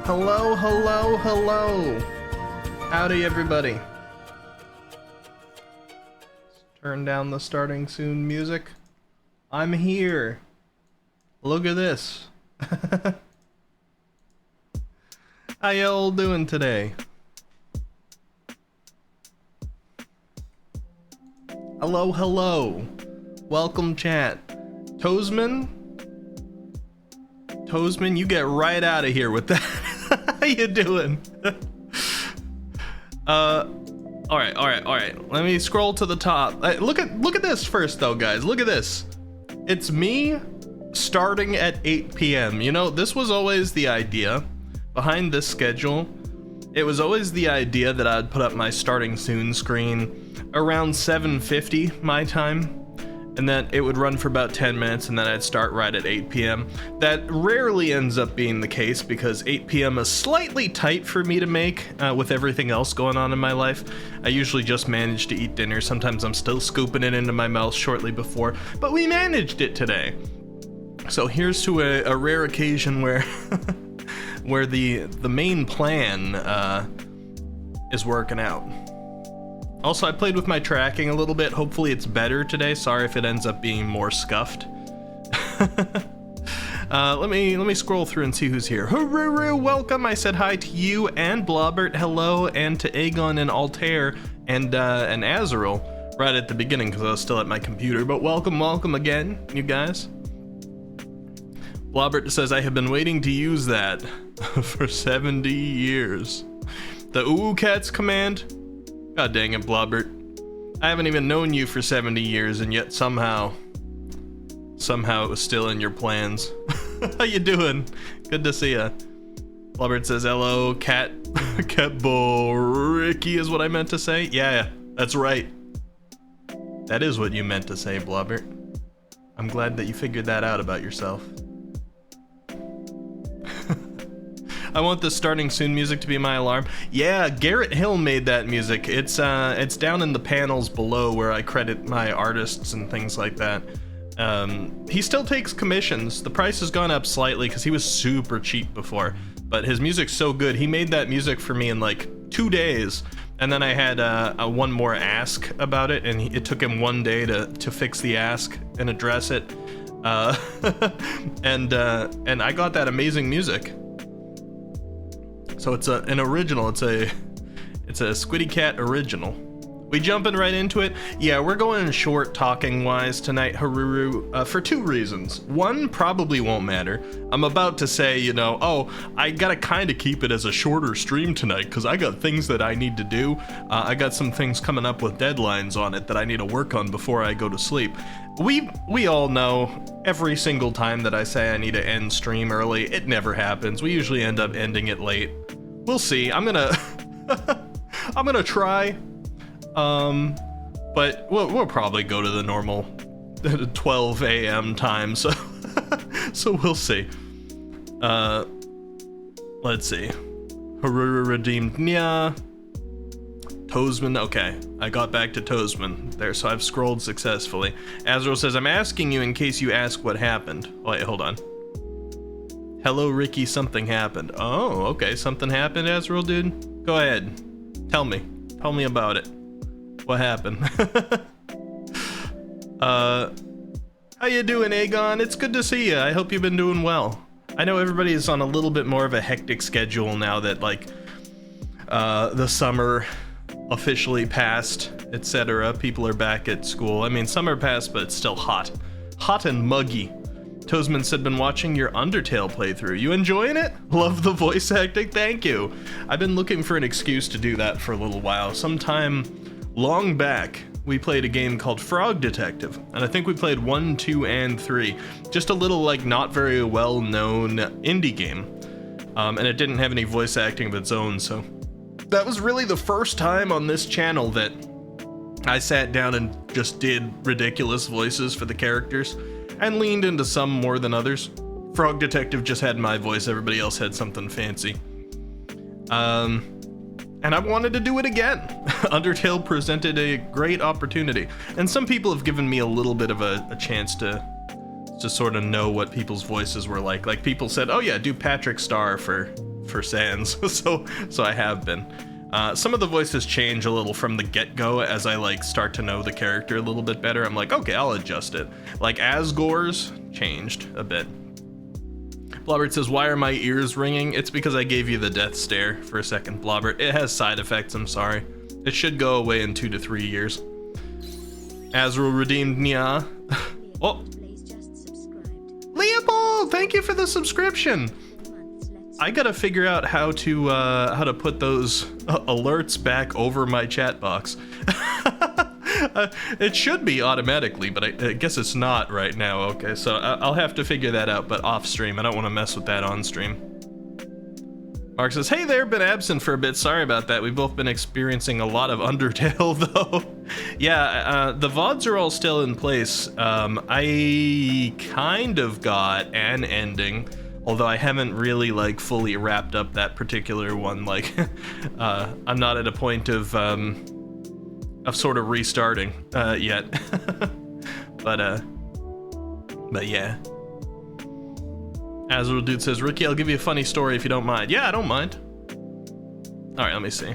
Hello, hello, hello. Howdy, everybody. Let's turn down the starting soon music. I'm here. Look at this. How y'all doing today? Hello, hello. Welcome, chat. Toesman, you get right out of here with that. How you doing? All right. Let me scroll to the top. Look at this first, though, guys. Look at this. It's me starting at 8 p.m. You know, this was always the idea behind this schedule. It was always the idea that I'd put up my starting soon screen around 7:50 my time, and then it would run for about 10 minutes, and then I'd start right at 8 p.m. That rarely ends up being the case because 8 p.m. is slightly tight for me to make with everything else going on in my life. I usually just manage to eat dinner. Sometimes I'm still scooping it into my mouth shortly before, but we managed it today. So here's to a rare occasion where where the main plan is working out. Also, I played with my tracking a little bit. Hopefully it's better today. Sorry if it ends up being more scuffed. Let me scroll through and see who's here. Hururu, welcome. I said hi to you and Blobbert, hello, and to Aegon and Altair and Azrael right at the beginning because I was still at my computer. But welcome again, you guys. Blobbert says, I have been waiting to use that for 70 years. The Ooh Cats command? God dang it, Blobbert. I haven't even known you for 70 years, and yet somehow it was still in your plans. How you doing? Good to see ya. Blobbert says, hello, cat bull Ricky is what I meant to say. Yeah, that's right. That is what you meant to say, Blobbert. I'm glad that you figured that out about yourself. I want the starting soon music to be my alarm. Yeah, Garrett Hill made that music. It's down in the panels below where I credit my artists and things like that. He still takes commissions. The price has gone up slightly because he was super cheap before, but his music's so good. He made that music for me in like 2 days, And then I had one more ask about it, and it took him 1 day to fix the ask and address it. And I got that amazing music. So it's an original. It's a Squiddy Cat original. We jumping right into it? Yeah, we're going short talking-wise tonight, Haruru, for 2 reasons. One, probably won't matter. I'm about to say, you know, oh, I gotta kind of keep it as a shorter stream tonight because I got things that I need to do. I got some things coming up with deadlines on it that I need to work on before I go to sleep. We all know every single time that I say I need to end stream early, it never happens. We usually end up ending it late. We'll see. I'm gonna try. But we'll probably go to the normal 12 a.m. time, so so we'll see. Let's see. Haruru redeemed Nya. Toesman, okay. I got back to Toesman there, so I've scrolled successfully. Azrael says, I'm asking you in case you ask what happened. Oh, wait, hold on. Hello, Ricky, something happened. Oh, okay, something happened, Azrael, dude? Go ahead. Tell me. Tell me about it. What happened? How you doing, Aegon? It's good to see you. I hope you've been doing well. I know everybody is on a little bit more of a hectic schedule now that, like, the summer officially passed, etc. People are back at school. I mean, summer passed, but it's still hot. Hot and muggy. Toesman said, been watching your Undertale playthrough. You enjoying it? Love the voice acting. Thank you. I've been looking for an excuse to do that for a little while. Sometime long back, we played a game called Frog Detective, and I think we played 1, 2, and 3. Just a little, like, not very well-known indie game, and it didn't have any voice acting of its own, so that was really the first time on this channel that I sat down and just did ridiculous voices for the characters, and leaned into some more than others. Frog Detective just had my voice, everybody else had something fancy. And I wanted to do it again. Undertale presented a great opportunity, and some people have given me a little bit of a chance to sort of know what people's voices were like. Like, people said, oh yeah, do Patrick Star for Sans. so I have been. Some of the voices change a little from the get-go as I, like, start to know the character a little bit better. I'm like, okay, I'll adjust it. Like, Asgore's changed a bit. Blobbert says, why are my ears ringing? It's because I gave you the death stare for a second, Blobbert. It has side effects, I'm sorry. It should go away in 2 to 3 years. Azrael redeemed Nya. Oh! Leopold, thank you for the subscription! I gotta figure out how to put those alerts back over my chat box. It should be automatically, but I guess it's not right now. Okay, so I'll have to figure that out, but off stream. I don't want to mess with that on stream. Mark says, hey there, been absent for a bit. Sorry about that. We've both been experiencing a lot of Undertale, though. Yeah, the VODs are all still in place. I kind of got an ending, although I haven't really, like, fully wrapped up that particular one. Like, I'm not at a point of sort of restarting yet. but yeah. Azrael Dude says, Ricky, I'll give you a funny story if you don't mind. Yeah, I don't mind. Alright, let me see.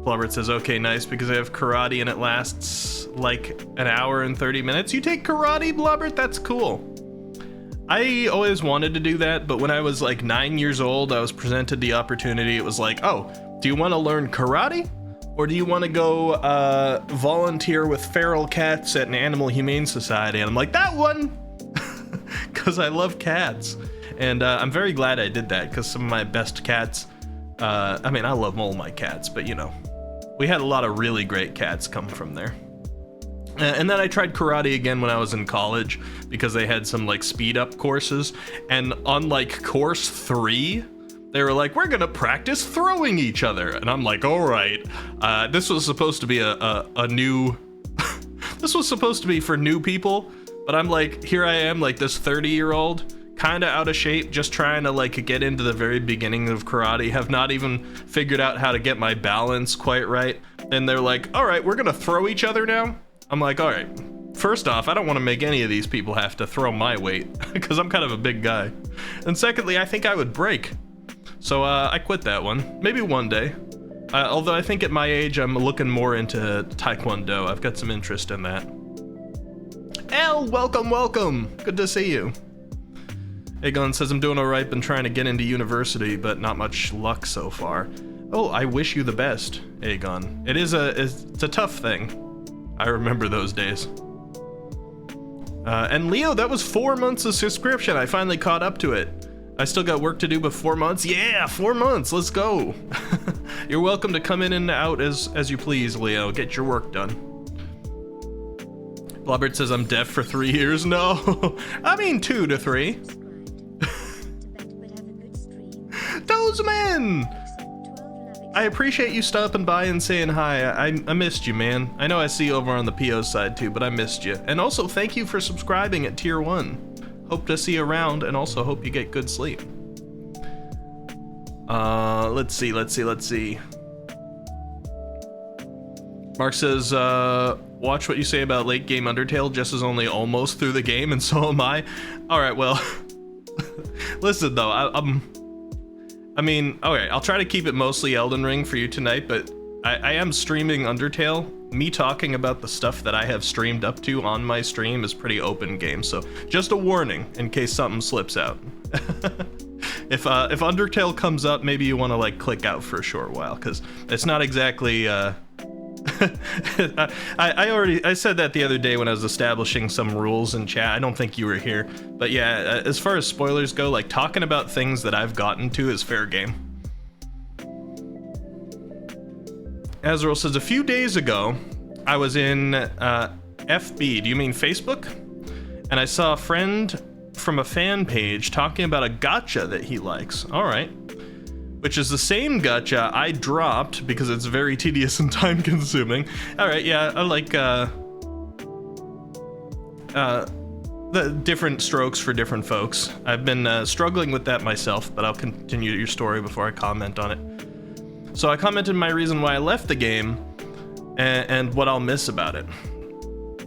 Blobbert says, okay, nice, because I have karate and it lasts like an hour and 30 minutes. You take karate, Blobbert? That's cool. I always wanted to do that, but when I was like 9 years old, I was presented the opportunity. It was like, oh, do you want to learn karate? Or do you want to go volunteer with feral cats at an animal humane society? And I'm like, that one! Because I love cats. And I'm very glad I did that, because some of my best cats, I mean, I love all my cats, but you know, we had a lot of really great cats come from there. And then I tried karate again when I was in college, because they had some like speed up courses. And on like course 3, they were like, we're gonna practice throwing each other. And I'm like, all right, this was supposed to be a new, this was supposed to be for new people. But I'm like, here I am, like this 30-year-old, kind of out of shape, just trying to like get into the very beginning of karate, have not even figured out how to get my balance quite right. And they're like, all right, we're gonna throw each other now. I'm like, all right, first off, I don't want to make any of these people have to throw my weight, because I'm kind of a big guy. And secondly, I think I would break. So I quit that one. Maybe one day. Although I think at my age, I'm looking more into Taekwondo. I've got some interest in that. El, welcome, welcome. Good to see you. Aegon says, I'm doing alright, been trying to get into university, but not much luck so far. Oh, I wish you the best, Aegon. It's a tough thing. I remember those days. And Leo, that was 4 months of subscription. I finally caught up to it. I still got work to do, but 4 months? Yeah, 4 months, let's go. You're welcome to come in and out as you please, Leo. Get your work done. Blobbert says I'm deaf for 3 years. No, I mean 2 to 3. Those men! I appreciate you stopping by and saying hi. I missed you, man. I know I see you over on the PO side too, but I missed you. And also, thank you for subscribing at tier 1. Hope to see you around, and also hope you get good sleep. Let's see. Mark says, watch what you say about late game Undertale. Jess is only almost through the game, and so am I. Alright, well, listen though, I mean, okay, I'll try to keep it mostly Elden Ring for you tonight, but I am streaming Undertale. Me talking about the stuff that I have streamed up to on my stream is pretty open game, so just a warning in case something slips out. If Undertale comes up, maybe you want to like click out for a short while, because it's not exactly I said that the other day when I was establishing some rules in chat. I don't think you were here, but yeah, as far as spoilers go, like talking about things that I've gotten to is fair game. Azrael says, a few days ago, I was in FB, do you mean Facebook? And I saw a friend from a fan page talking about a gacha that he likes. All right. Which is the same gacha I dropped because it's very tedious and time consuming. All right, yeah, I like the different strokes for different folks. I've been struggling with that myself, but I'll continue your story before I comment on it. So I commented my reason why I left the game and what I'll miss about it.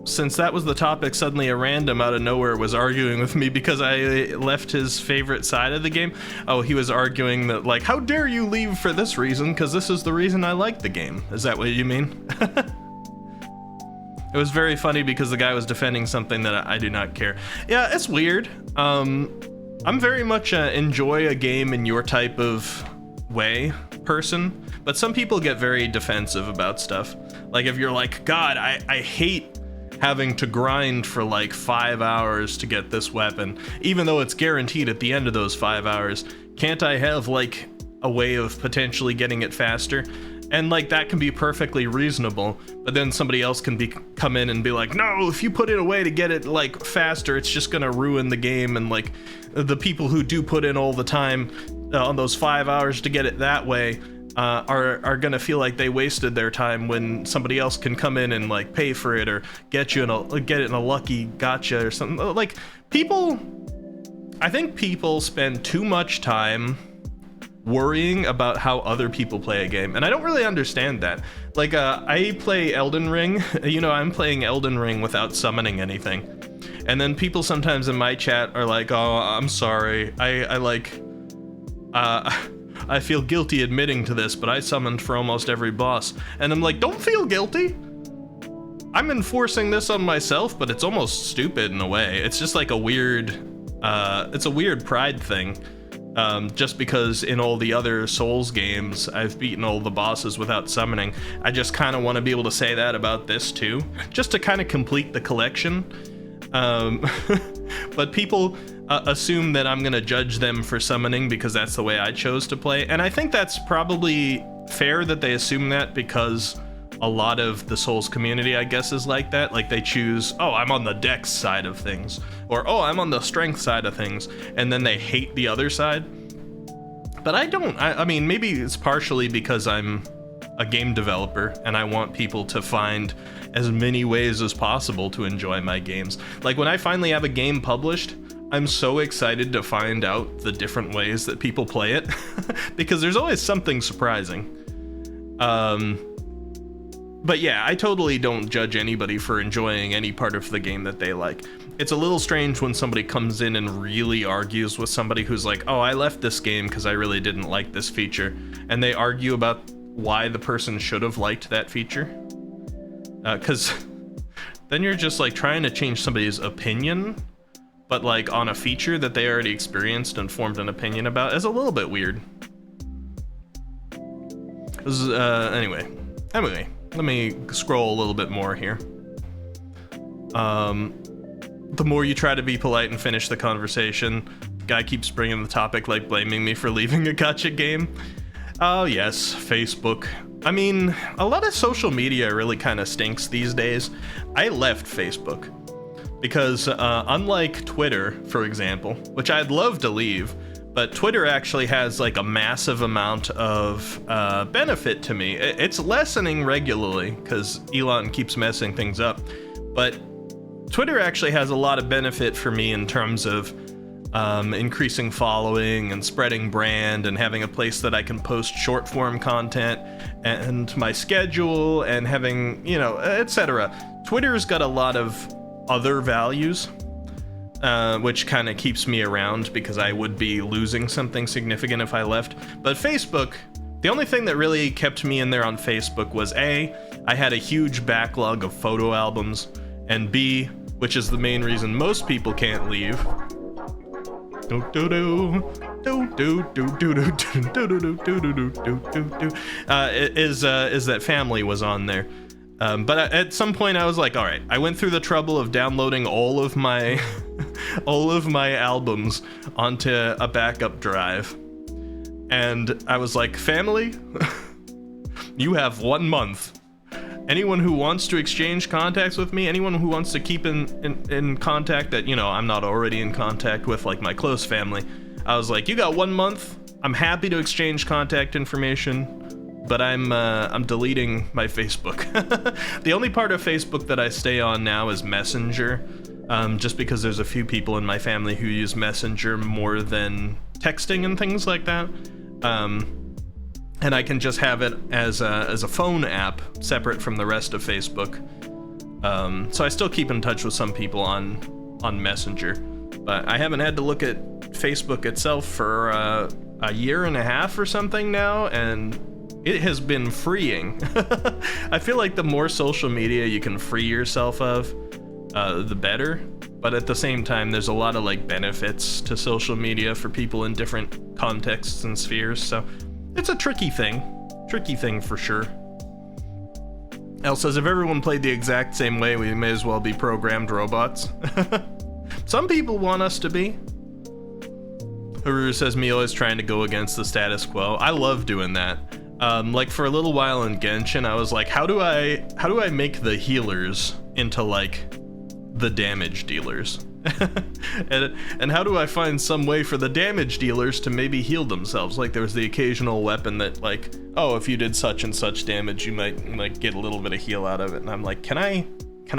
Since that was the topic, suddenly a random out of nowhere was arguing with me because I left his favorite side of the game. Oh, he was arguing that, like, how dare you leave for this reason, because this is the reason I like the game. Is that what you mean? It was very funny because the guy was defending something that I do not care. Yeah, it's weird. I'm very much enjoy a game in your type of way person, but some people get very defensive about stuff. Like if you're like, God, I hate having to grind for like 5 hours to get this weapon, even though it's guaranteed at the end of those 5 hours. Can't I have like a way of potentially getting it faster? And like that can be perfectly reasonable, but then somebody else can come in and be like, no, if you put in a way to get it like faster, it's just gonna ruin the game. And like the people who do put in all the time on those 5 hours to get it that way are gonna feel like they wasted their time when somebody else can come in and like pay for it or get it in a lucky gacha or something. Like I think people spend too much time worrying about how other people play a game, and I don't really understand that. Like I play Elden Ring, you know, I'm playing Elden Ring without summoning anything, and then people sometimes in my chat are like, oh, I'm sorry, I feel guilty admitting to this, but I summoned for almost every boss. And I'm like, don't feel guilty. I'm enforcing this on myself, but it's almost stupid in a way. It's just like a weird, it's a weird pride thing. Just because in all the other Souls games, I've beaten all the bosses without summoning. I just kind of want to be able to say that about this too, just to kind of complete the collection. But people assume that I'm gonna judge them for summoning because that's the way I chose to play, and I think that's probably fair that they assume that, because a lot of the Souls community, I guess, is like that. Like they choose, oh, I'm on the dex side of things, or oh, I'm on the strength side of things, and then they hate the other side. But I don't. I mean, maybe it's partially because I'm a game developer and I want people to find as many ways as possible to enjoy my games. Like when I finally have a game published, I'm so excited to find out the different ways that people play it because there's always something surprising. But yeah, I totally don't judge anybody for enjoying any part of the game that they like. It's a little strange when somebody comes in and really argues with somebody who's like, oh, I left this game because I really didn't like this feature, and they argue about why the person should have liked that feature. Because then you're just like trying to change somebody's opinion, but like on a feature that they already experienced and formed an opinion about is a little bit weird. Anyway, let me scroll a little bit more here. The more you try to be polite and finish the conversation, the guy keeps bringing the topic, like blaming me for leaving a gacha game. Oh yes, Facebook. I mean, a lot of social media really kind of stinks these days. I left Facebook because unlike Twitter, for example, which I'd love to leave, but Twitter actually has like a massive amount of benefit to me. It's lessening regularly because Elon keeps messing things up, but Twitter actually has a lot of benefit for me in terms of increasing following and spreading brand and having a place that I can post short form content and my schedule and having, you know, etc. Twitter's got a lot of other values, which kind of keeps me around because I would be losing something significant if I left. But Facebook, the only thing that really kept me in there on Facebook was A, I had a huge backlog of photo albums, and B, which is the main reason most people can't leave, is that family was on there. But at some point I was like, all right, I went through the trouble of downloading all of my albums onto a backup drive, and I was like, family, you have 1 month. Anyone who wants to exchange contacts with me, anyone who wants to keep in contact that, you know, I'm not already in contact with, like my close family, I was like, you got 1 month. I'm happy to exchange contact information, but I'm deleting my Facebook. The only part of Facebook that I stay on now is Messenger, just because there's a few people in my family who use Messenger more than texting and things like that. And I can just have it as a phone app separate from the rest of Facebook. So I still keep in touch with some people on Messenger, but I haven't had to look at Facebook itself for a year and a half or something now, and it has been freeing. I feel like the more social media you can free yourself of, the better. But at the same time, there's a lot of like benefits to social media for people in different contexts and spheres, so it's a tricky thing for sure. Elle says, if everyone played the exact same way, we may as well be programmed robots. Some people want us to be. Haru says, Mio is trying to go against the status quo. I love doing that. Like for a little while in Genshin, I was like, how do I make the healers into like the damage dealers? and how do I find some way for the damage dealers to maybe heal themselves? Like there was the occasional weapon that like, oh, if you did such and such damage, you might like get a little bit of heal out of it. And I'm like, can I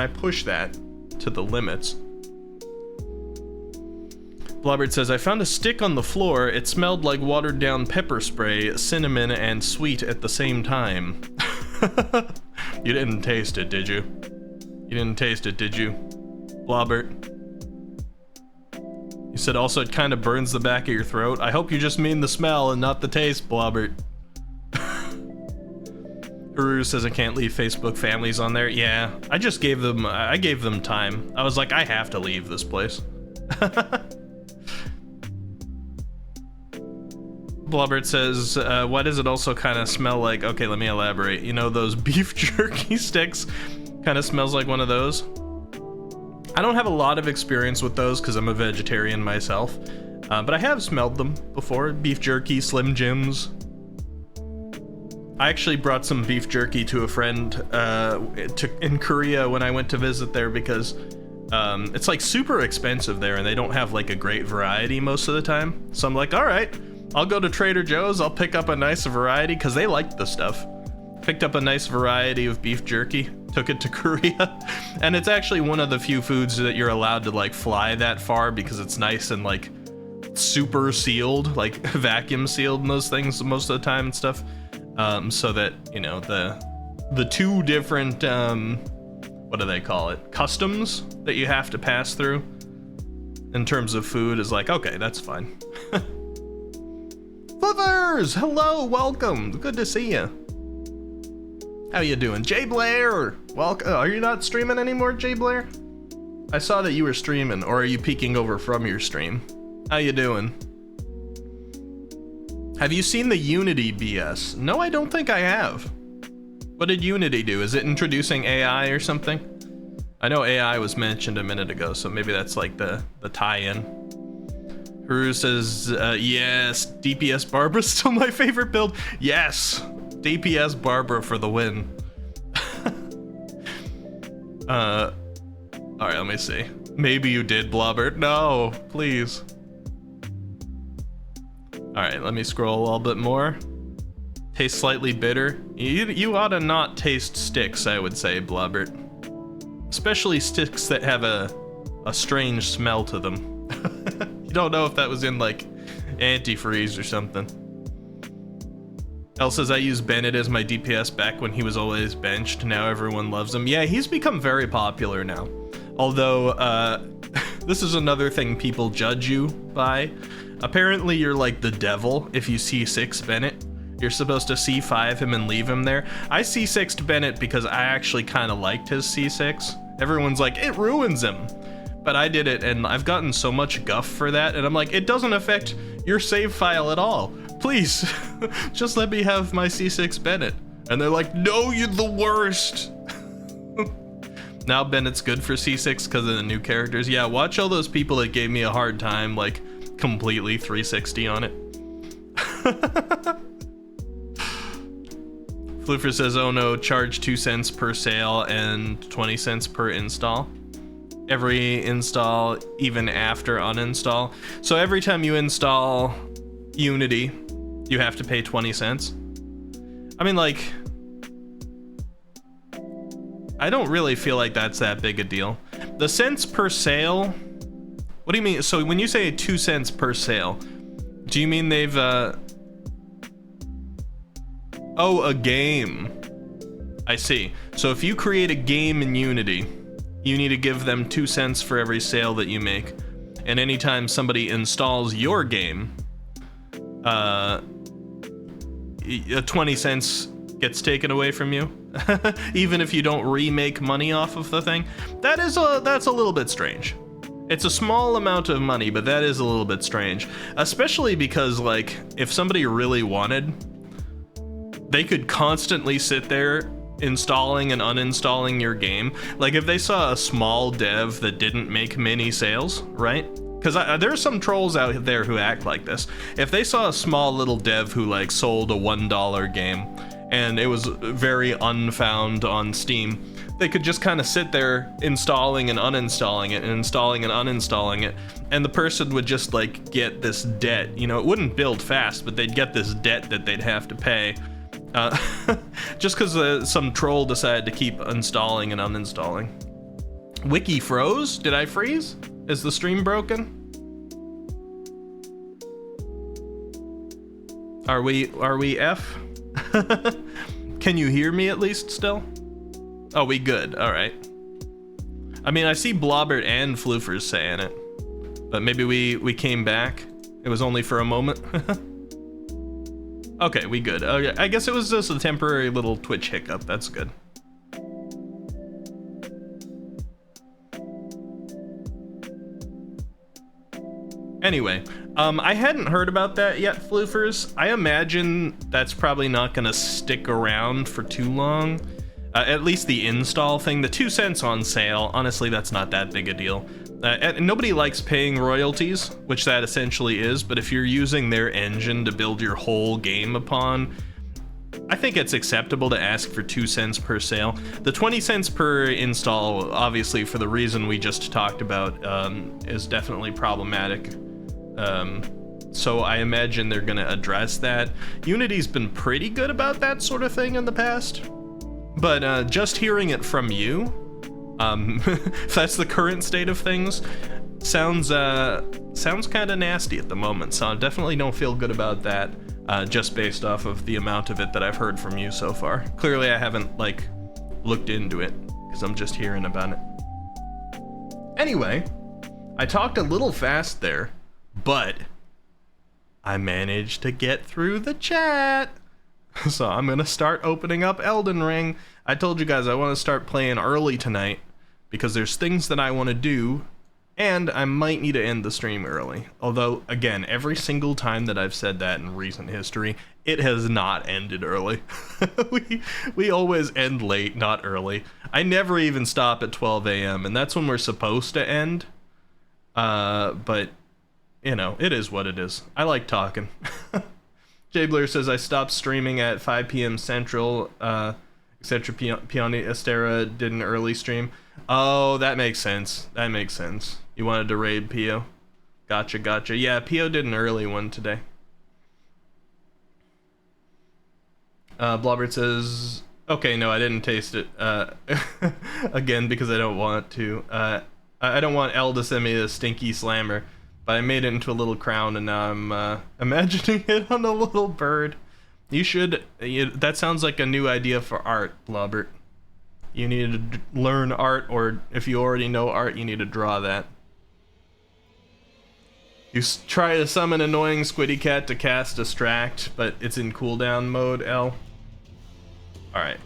push that to the limits? Blobbert says, I found a stick on the floor. It smelled like watered down pepper spray, cinnamon, and sweet at the same time. You didn't taste it, did you? You didn't taste it, did you, Blobbert? You said also it kind of burns the back of your throat. I hope you just mean the smell and not the taste, Blobbert. Haru says I can't leave Facebook families on there. Yeah, I gave them time. I was like, I have to leave this place. Blobbert says, why does it also kind of smell like, okay, let me elaborate. You know, those beef jerky sticks kind of smells like one of those. I don't have a lot of experience with those because I'm a vegetarian myself, but I have smelled them before. Beef jerky, Slim Jims. I actually brought some beef jerky to a friend in Korea when I went to visit there because it's like super expensive there and they don't have like a great variety most of the time. So I'm like, all right, I'll go to Trader Joe's, I'll pick up a nice variety because they liked the stuff. Picked up a nice variety of beef jerky, took it to Korea, and it's actually one of the few foods that you're allowed to like fly that far because it's nice and like super sealed, like vacuum sealed and those things most of the time and stuff, so that, you know, the two different, what do they call it? Customs that you have to pass through in terms of food is like, okay, that's fine. Flippers! Hello, welcome. Good to see you. How you doing? Jay Blair! Welcome. Are you not streaming anymore, Jay Blair? I saw that you were streaming, or are you peeking over from your stream? How you doing? Have you seen the Unity BS? No, I don't think I have. What did Unity do? Is it introducing AI or something? I know AI was mentioned a minute ago, so maybe that's like the tie-in. Haru says, yes, DPS Barbara's still my favorite build. Yes, DPS Barbara for the win. All right, let me see. Maybe you did, Blobbert. No, please. All right, let me scroll a little bit more. Tastes slightly bitter. You ought to not taste sticks, I would say, Blobbert. Especially sticks that have a strange smell to them. You don't know if that was in like antifreeze or something. Elle says, I used Bennett as my DPS back when he was always benched. Now everyone loves him. Yeah, he's become very popular now. Although, this is another thing people judge you by. Apparently you're like the devil if you C6 Bennett. You're supposed to C5 him and leave him there. I C6'd Bennett because I actually kind of liked his C6. Everyone's like, it ruins him. But I did it and I've gotten so much guff for that. And I'm like, it doesn't affect your save file at all. Please, just let me have my C6 Bennett. And they're like, no, you're the worst. Now Bennett's good for C6 because of the new characters. Yeah, watch all those people that gave me a hard time, like completely 360 on it. Floofer says, oh no, charge 2 cents per sale and 20 cents per install. Every install, even after uninstall. So every time you install Unity, you have to pay 20 cents. I mean, like, I don't really feel like that's that big a deal. The cents per sale, what do you mean? So when you say 2 cents per sale, do you mean they've, oh, a game. I see. So if you create a game in Unity, you need to give them 2 cents for every sale that you make. And anytime somebody installs your game, 20 cents gets taken away from you. Even if you don't remake money off of the thing. That's a little bit strange. It's a small amount of money, but that is a little bit strange. Especially because, like, if somebody really wanted, they could constantly sit there installing and uninstalling your game. Like, if they saw a small dev that didn't make many sales, right? Because there's some trolls out there who act like this. If they saw a small little dev who, like, sold a $1 game, and it was very unfound on Steam, they could just kind of sit there installing and uninstalling it and installing and uninstalling it, and the person would just like get this debt. You know, it wouldn't build fast, but they'd get this debt that they'd have to pay just because some troll decided to keep installing and uninstalling. Wiki froze? Did I freeze? Is the stream broken? Are we F? Can you hear me at least still? Oh, we good. All right. I mean, I see Blobbert and Floofers saying it, but maybe we came back. It was only for a moment. Okay, we good. Okay, I guess it was just a temporary little Twitch hiccup. That's good. Anyway, I hadn't heard about that yet, Floofers. I imagine that's probably not gonna stick around for too long. At least the install thing, the 2 cents on sale, honestly, that's not that big a deal. And nobody likes paying royalties, which that essentially is, but if you're using their engine to build your whole game upon, I think it's acceptable to ask for 2 cents per sale. The 20 cents per install, obviously for the reason we just talked about, is definitely problematic. So I imagine they're gonna address that. Unity's been pretty good about that sort of thing in the past, but just hearing it from you, if that's the current state of things, sounds kind of nasty at the moment, so I definitely don't feel good about that. just based off of the amount of it that I've heard from you so far. Clearly I haven't, like, looked into it, because I'm just hearing about it. Anyway, I talked a little fast there, but I managed to get through the chat. So I'm gonna start opening up Elden Ring. I told you guys I want to start playing early tonight because there's things that I want to do, and I might need to end the stream early. Although, again, every single time that I've said that in recent history, it has not ended early. we always end late, not early. I never even stop at 12 a.m., and that's when we're supposed to end. But, you know, it is what it is. I like talking. Jabler says, I stopped streaming at 5 p.m. Central. Eccentropy Estera did an early stream. Oh, that makes sense. That makes sense. You wanted to raid Pio. Gotcha. Yeah, Pio did an early one today. Blobbert says, okay, no, I didn't taste it. Again, because I don't want to. I don't want Elle to send me a stinky slammer, but I made it into a little crown, and now I'm imagining it on a little bird. You should. That sounds like a new idea for art, Blobbert. You need to learn art, or if you already know art, you need to draw that. You try to summon annoying Squiddy Cat to cast Distract, but it's in cooldown mode, L. Alright.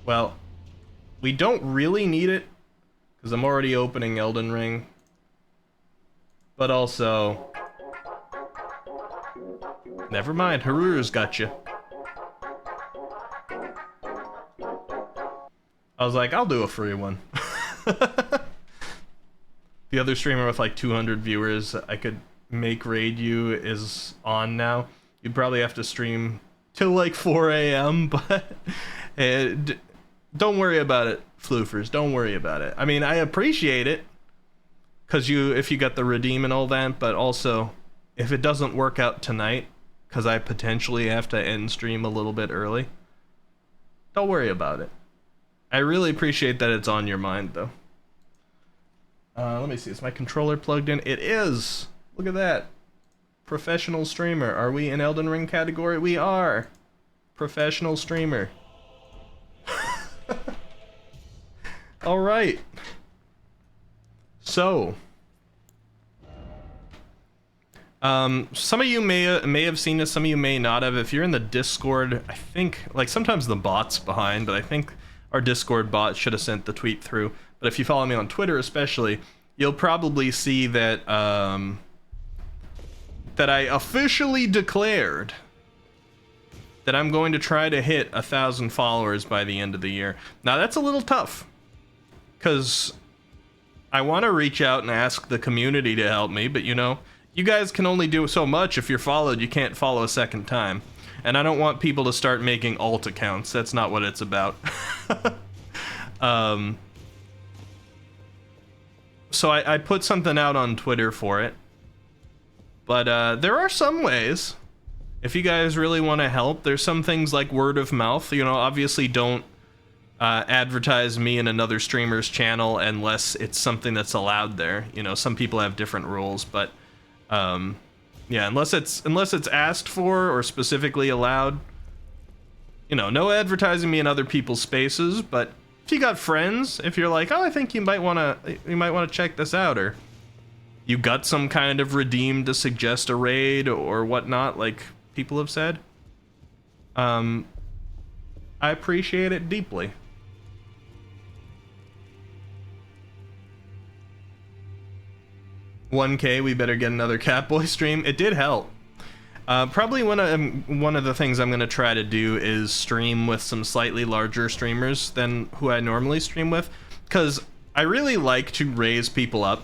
Well, we don't really need it, because I'm already opening Elden Ring. But also... Never mind, Haruru's got you. I was like, I'll do a free one. The other streamer with like 200 viewers I could make raid you is on now. You'd probably have to stream till like 4 a.m., but don't worry about it, floofers. Don't worry about it. I mean, I appreciate it, because if you got the redeem and all that, but also, if it doesn't work out tonight, because I potentially have to end stream a little bit early, don't worry about it. I really appreciate that it's on your mind, though. Let me see. Is my controller plugged in? It is! Look at that. Professional streamer. Are we in Elden Ring category? We are! Professional streamer. Alright. So. Some of you may have seen this, some of you may not have. If you're in the Discord, I think, like, sometimes the bot's behind, but I think our Discord bot should have sent the tweet through. But if you follow me on Twitter especially, you'll probably see that that I officially declared that I'm going to try to hit 1,000 followers by the end of the year. Now that's a little tough, because I want to reach out and ask the community to help me, but you know, you guys can only do so much. If you're followed, you can't follow a second time. And I don't want people to start making alt accounts. That's not what it's about. So I put something out on Twitter for it. But there are some ways. If you guys really want to help, there's some things like word of mouth. You know, obviously don't advertise me in another streamer's channel unless it's something that's allowed there. You know, some people have different rules, but... yeah, unless it's asked for or specifically allowed, you know, no advertising me in other people's spaces. But if you got friends, if you're like, oh, I think you might want to check this out, or you got some kind of redeem to suggest a raid or whatnot, like people have said, I appreciate it deeply. $1K, we better get another Catboy stream. It did help. Probably one of the things I'm going to try to do is stream with some slightly larger streamers than who I normally stream with, because I really like to raise people up.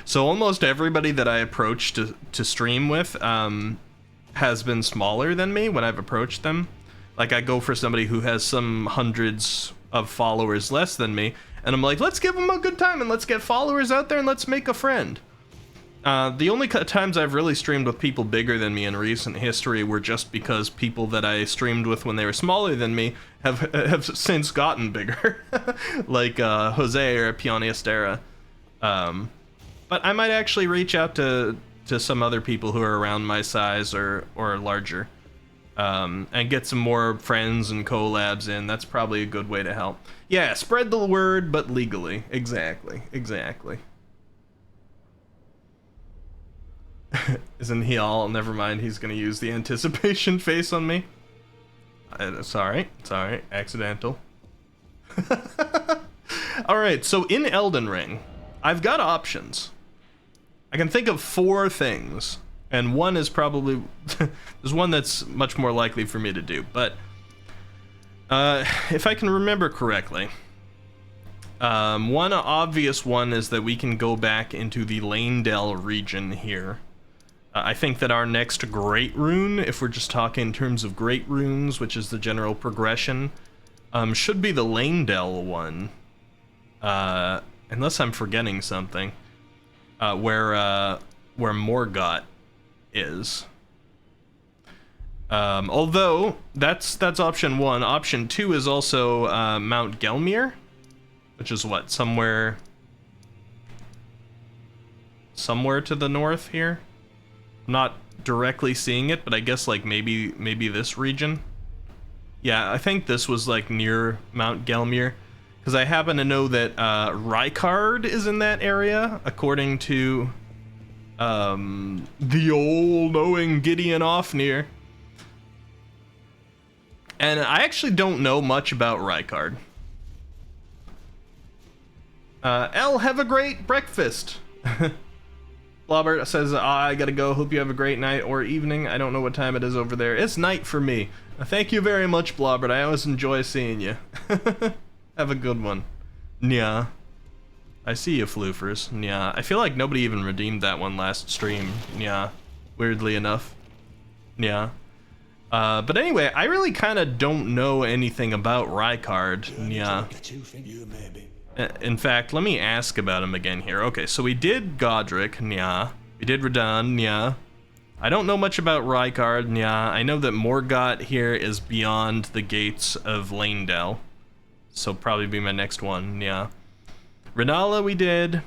So almost everybody that I approach to stream with has been smaller than me when I've approached them. Like, I go for somebody who has some hundreds of followers less than me, and I'm like, let's give them a good time and let's get followers out there and let's make a friend. The only times I've really streamed with people bigger than me in recent history were just because people that I streamed with when they were smaller than me have since gotten bigger, like Jose or Pione Estera. But I might actually reach out to some other people who are around my size or larger. and get some more friends and collabs in. That's probably a good way to help. Yeah, spread the word, but legally. Exactly. Isn't he all? Never mind, he's gonna use the anticipation face on me. Sorry, accidental. Alright, so in Elden Ring, I've got options. I can think of 4 things, and one is probably... there's one that's much more likely for me to do, but... if I can remember correctly, one obvious one is that we can go back into the Lanedale region here. I think that our next Great Rune, if we're just talking in terms of Great Runes, which is the general progression, should be the Lanedale one. Unless I'm forgetting something. Where Morgott is. Although, that's option 1. Option 2 is also Mount Gelmir, which is what, somewhere to the north here? I'm not directly seeing it, but I guess like maybe this region. Yeah, I think this was like near Mount Gelmir, because I happen to know that Rykard is in that area, according to the old knowing Gideon Ofnir. And I actually don't know much about Rykard. L, have a great breakfast. Blobbert says, I gotta go. Hope you have a great night or evening. I don't know what time it is over there. It's night for me. Thank you very much, Blobbert. I always enjoy seeing you. Have a good one. Nya. I see you, floofers. Nya. I feel like nobody even redeemed that one last stream. Nya. Weirdly enough. Nya. But anyway, I really kind of don't know anything about Rykard. Nya. In fact, let me ask about him again here. Okay, so we did Godric. Nya. We did Radahn. Nya. I don't know much about Rykard. Nya. I know that Morgott here is beyond the gates of Lanedale. So probably be my next one, yeah. Renala we did.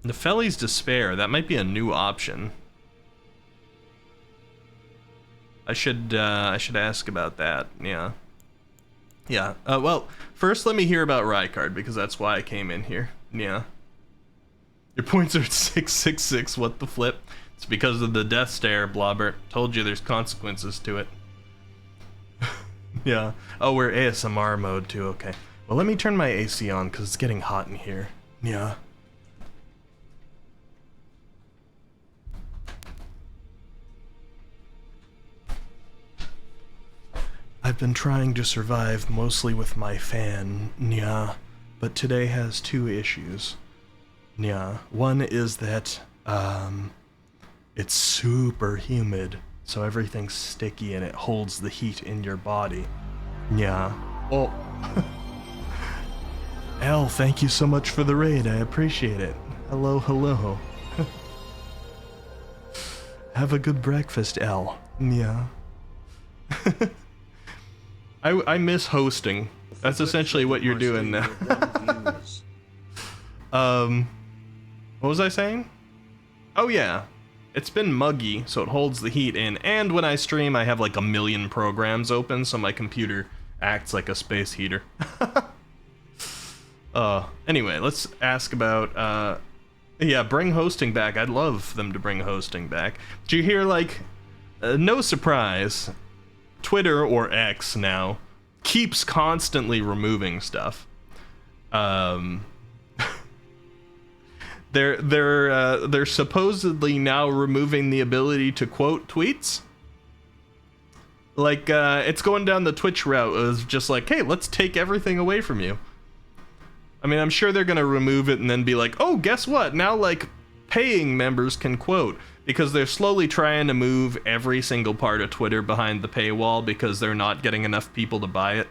Nefeli's Despair, that might be a new option. I should ask about that, yeah. Yeah, well, first let me hear about Rykard, because that's why I came in here, yeah. Your points are at 666, what the flip? It's because of the death stare, Blobbert. Told you there's consequences to it. Yeah. Oh, we're ASMR mode too, okay. Well, let me turn my AC on, because it's getting hot in here. Yeah. I've been trying to survive mostly with my fan, yeah, but today has 2 issues. Yeah. One is that, it's super humid. So everything's sticky and it holds the heat in your body. Yeah. Oh. L, thank you so much for the raid. I appreciate it. Hello, hello. Have a good breakfast, L. Yeah. I miss hosting. That's essentially what you're doing now. What was I saying? Oh yeah. It's been muggy, so it holds the heat in, and when I stream I have like a million programs open, so my computer acts like a space heater. Anyway, let's ask about, yeah, bring hosting back. I'd love them to bring hosting back. Did you hear, like, no surprise, Twitter, or X now, keeps constantly removing stuff. They're supposedly now removing the ability to quote tweets. Like, it's going down the Twitch route of just like, hey, let's take everything away from you. I mean, I'm sure they're gonna remove it and then be like, oh, guess what? Now, like, paying members can quote, because they're slowly trying to move every single part of Twitter behind the paywall because they're not getting enough people to buy it.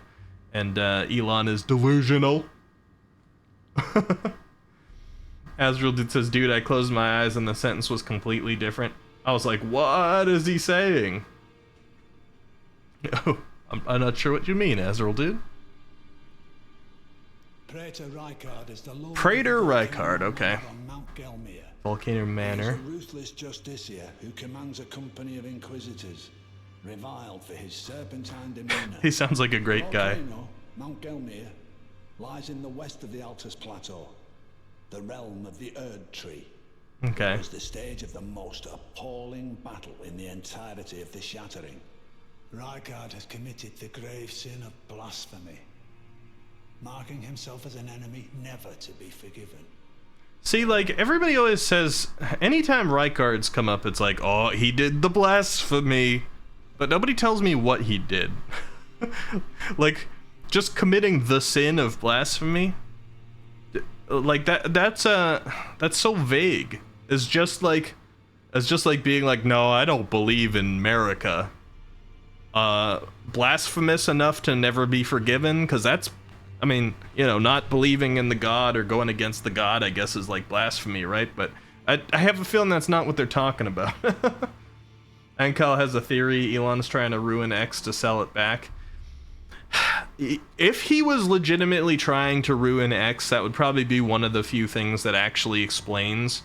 And Elon is delusional. Azrael says, dude, I closed my eyes and the sentence was completely different. I was like, what is he saying? Oh, I'm not sure what you mean, Azrael, dude. Praetor Rykard is the Lord Praetor Rykard, okay. on Mount Gelmir. Volcano Manor. He is a ruthless justiciar who commands a company of inquisitors. reviled for his serpentine demeanor. He sounds like a great guy. Volcano, Mount Gelmir, lies in the west of the Altus Plateau, the realm of the Erd Tree. Okay. It was the stage of the most appalling battle in the entirety of the Shattering. Rykard has committed the grave sin of blasphemy, marking himself as an enemy never to be forgiven. See, like, everybody always says, anytime Rykard's come up, it's like, oh, he did the blasphemy. But nobody tells me what he did. Like, just committing the sin of blasphemy? Like, that's so vague. It's just like being like, no, I don't believe in America. Blasphemous enough to never be forgiven? Because that's, I mean, you know, not believing in the god or going against the god, I guess, is like blasphemy, right? But I have a feeling that's not what they're talking about. Ankal has a theory Elon's trying to ruin X to sell it back. If he was legitimately trying to ruin X, that would probably be one of the few things that actually explains.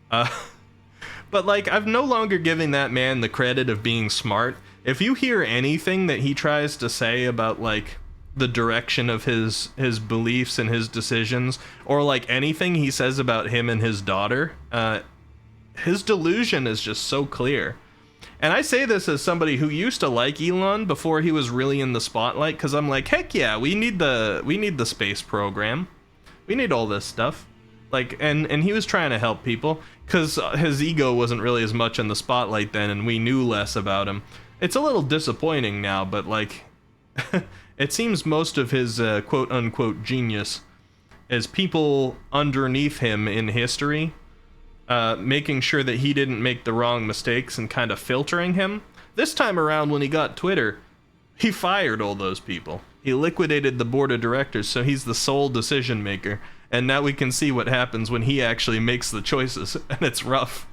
But, like, I'm no longer giving that man the credit of being smart. If you hear anything that he tries to say about, like, the direction of his beliefs and his decisions, or, like, anything he says about him and his daughter, his delusion is just so clear. And I say this as somebody who used to like Elon before he was really in the spotlight, because I'm like, heck yeah, we need the space program. We need all this stuff. Like, and he was trying to help people, because his ego wasn't really as much in the spotlight then, and we knew less about him. It's a little disappointing now, but, like, it seems most of his quote-unquote genius is people underneath him in history, making sure that he didn't make the wrong mistakes and kind of filtering him. This time around, when he got Twitter, he fired all those people. He liquidated the board of directors, so he's the sole decision maker. And now we can see what happens when he actually makes the choices, and it's rough.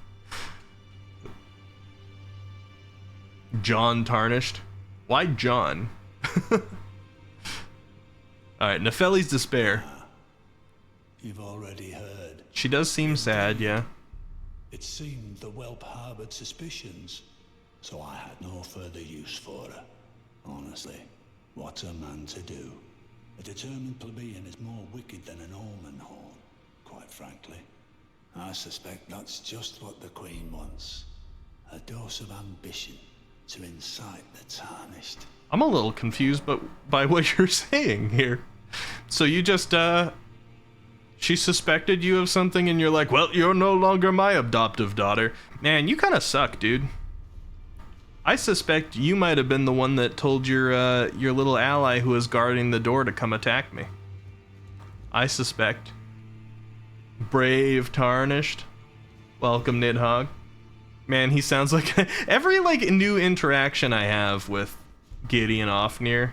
John Tarnished? Why John? Alright, Nefeli's despair. You've already heard. She does seem sad, yeah. It seemed the whelp harbored suspicions, so I had no further use for her. Honestly, what's a man to do? A determined plebeian is more wicked than an almond horn, quite frankly. I suspect that's just what the Queen wants. A dose of ambition to incite the Tarnished. I'm a little confused by what you're saying here. So you just, she suspected you of something and you're like, well, you're no longer my adoptive daughter. Man, you kind of suck, dude. I suspect you might have been the one that told your little ally who was guarding the door to come attack me. I suspect. Brave Tarnished. Welcome, Nidhogg. Man, he sounds like every like new interaction I have with Gideon Ofnir.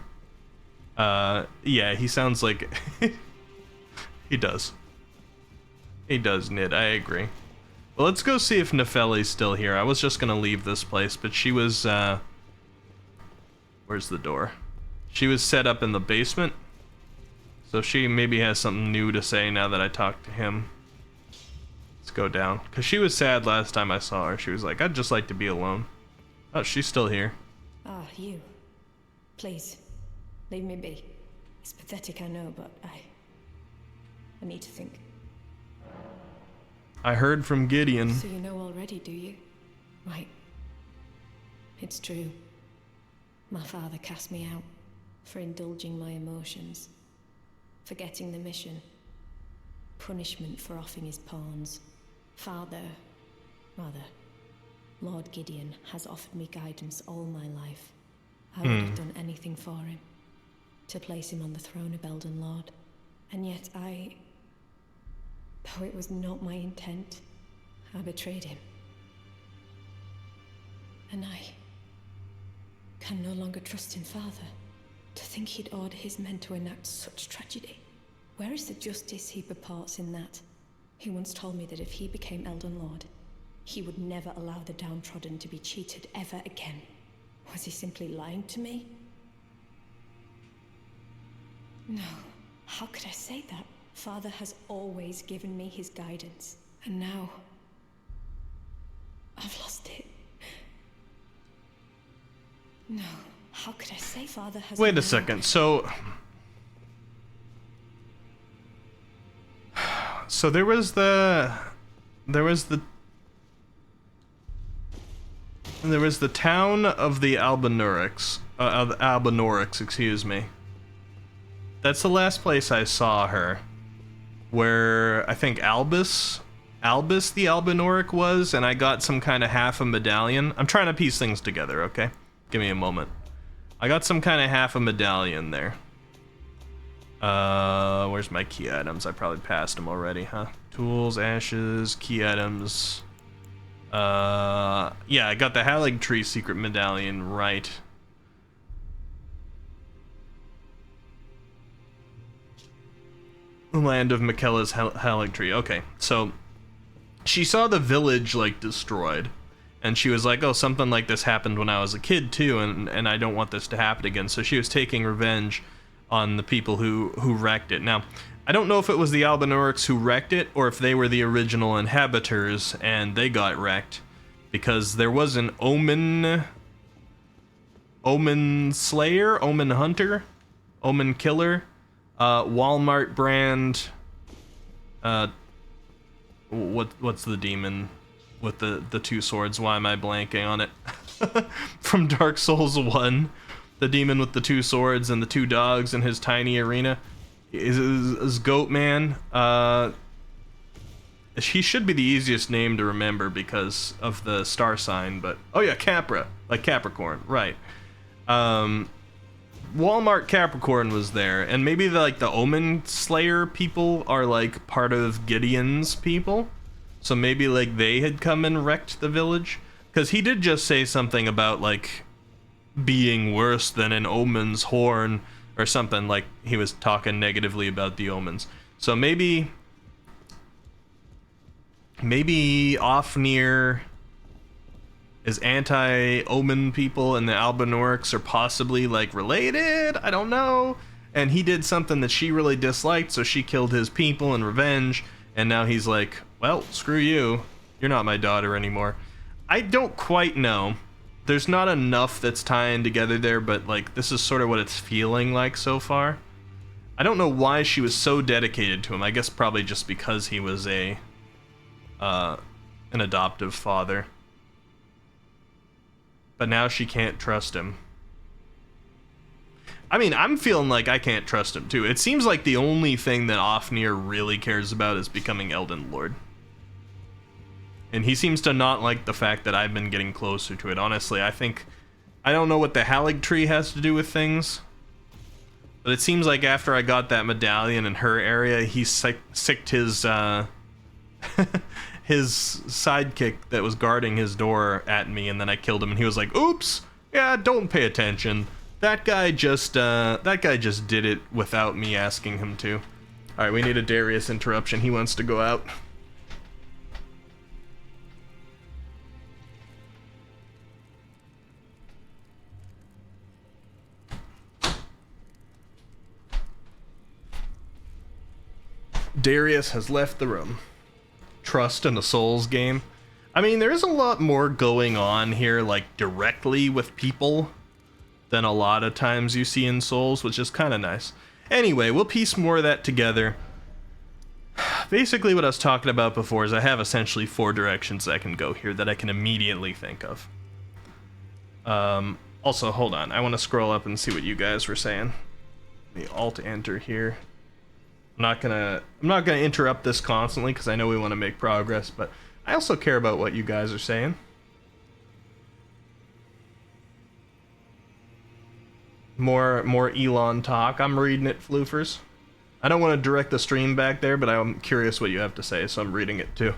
Yeah, he sounds like he does. He does, Nid. I agree. Well, let's go see if Nefeli's still here. I was just gonna leave this place, but she was, where's the door? She was set up in the basement. So she maybe has something new to say now that I talked to him. Let's go down. Because she was sad last time I saw her. She was like, I'd just like to be alone. Oh, she's still here. Ah, you. Please, leave me be. It's pathetic, I know, but I need to think. I heard from Gideon. So you know already, do you? Right. It's true. My father cast me out for indulging my emotions, forgetting the mission, punishment for offing his pawns. Lord Gideon has offered me guidance all my life. I would have done anything for him, to place him on the throne of Elden Lord. And yet though it was not my intent, I betrayed him. And I can no longer trust in Father. To think he'd order his men to enact such tragedy. Where is the justice he purports in that? He once told me that if he became Elden Lord, he would never allow the downtrodden to be cheated ever again. Was he simply lying to me? No. How could I say that? Father has always given me his guidance, and now I've lost it. No, how could I say father has... Wait a second, so there was the town of the Albinorics, excuse me. That's the last place I saw her, where I think Albus the Albinoric was, and I got some kind of half a medallion. I'm trying to piece things together, okay? Give me a moment. I got some kind of half a medallion there. Where's my key items? I probably passed them already, huh? Tools, ashes, key items. Yeah, I got the Halig Tree secret medallion right. Land of Michaela's Halig Tree. Okay, so she saw the village like destroyed, and she was like, "Oh, something like this happened when I was a kid too, and I don't want this to happen again." So she was taking revenge on the people who wrecked it. Now, I don't know if it was the Albinorics who wrecked it, or if they were the original inhabitants and they got wrecked, because there was an omen slayer, omen hunter, omen killer. Walmart brand. What's the demon with the two swords? Why am I blanking on it? From Dark Souls 1, the demon with the two swords and the two dogs in his tiny arena is Goat Man. He should be the easiest name to remember because of the star sign, but oh yeah, Capra, like Capricorn, right? Walmart Capricorn was there, and maybe the Omen Slayer people are like part of Gideon's people, so maybe like they had come and wrecked the village, because he did just say something about like being worse than an Omen's horn or something, like he was talking negatively about the Omens. So maybe Ofnir is anti-Omen people, and the Albinorics are possibly like related, I don't know, and he did something that she really disliked, so she killed his people in revenge, and now he's like, well, screw you, you're not my daughter anymore. I don't quite know. There's not enough that's tying together there, but like this is sort of what it's feeling like so far. I don't know why she was so dedicated to him. I guess probably just because he was an adoptive father. But now she can't trust him. I mean, I'm feeling like I can't trust him too. It seems like the only thing that Ofnir really cares about is becoming Elden Lord. And he seems to not like the fact that I've been getting closer to it. Honestly, I don't know what the Halig Tree has to do with things, but it seems like after I got that medallion in her area, he sicked his his sidekick that was guarding his door at me, and then I killed him, and he was like, oops, yeah, don't pay attention. That guy just did it without me asking him to. Alright, we need a Darius interruption. He wants to go out. Darius has left the room. Trust in a Souls game. I mean, there is a lot more going on here, like directly with people, than a lot of times you see in Souls, which is kind of nice. Anyway, we'll piece more of that together. Basically, what I was talking about before is I have essentially 4 directions I can go here that I can immediately think of. Also, hold on. I want to scroll up and see what you guys were saying. Let me Alt-Enter here. I'm not gonna interrupt this constantly because I know we want to make progress, but I also care about what you guys are saying. More Elon talk. I'm reading it, floofers. I don't want to direct the stream back there, but I'm curious what you have to say, so I'm reading it too.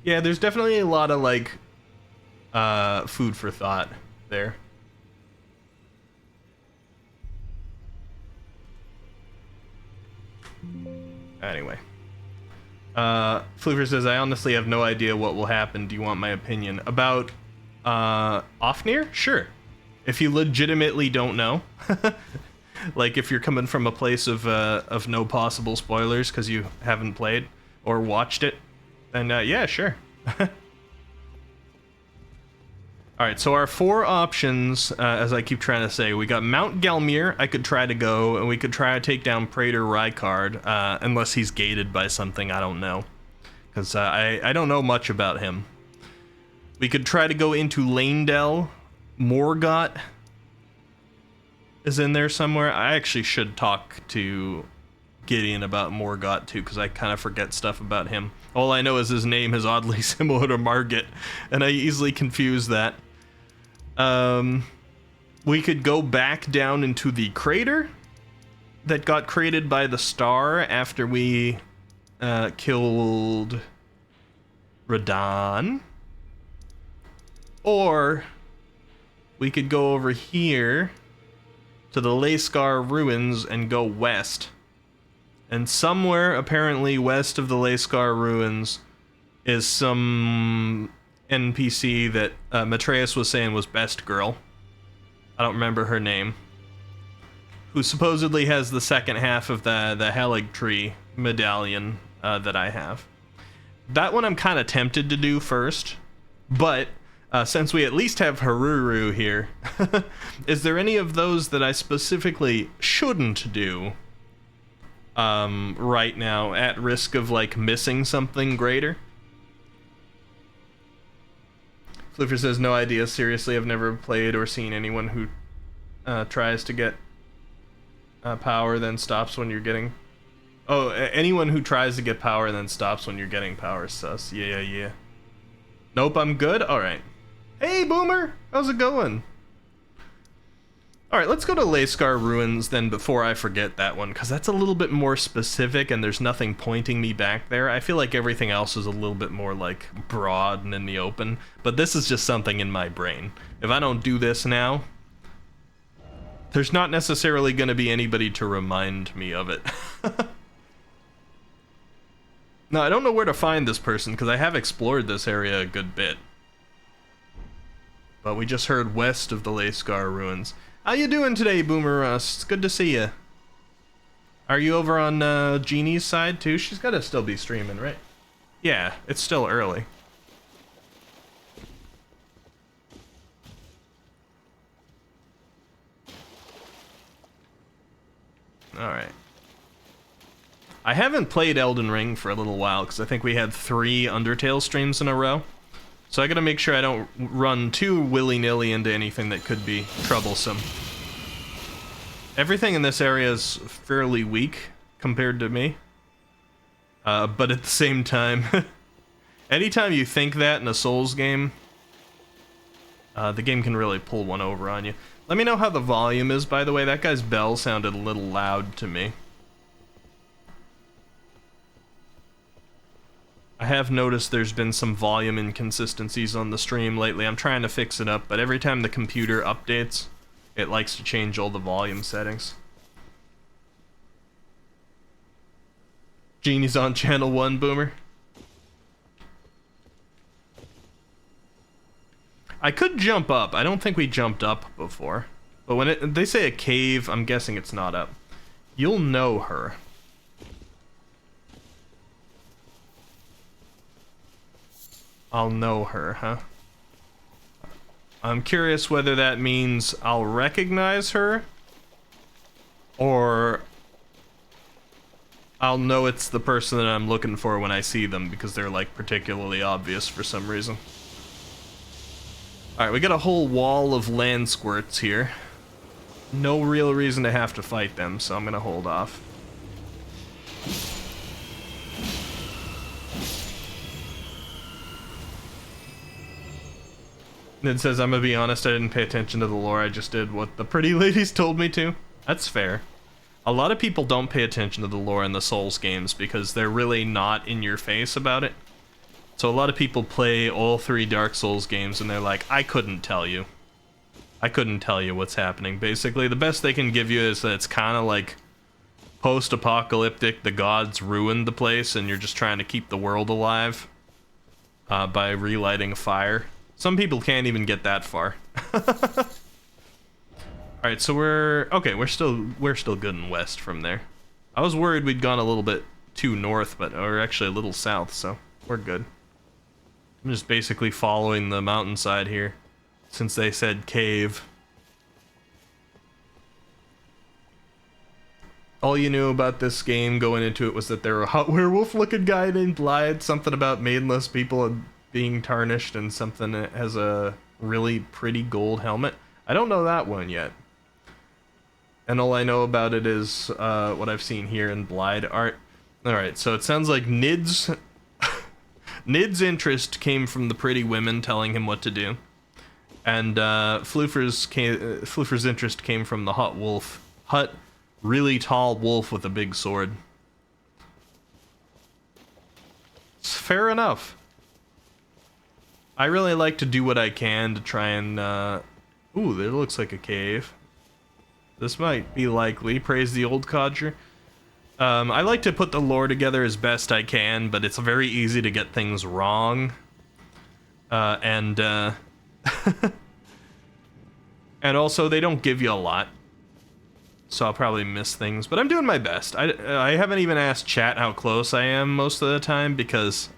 Yeah, there's definitely a lot of like food for thought there. Anyway. Floover says, I honestly have no idea what will happen. Do you want my opinion? About Ofnir? Sure. If you legitimately don't know. Like if you're coming from a place of no possible spoilers because you haven't played or watched it, then yeah, sure. Alright, so our 4 options, as I keep trying to say, we got Mount Gelmir, I could try to go, and we could try to take down Praetor Rykard, unless he's gated by something, I don't know. Because I don't know much about him. We could try to go into Lanedell. Morgott is in there somewhere. I actually should talk to Gideon about Morgott too, because I kind of forget stuff about him. All I know is his name is oddly similar to Margit, and I easily confuse that. We could go back down into the crater that got created by the star after we killed Radahn. Or we could go over here to the Leyscar ruins and go west. And somewhere, apparently west of the Leyscar ruins, is some NPC that Matreus was saying was Best Girl. I don't remember her name. Who supposedly has the second half of the Helig Tree medallion that I have. That one I'm kind of tempted to do first, but since we at least have Haruru here, is there any of those that I specifically shouldn't do right now, at risk of like missing something greater? Flipper says, no idea, seriously, I've never played or seen anyone who tries to get power then stops when you're getting... Oh, anyone who tries to get power and then stops when you're getting power, sus. Yeah. Nope, I'm good? Alright. Hey, Boomer! How's it going? Alright, let's go to Leyscar Ruins then before I forget that one, because that's a little bit more specific and there's nothing pointing me back there. I feel like everything else is a little bit more, like, broad and in the open, but this is just something in my brain. If I don't do this now, there's not necessarily going to be anybody to remind me of it. No, I don't know where to find this person, because I have explored this area a good bit. But we just heard west of the Leyscar Ruins. How you doing today, Boomer Russ? It's good to see you. Are you over on Jeannie's side, too? She's got to still be streaming, right? Yeah, it's still early. Alright. I haven't played Elden Ring for a little while, because I think we had 3 Undertale streams in a row. So I gotta make sure I don't run too willy-nilly into anything that could be troublesome. Everything in this area is fairly weak compared to me. But at the same time, anytime you think that in a Souls game, the game can really pull one over on you. Let me know how the volume is, by the way. That guy's bell sounded a little loud to me. I have noticed there's been some volume inconsistencies on the stream lately. I'm trying to fix it up, but every time the computer updates, it likes to change all the volume settings. Genie's on channel 1, Boomer. I could jump up. I don't think we jumped up before. But when they say a cave, I'm guessing it's not up. You'll know her. I'll know her, huh? I'm curious whether that means I'll recognize her, or I'll know it's the person that I'm looking for when I see them, because they're, like, particularly obvious for some reason. Alright, we got a whole wall of land squirts here. No real reason to have to fight them, so I'm gonna hold off. Ned says, I'm gonna be honest, I didn't pay attention to the lore, I just did what the pretty ladies told me to. That's fair. A lot of people don't pay attention to the lore in the Souls games because they're really not in your face about it. So a lot of people play all 3 Dark Souls games and they're like, I couldn't tell you. I couldn't tell you what's happening. Basically, the best they can give you is that it's kind of like post-apocalyptic, the gods ruined the place and you're just trying to keep the world alive by relighting a fire. Some people can't even get that far. All right, so we're okay. We're still good in west from there. I was worried we'd gone a little bit too north, but we're actually a little south, so we're good. I'm just basically following the mountainside here, since they said cave. All you knew about this game going into it was that there were a hot werewolf-looking guy named Blythe, something about maidless people being tarnished, and something that has a really pretty gold helmet. I don't know that one yet. And all I know about it is what I've seen here in Blythe art. Alright, so it sounds like Nid's interest came from the pretty women telling him what to do. And Floofer's interest came from the hut, really tall wolf with a big sword. It's fair enough. I really like to do what I can to try and, ooh, there looks like a cave. This might be likely, praise the old codger. I like to put the lore together as best I can, but it's very easy to get things wrong. And also, they don't give you a lot. So I'll probably miss things, but I'm doing my best. I haven't even asked chat how close I am most of the time, because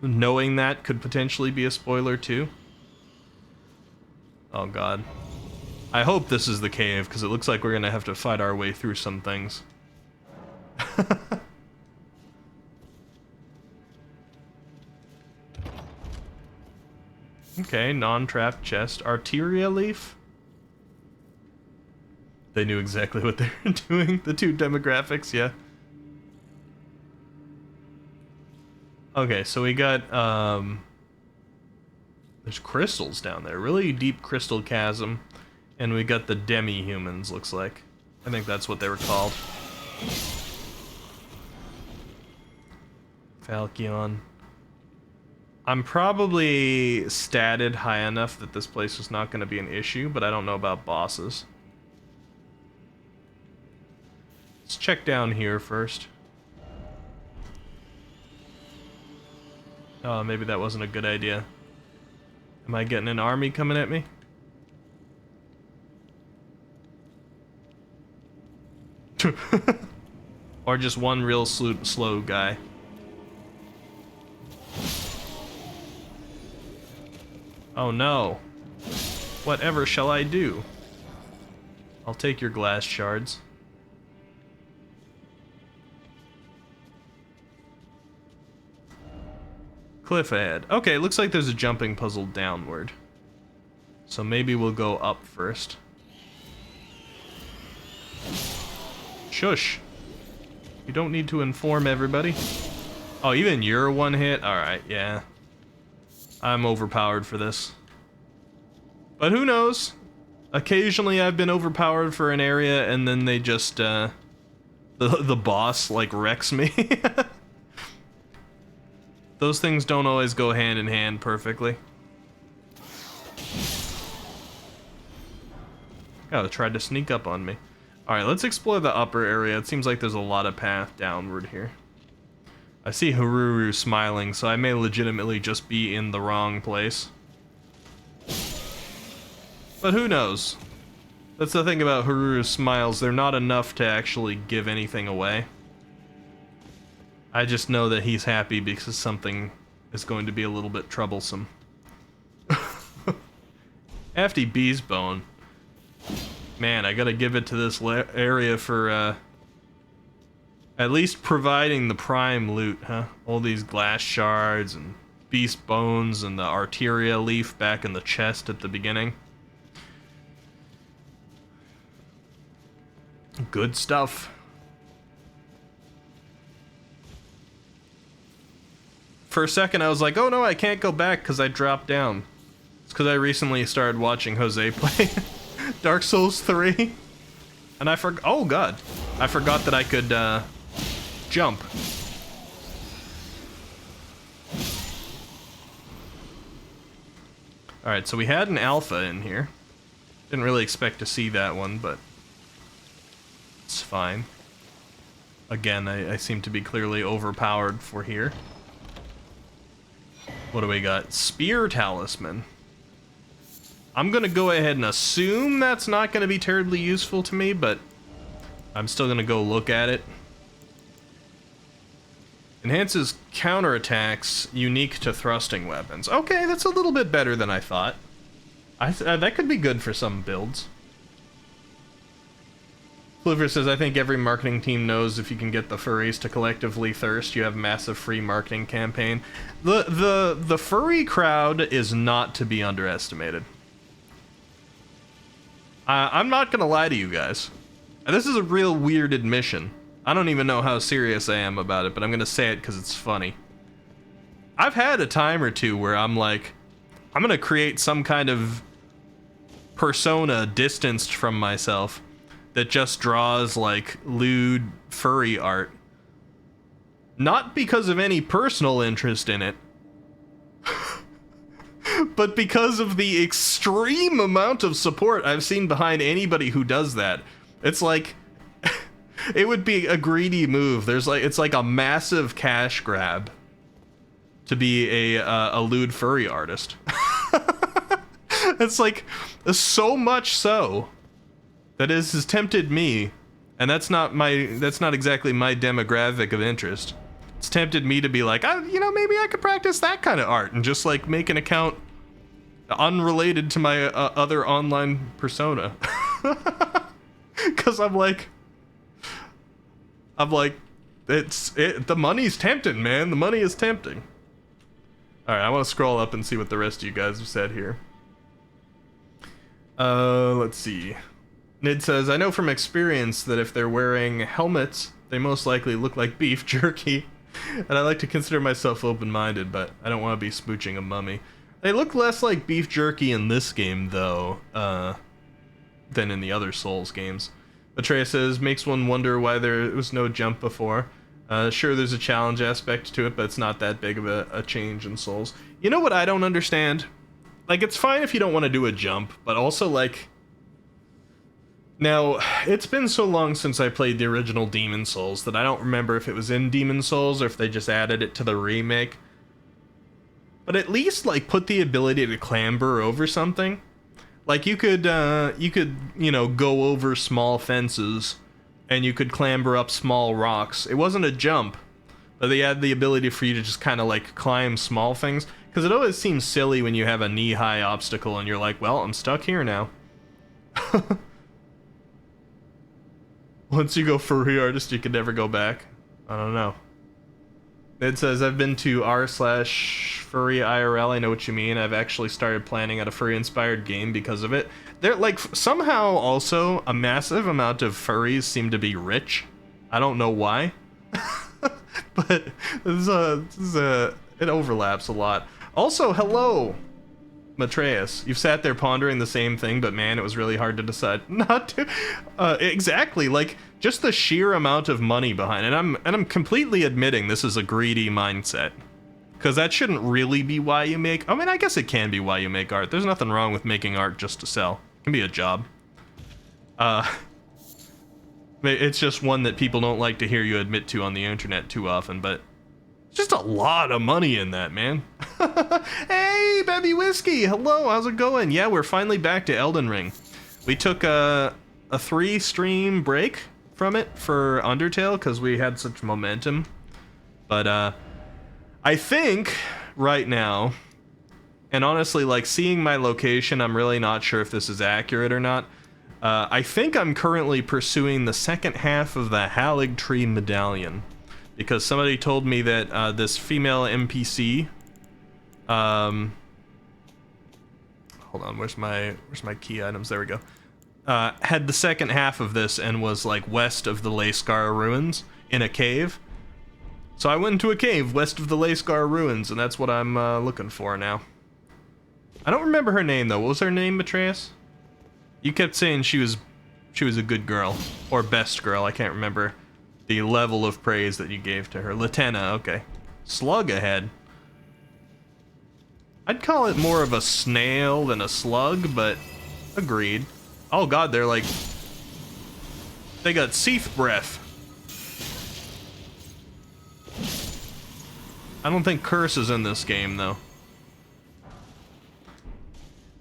knowing that could potentially be a spoiler too. Oh god. I hope this is the cave, because it looks like we're gonna have to fight our way through some things. Okay, non-trapped chest. Arteria leaf? They knew exactly what they were doing. The two demographics, yeah. Okay, so we got, there's crystals down there. Really deep crystal chasm. And we got the demi-humans, looks like. I think that's what they were called. Falchion. I'm probably statted high enough that this place is not going to be an issue, but I don't know about bosses. Let's check down here first. Oh, maybe that wasn't a good idea. Am I getting an army coming at me? Or just one real slow guy. Oh no. Whatever shall I do? I'll take your glass shards. Cliff ahead. Okay, looks like there's a jumping puzzle downward. So maybe we'll go up first. Shush. You don't need to inform everybody. Oh, even you're one hit? Alright, yeah. I'm overpowered for this. But who knows? Occasionally I've been overpowered for an area and then they just, the boss, like, wrecks me. Those things don't always go hand in hand perfectly. Oh, it tried to sneak up on me. Alright, let's explore the upper area. It seems like there's a lot of path downward here. I see Haruru smiling, so I may legitimately just be in the wrong place. But who knows? That's the thing about Haruru's smiles, they're not enough to actually give anything away. I just know that he's happy because something is going to be a little bit troublesome. Hefty bee's bone. Man, I gotta give it to this area for, at least providing the prime loot, huh? All these glass shards and beast bones and the arteria leaf back in the chest at the beginning. Good stuff. For a second I was like, oh no, I can't go back because I dropped down. It's because I recently started watching Jose play Dark Souls 3. And I forgot, oh god. I forgot that I could, jump. Alright, so we had an alpha in here. Didn't really expect to see that one, but it's fine. Again, I seem to be clearly overpowered for here. What do we got? Spear Talisman. I'm gonna go ahead and assume that's not gonna be terribly useful to me, but I'm still gonna go look at it. Enhances counterattacks unique to thrusting weapons. Okay, that's a little bit better than I thought. That could be good for some builds. Clifford says, I think every marketing team knows if you can get the furries to collectively thirst, you have a massive free marketing campaign. The furry crowd is not to be underestimated. I'm not gonna lie to you guys. This is a real weird admission. I don't even know how serious I am about it, but I'm gonna say it because it's funny. I've had a time or two where I'm like, I'm gonna create some kind of persona distanced from myself that just draws like lewd furry art. Not because of any personal interest in it, but because of the extreme amount of support I've seen behind anybody who does that. It's like, it would be a greedy move. It's like a massive cash grab to be a lewd furry artist. It's like, so much so that it has tempted me, and that's not exactly my demographic of interest. It's tempted me to be like, you know, maybe I could practice that kind of art and just like make an account unrelated to my other online persona. Because I'm like, the money's tempting, man. The money is tempting. All right, I want to scroll up and see what the rest of you guys have said here. Let's see. Nid says, I know from experience that if they're wearing helmets, they most likely look like beef jerky. And I like to consider myself open-minded, but I don't want to be smooching a mummy. They look less like beef jerky in this game, though, than in the other Souls games. Atreus says, makes one wonder why there was no jump before. Sure, there's a challenge aspect to it, but it's not that big of a change in Souls. You know what I don't understand? Like, it's fine if you don't want to do a jump, but also, like... Now, it's been so long since I played the original Demon Souls that I don't remember if it was in Demon Souls or if they just added it to the remake. But at least, like, put the ability to clamber over something. Like, you could, you know, go over small fences, and you could clamber up small rocks. It wasn't a jump, but they had the ability for you to just kind of, like, climb small things. Because it always seems silly when you have a knee-high obstacle, and you're like, well, I'm stuck here now. Once you go furry artist, you can never go back. I don't know. It says, I've been to r/furry IRL. I know what you mean. I've actually started planning out a furry-inspired game because of it. They're like, somehow also, a massive amount of furries seem to be rich. I don't know why. But it overlaps a lot. Also, hello, Matreus. You've sat there pondering the same thing, but man, it was really hard to decide not to. Exactly, like, just the sheer amount of money behind it. And I'm completely admitting this is a greedy mindset. Because that shouldn't really be why you make... I mean, I guess it can be why you make art. There's nothing wrong with making art just to sell. It can be a job. It's just one that people don't like to hear you admit to on the internet too often, but... Just a lot of money in that, man. Hey, Baby Whiskey! Hello, how's it going? Yeah, we're finally back to Elden Ring. We took a 3-stream break from it for Undertale because we had such momentum. But I think right now, and honestly, like, seeing my location, I'm really not sure if this is accurate or not. I think I'm currently pursuing the second half of the Halig Tree Medallion. Because somebody told me that this female NPC, hold on, where's my key items? There we go. Had the second half of this and was like west of the Leyscar ruins in a cave. So I went into a cave west of the Leyscar ruins, and that's what I'm looking for now. I don't remember her name though. What was her name, Matreus? You kept saying she was a good girl or best girl. I can't remember the level of praise that you gave to her. Latenna, okay. Slug ahead. I'd call it more of a snail than a slug, but agreed. Oh god, they're like... They got Seath breath. I don't think curse is in this game, though.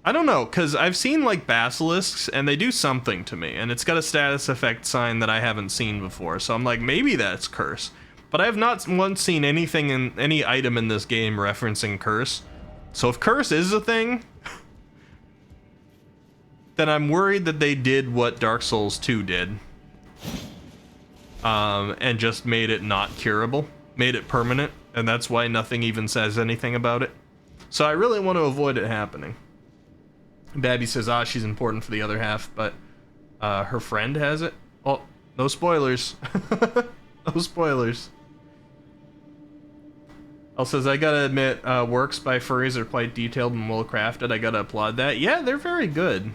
I don't know, because I've seen like basilisks and they do something to me, and it's got a status effect sign that I haven't seen before, so I'm like, maybe that's curse. But I have not once seen anything in any item in this game referencing curse. So if curse is a thing, then I'm worried that they did what Dark Souls 2 did. And just made it not curable, made it permanent, and that's why nothing even says anything about it. So I really want to avoid it happening. Babby says, she's important for the other half, but her friend has it? Oh, no spoilers. No spoilers. Elle says, I gotta admit, works by furries are quite detailed and well crafted. I gotta applaud that. Yeah, they're very good.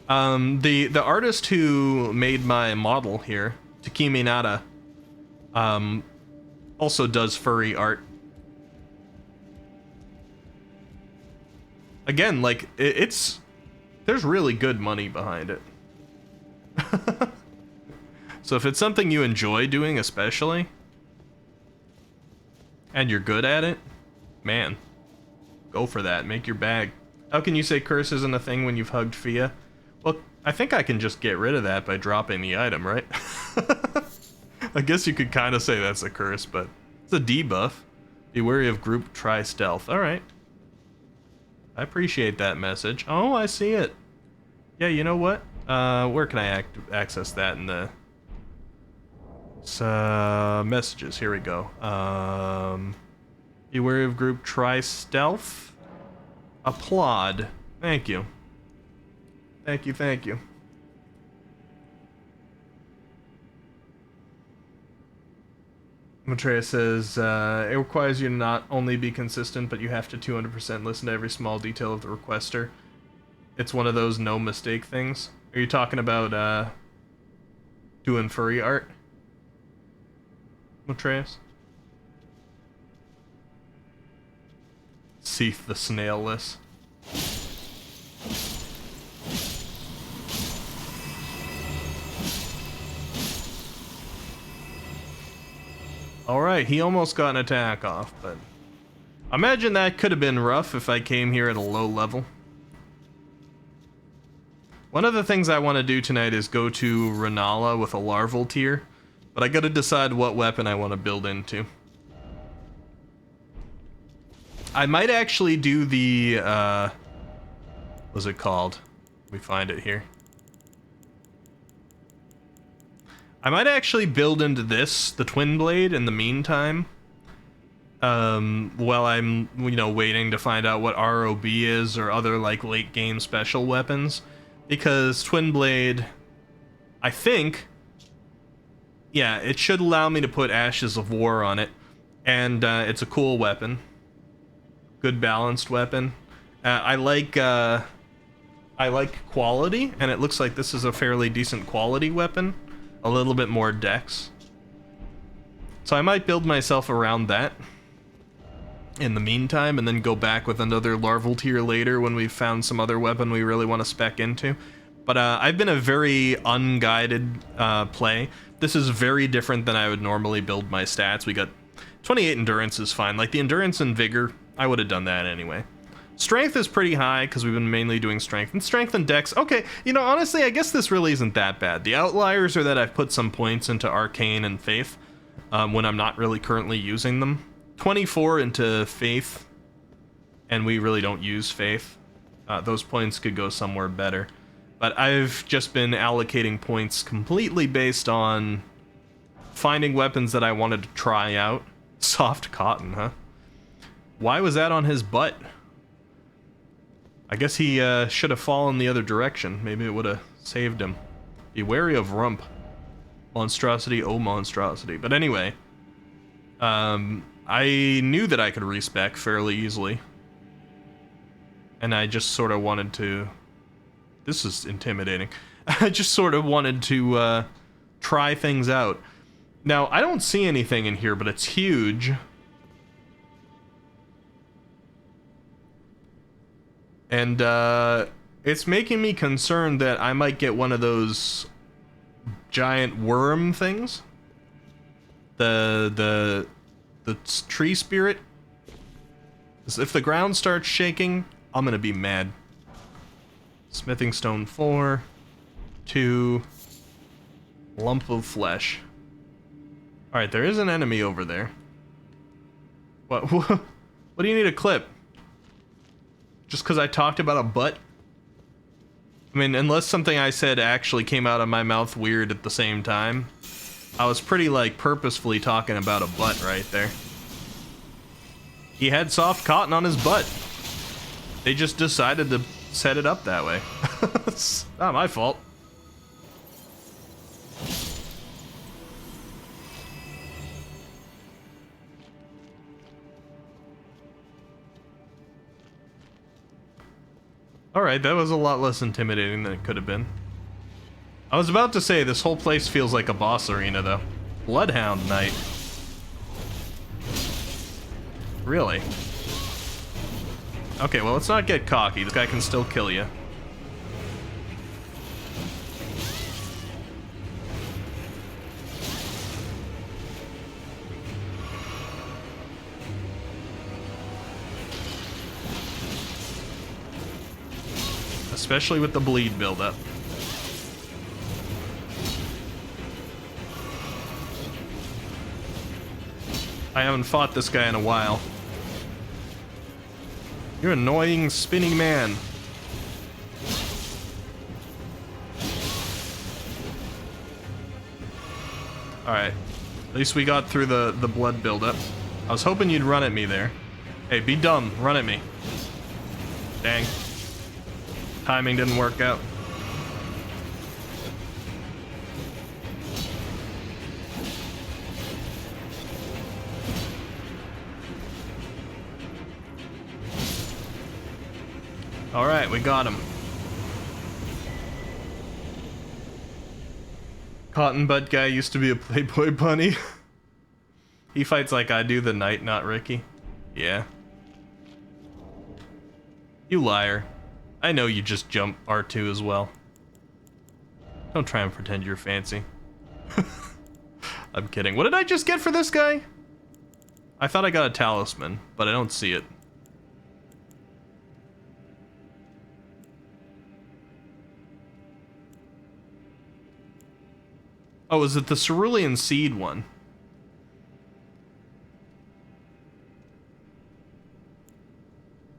The artist who made my model here, Takimi Nada, also does furry art. Again, like, there's really good money behind it. So if it's something you enjoy doing especially, and you're good at it, man, go for that, make your bag. How can you say curse isn't a thing when you've hugged Fia? Well, I think I can just get rid of that by dropping the item, right? I guess you could kind of say that's a curse, but it's a debuff. Be wary of group try stealth. Alright. I appreciate that message. Oh, I see it. Yeah, you know what? Where can I access that in the... messages. Here we go. Be wary of group try stealth. Applaud. Thank you. Thank you, thank you. Matreya says, it requires you to not only be consistent, but you have to 200% listen to every small detail of the requester. It's one of those no mistake things. Are you talking about, doing furry art? Matreus? Seath the snailless. Alright, he almost got an attack off, but... I imagine that could have been rough if I came here at a low level. One of the things I want to do tonight is go to Renala with a larval tier, but I gotta decide what weapon I want to build into. I might actually do the, what's it called? Let me find it here. I might actually build into this, the Twin Blade, in the meantime. While I'm, you know, waiting to find out what ROB is or other, like, late game special weapons. Because Twin Blade, I think, yeah, it should allow me to put Ashes of War on it. And, it's a cool weapon. Good balanced weapon. I like quality, and it looks like this is a fairly decent quality weapon. A little bit more dex. So I might build myself around that in the meantime, and then go back with another larval tier later when we've found some other weapon we really want to spec into. But I've been a very unguided play. This is very different than I would normally build my stats. We got 28 endurance is fine. Like the endurance and vigor, I would have done that anyway. Strength is pretty high, because we've been mainly doing strength. And strength and dex, okay, you know, honestly, I guess this really isn't that bad. The outliers are that I've put some points into Arcane and Faith, when I'm not really currently using them. 24 into Faith, and we really don't use Faith. Those points could go somewhere better. But I've just been allocating points completely based on finding weapons that I wanted to try out. Soft cotton, huh? Why was that on his butt? I guess he should have fallen the other direction. Maybe it would have saved him. Be wary of rump. Monstrosity, oh monstrosity. But anyway, I knew that I could respec fairly easily. And I just sort of wanted to... This is intimidating. I just sort of wanted to try things out. Now, I don't see anything in here, but it's huge. And it's making me concerned that I might get one of those giant worm things. The tree spirit. If the ground starts shaking, I'm gonna be mad. Smithing stone 4. 2. Lump of flesh. Alright, there is an enemy over there. What? What do you need a clip? Just because I talked about a butt? I mean, unless something I said actually came out of my mouth weird at the same time. I was pretty, like, purposefully talking about a butt right there. He had soft cotton on his butt. They just decided to set it up that way. It's not my fault. Alright, that was a lot less intimidating than it could have been. I was about to say, this whole place feels like a boss arena, though. Bloodhound Knight. Really? Okay, well, let's not get cocky. This guy can still kill you. Especially with the bleed buildup. I haven't fought this guy in a while. You're an annoying, spinning man. Alright. At least we got through the blood buildup. I was hoping you'd run at me there. Hey, be dumb. Run at me. Dang. Timing didn't work out. Alright, we got him. Cotton Butt guy used to be a Playboy bunny. He fights like I do, the knight, not Ricky. Yeah. You liar. I know you just jump R2 as well. Don't try and pretend you're fancy. I'm kidding. What did I just get for this guy? I thought I got a talisman, but I don't see it. Oh, is it the cerulean seed one?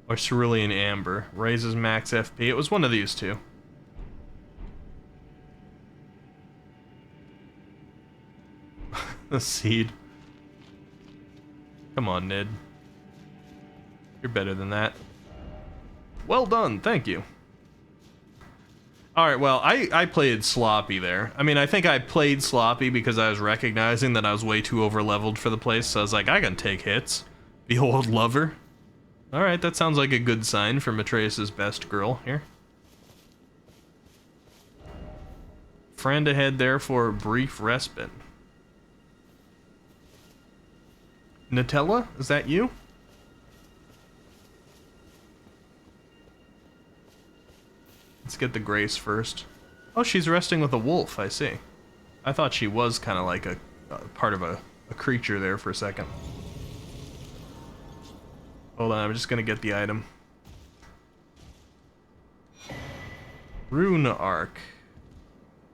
Or cerulean amber. Raises max FP. It was one of these two. The seed. Come on, Ned. You're better than that. Well done, thank you. Alright, well, I played sloppy there. I mean, I think I played sloppy because I was recognizing that I was way too over-leveled for the place, so I was like, I can take hits. The old lover. Alright, that sounds like a good sign for Matreus' best girl here. Friend ahead there for a brief respite. Nutella, is that you? Let's get the Grace first. Oh, she's resting with a wolf, I see. I thought she was kind of like a part of a creature there for a second. Hold on, I'm just gonna get the item. Rune Arc.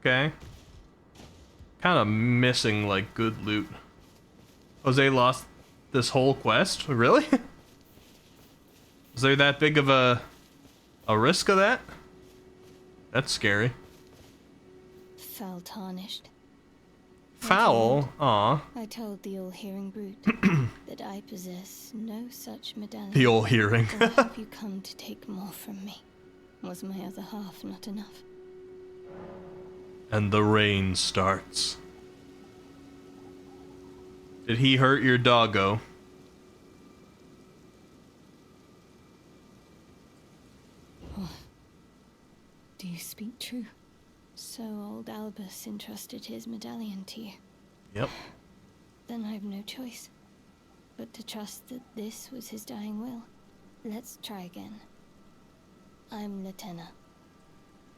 Okay. Kind of missing, like, good loot. Jose lost this whole quest? Really? Is there that big of a risk of that? That's scary. Foul tarnished. Foul? Aw. I told the all-hearing brute that I possess no such medallion. The all-hearing. Or have you come to take more from me? Was my other half not enough? And the rain starts. Did he hurt your doggo? Do you speak true? So old Albus entrusted his medallion to you. Yep. Then I've no choice but to trust that this was his dying will. Let's try again. I'm Latenna.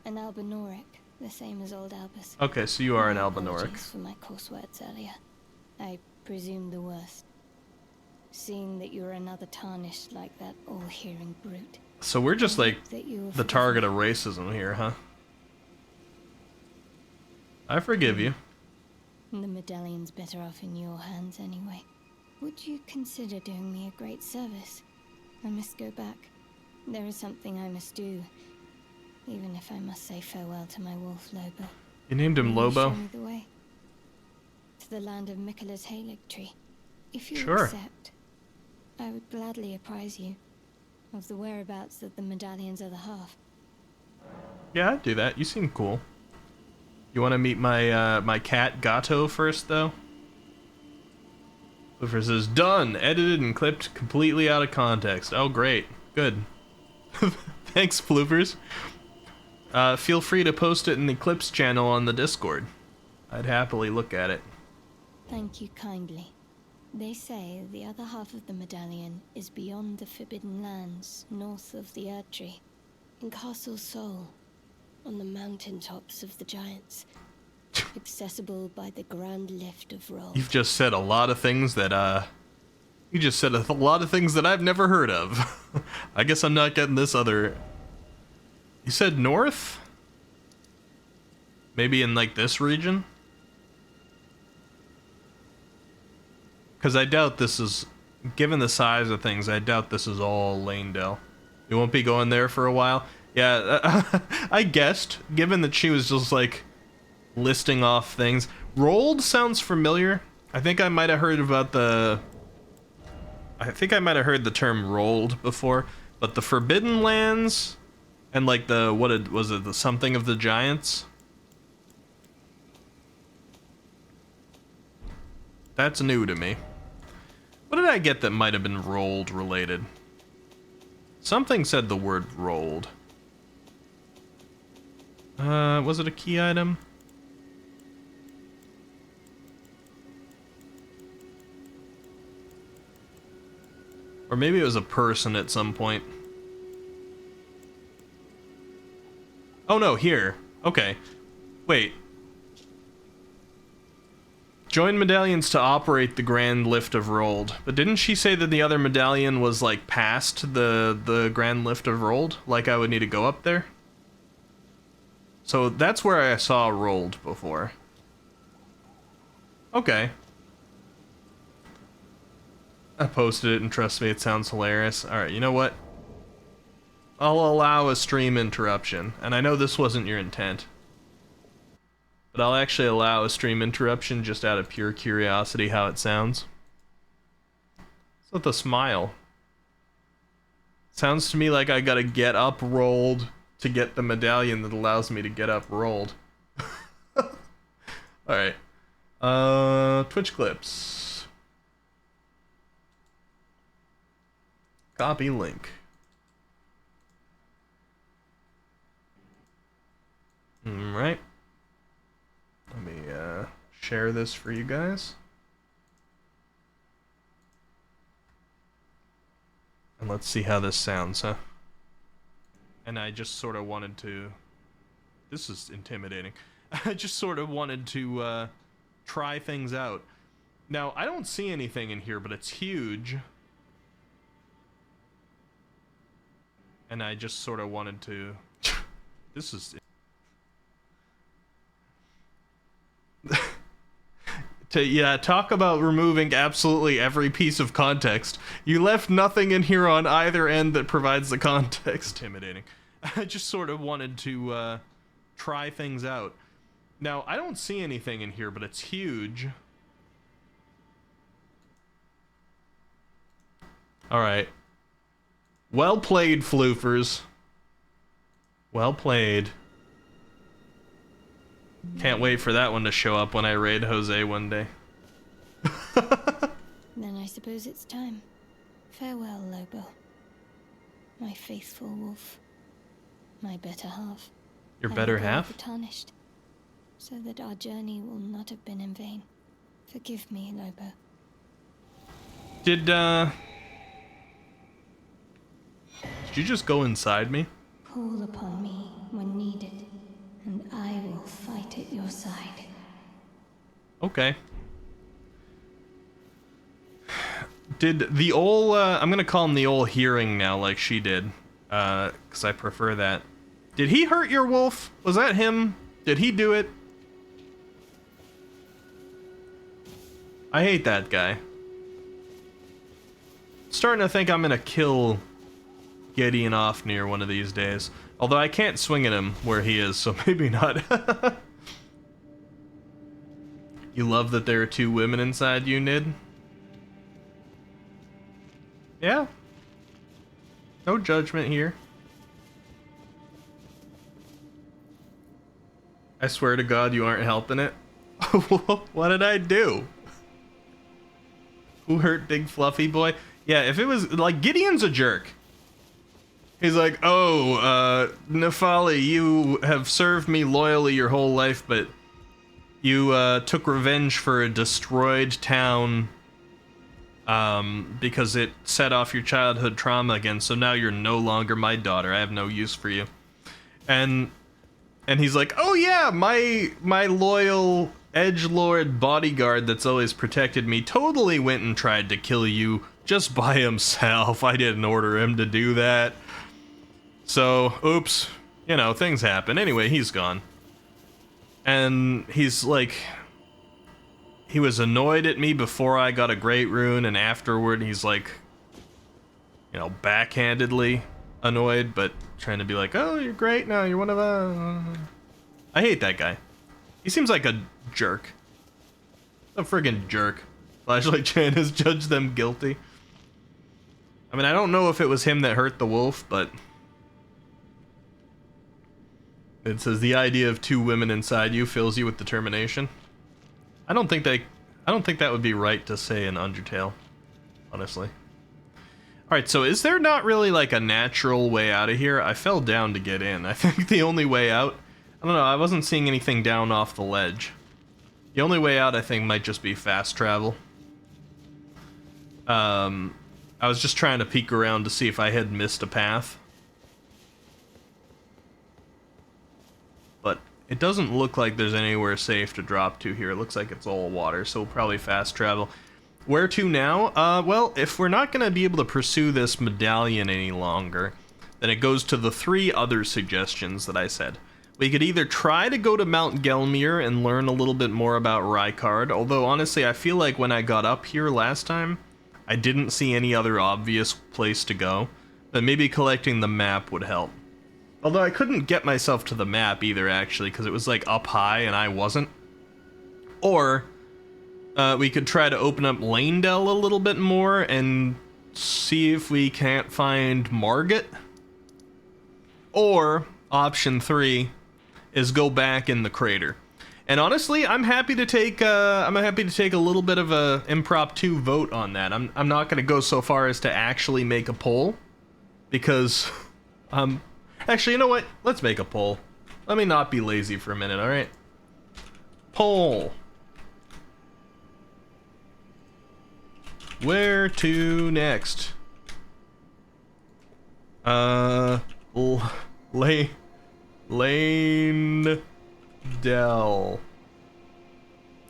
An Albinoric, the same as old Albus. Okay, so you are an My Albinoric. apologies for my coarse words earlier. I presume the worst. Seeing that you're another tarnished like that all-hearing brute. So we're just like that you will the forgive target me. of racism here, huh? I forgive you. The medallion's better off in your hands anyway. Would you consider doing me a great service? I must go back. There is something I must do, even if I must say farewell to my wolf Lobo. You named him Will you Lobo? show me the way? To the land of Mikkela's Halig tree. If you Sure. accept, I would gladly apprise you of the whereabouts of the medallion's other half. Yeah, I'd do that. You seem cool. You want to meet my my cat Gato first, though? Floofer says, done! Edited and clipped completely out of context. Oh, great. Good. Thanks, Floofers. Feel free to post it in the Clips channel on the Discord. I'd happily look at it. Thank you kindly. They say the other half of the medallion is beyond the Forbidden Lands, north of the Erd Tree, in Castle Sol, on the mountaintops of the Giants, accessible by the Grand Lift of Roll. You've just said a lot of things that, you just said a lot of things that I've never heard of. I guess I'm not getting this other... You said north? Maybe in, like, this region? Because I doubt this is... Given the size of things, I doubt this is all Lanedale. You won't be going there for a while? Yeah, I guessed, given that she was just, like, listing off things. Rolled sounds familiar. I think I might have heard about the... I think I might have heard the term rolled before, but the Forbidden Lands and like the was it the something of the Giants? That's new to me. What did I get that might have been rolled related? Something said the word rolled. Was it a key item? Or maybe it was a person at some point. Oh no, here. Okay. Wait. Join medallions to operate the Grand Lift of Rolled. But didn't she say that the other medallion was like past the Grand Lift of Rolled? Like I would need to go up there? So that's where I saw Rolled before. Okay. I posted it and trust me, it sounds hilarious. Alright, you know what? I'll allow a stream interruption. And I know this wasn't your intent. But I'll actually allow a stream interruption just out of pure curiosity how it sounds. What's with the smile? Sounds to me like I gotta get up rolled to get the medallion that allows me to get up rolled. Alright. Twitch clips. Copy link. Alright. Let me share this for you guys. And let's see how this sounds, huh? And I just sort of wanted to... This is intimidating. I just sort of wanted to try things out. Now, I don't see anything in here, but it's huge. And I just sort of wanted to... This is... Yeah, talk about removing absolutely every piece of context. You left nothing in here on either end that provides the context. Intimidating. I just sort of wanted to try things out. Now, I don't see anything in here, but it's huge. Alright. Well played, floofers. Well played. Can't wait for that one to show up when I raid Jose one day. Then I suppose it's time. Farewell, Lobo. My faithful wolf. My better half. Your I better will go half? with the Tarnished, so that our journey will not have been in vain. Forgive me, Lobo. Did you just go inside me? Call upon me when needed, and I will fight at your side. Okay. Did the ol', I'm gonna call him the ol' hearing now, like she did. Because I prefer that. Did he hurt your wolf? Was that him? Did he do it? I hate that guy. Starting to think I'm gonna kill Gideon off near one of these days. Although I can't swing at him where he is, so maybe not. You love that there are 2 women inside you, Nid? Yeah. No judgment here. I swear to God you aren't helping it. What did I do? Who hurt Big Fluffy Boy? Yeah, if it was, like, Gideon's a jerk. He's like, oh, Nefali, you have served me loyally your whole life, but you, took revenge for a destroyed town, because it set off your childhood trauma again, so now you're no longer my daughter. I have no use for you. And he's like, oh yeah, my loyal edgelord bodyguard that's always protected me totally went and tried to kill you just by himself. I didn't order him to do that. So, oops, you know, things happen. Anyway, he's gone. And he's like, he was annoyed at me before I got a great rune, and afterward he's like, you know, backhandedly annoyed, but trying to be like, oh, you're great now, you're one of I hate that guy. He seems like a jerk. A friggin' jerk. Flashlight Chan has judged them guilty. I mean, I don't know if it was him that hurt the wolf, but it says the idea of 2 women inside you fills you with determination. I don't think that would be right to say in Undertale, honestly. Alright, so is there not really like a natural way out of here? I fell down to get in. I think the only way out, I don't know, I wasn't seeing anything down off the ledge. The only way out, I think, might just be fast travel. I was just trying to peek around to see if I had missed a path. But it doesn't look like there's anywhere safe to drop to here. It looks like it's all water, so we'll probably fast travel. Where to now? Well, if we're not going to be able to pursue this medallion any longer, then it goes to the 3 other suggestions that I said. We could either try to go to Mount Gelmir and learn a little bit more about Rykard, although honestly I feel like when I got up here last time, I didn't see any other obvious place to go, but maybe collecting the map would help. Although I couldn't get myself to the map either, actually, because it was like up high and I wasn't. Or we could try to open up Lanedell a little bit more and see if we can't find Margit. Or option 3 is go back in the crater. And honestly, I'm happy to take a little bit of a impromptu vote on that. I'm not going to go so far as to actually make a poll, because actually, you know what? Let's make a poll. Let me not be lazy for a minute, all right? Poll. Where to next? Lanedell.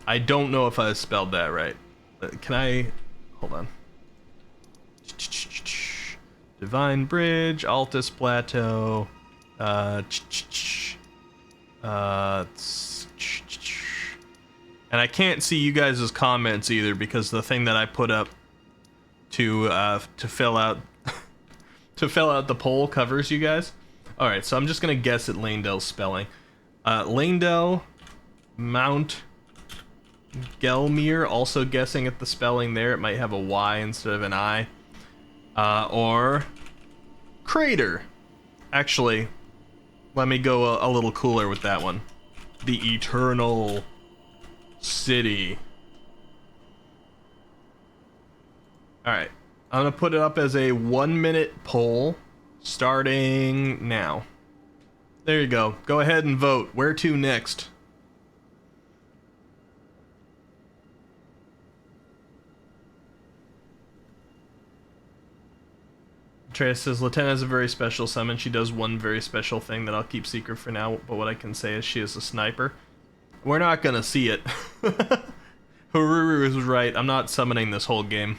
I don't know if I spelled that right. Can I... Hold on. Divine Bridge, Altus Plateau, and I can't see you guys' comments either, because the thing that I put up to fill out to fill out the poll covers you guys. All right, so I'm just gonna guess at Lanedell's spelling. Lanedell, Mount Gelmir, also guessing at the spelling there. It might have a Y instead of an I. Or Crater. Actually, let me go a little cooler with that one. The Eternal City. Alright, I'm gonna put it up as a 1-minute poll, starting now. There you go. Go ahead and vote. Where to next? Atreus says, Latenna is a very special summon. She does one very special thing that I'll keep secret for now, but what I can say is she is a sniper. We're not gonna see it. Haruru is right. I'm not summoning this whole game.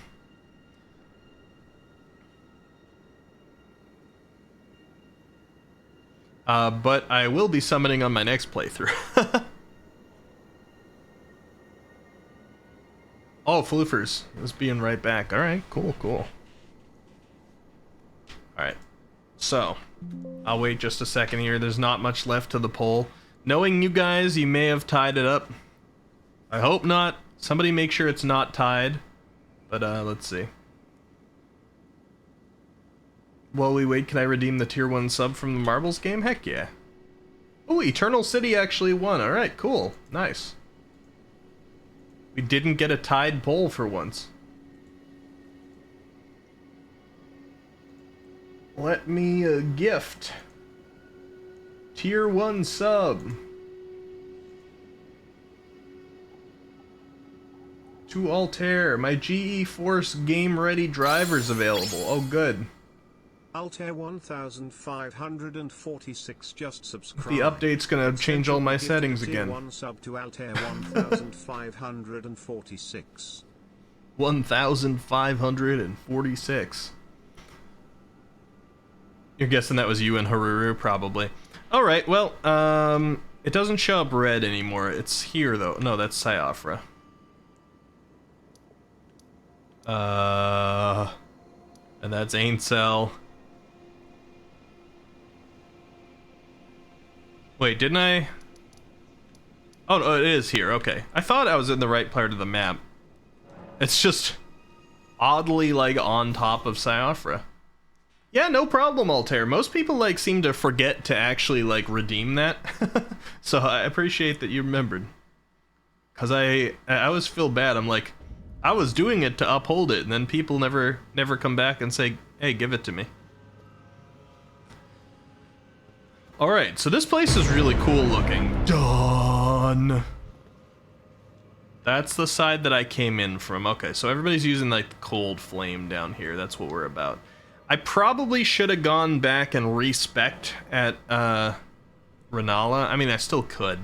but I will be summoning on my next playthrough. Oh, floofers. It's being right back. Alright, cool, cool. Alright. So, I'll wait just a second here. There's not much left to the poll. Knowing you guys, you may have tied it up. I hope not. Somebody make sure it's not tied. But, let's see. While we wait, can I redeem the tier 1 sub from the Marbles game? Heck yeah. Oh, Eternal City actually won. Alright, cool. Nice. We didn't get a tied poll for once. Let me gift. Tier 1 sub. To Altair. My GE Force game ready driver's available. Oh, good. Altair 1546 just subscribed. The update's gonna change all my settings again. One sub to Altair 1546. 1546. You're guessing that was you and Haruru, probably. Alright, well, it doesn't show up red anymore. It's here, though. No, that's Cyofra. And that's Aincel. Wait, didn't I? Oh, no, it is here. Okay. I thought I was in the right part of the map. It's just oddly, like, on top of Cyofra. Yeah, no problem, Altair. Most people, like, seem to forget to actually, like, redeem that. So I appreciate that you remembered. Because I always feel bad. I'm like, I was doing it to uphold it, and then people never come back and say, hey, give it to me. Alright, so this place is really cool looking. Done. That's the side that I came in from. Okay, so everybody's using, like, the cold flame down here. That's what we're about. I probably should have gone back and respect at, Renala. I mean, I still could.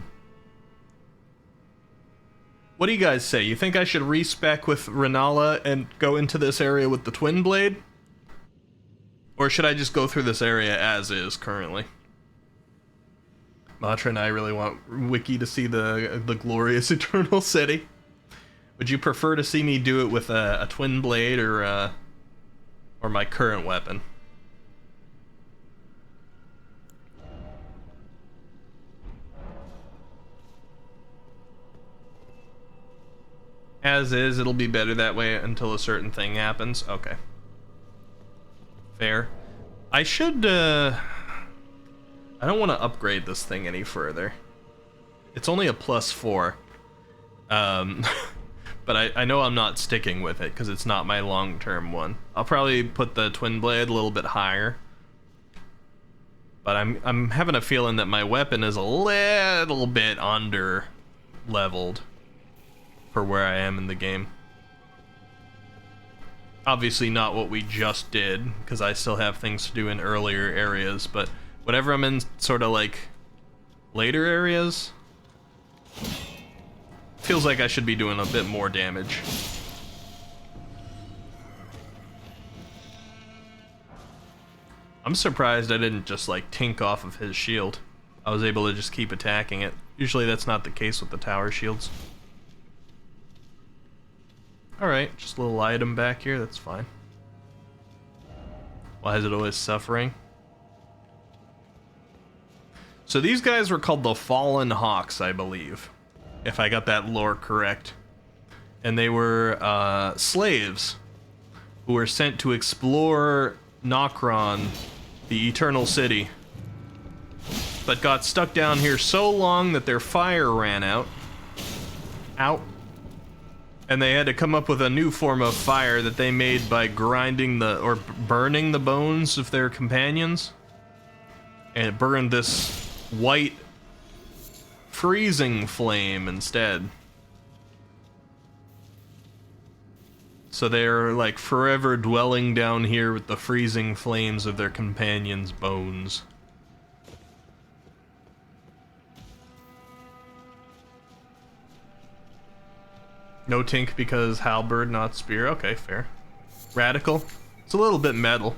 What do you guys say? You think I should respec with Renala and go into this area with the Twin Blade? Or should I just go through this area as is currently? Matra and I really want Wiki to see the glorious Eternal City. Would you prefer to see me do it with a Twin Blade or my current weapon? As is, it'll be better that way until a certain thing happens. Okay. Fair. I should, I don't want to upgrade this thing any further. It's only a +4. But I know I'm not sticking with it because it's not my long-term one. I'll probably put the Twin Blade a little bit higher. But I'm having a feeling that my weapon is a little bit under-leveled for where I am in the game. Obviously not what we just did, because I still have things to do in earlier areas, but whatever I'm in sort of like later areas, feels like I should be doing a bit more damage. I'm surprised I didn't just like tink off of his shield. I was able to just keep attacking it. Usually that's not the case with the tower shields. Alright, just a little item back here, that's fine. Why is it always suffering? So these guys were called the Fallen Hawks, I believe, if I got that lore correct. And they were slaves who were sent to explore Nokron, the Eternal City, but got stuck down here so long that their fire ran out. And they had to come up with a new form of fire that they made by grinding or burning the bones of their companions. And it burned this white freezing flame instead. So they're like forever dwelling down here with the freezing flames of their companions' bones. No tink because halberd, not spear. Okay, fair. Radical. It's a little bit metal.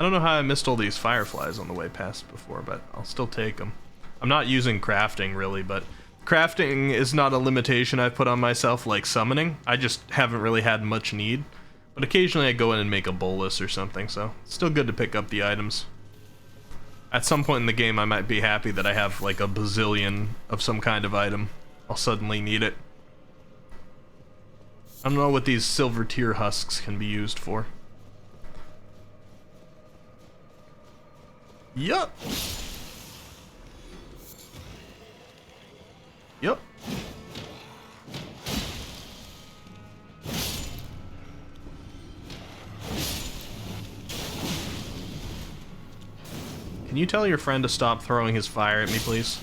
I don't know how I missed all these fireflies on the way past before, but I'll still take them. I'm not using crafting really, but crafting is not a limitation I've put on myself like summoning. I just haven't really had much need. But occasionally I go in and make a bolus or something, so it's still good to pick up the items. At some point in the game I might be happy that I have like a bazillion of some kind of item. I'll suddenly need it. I don't know what these silver tear husks can be used for. Yup. Yup. Can you tell your friend to stop throwing his fire at me, please?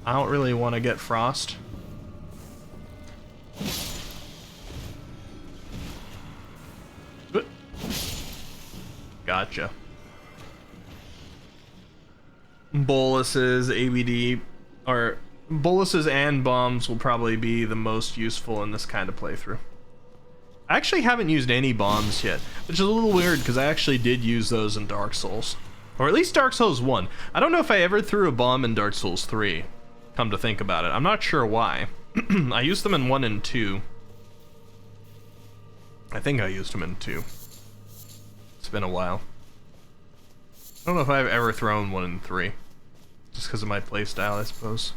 I don't really want to get frost. Gotcha. Boluses, ABD, or boluses and bombs will probably be the most useful in this kind of playthrough. I actually haven't used any bombs yet, which is a little weird because I actually did use those in Dark Souls. Or at least Dark Souls 1. I don't know if I ever threw a bomb in Dark Souls 3, come to think about it. I'm not sure why. I used them in 1 and 2. I think I used them in 2. It's been a while. I don't know if I've ever thrown 1 and 3. Just because of my playstyle, I suppose.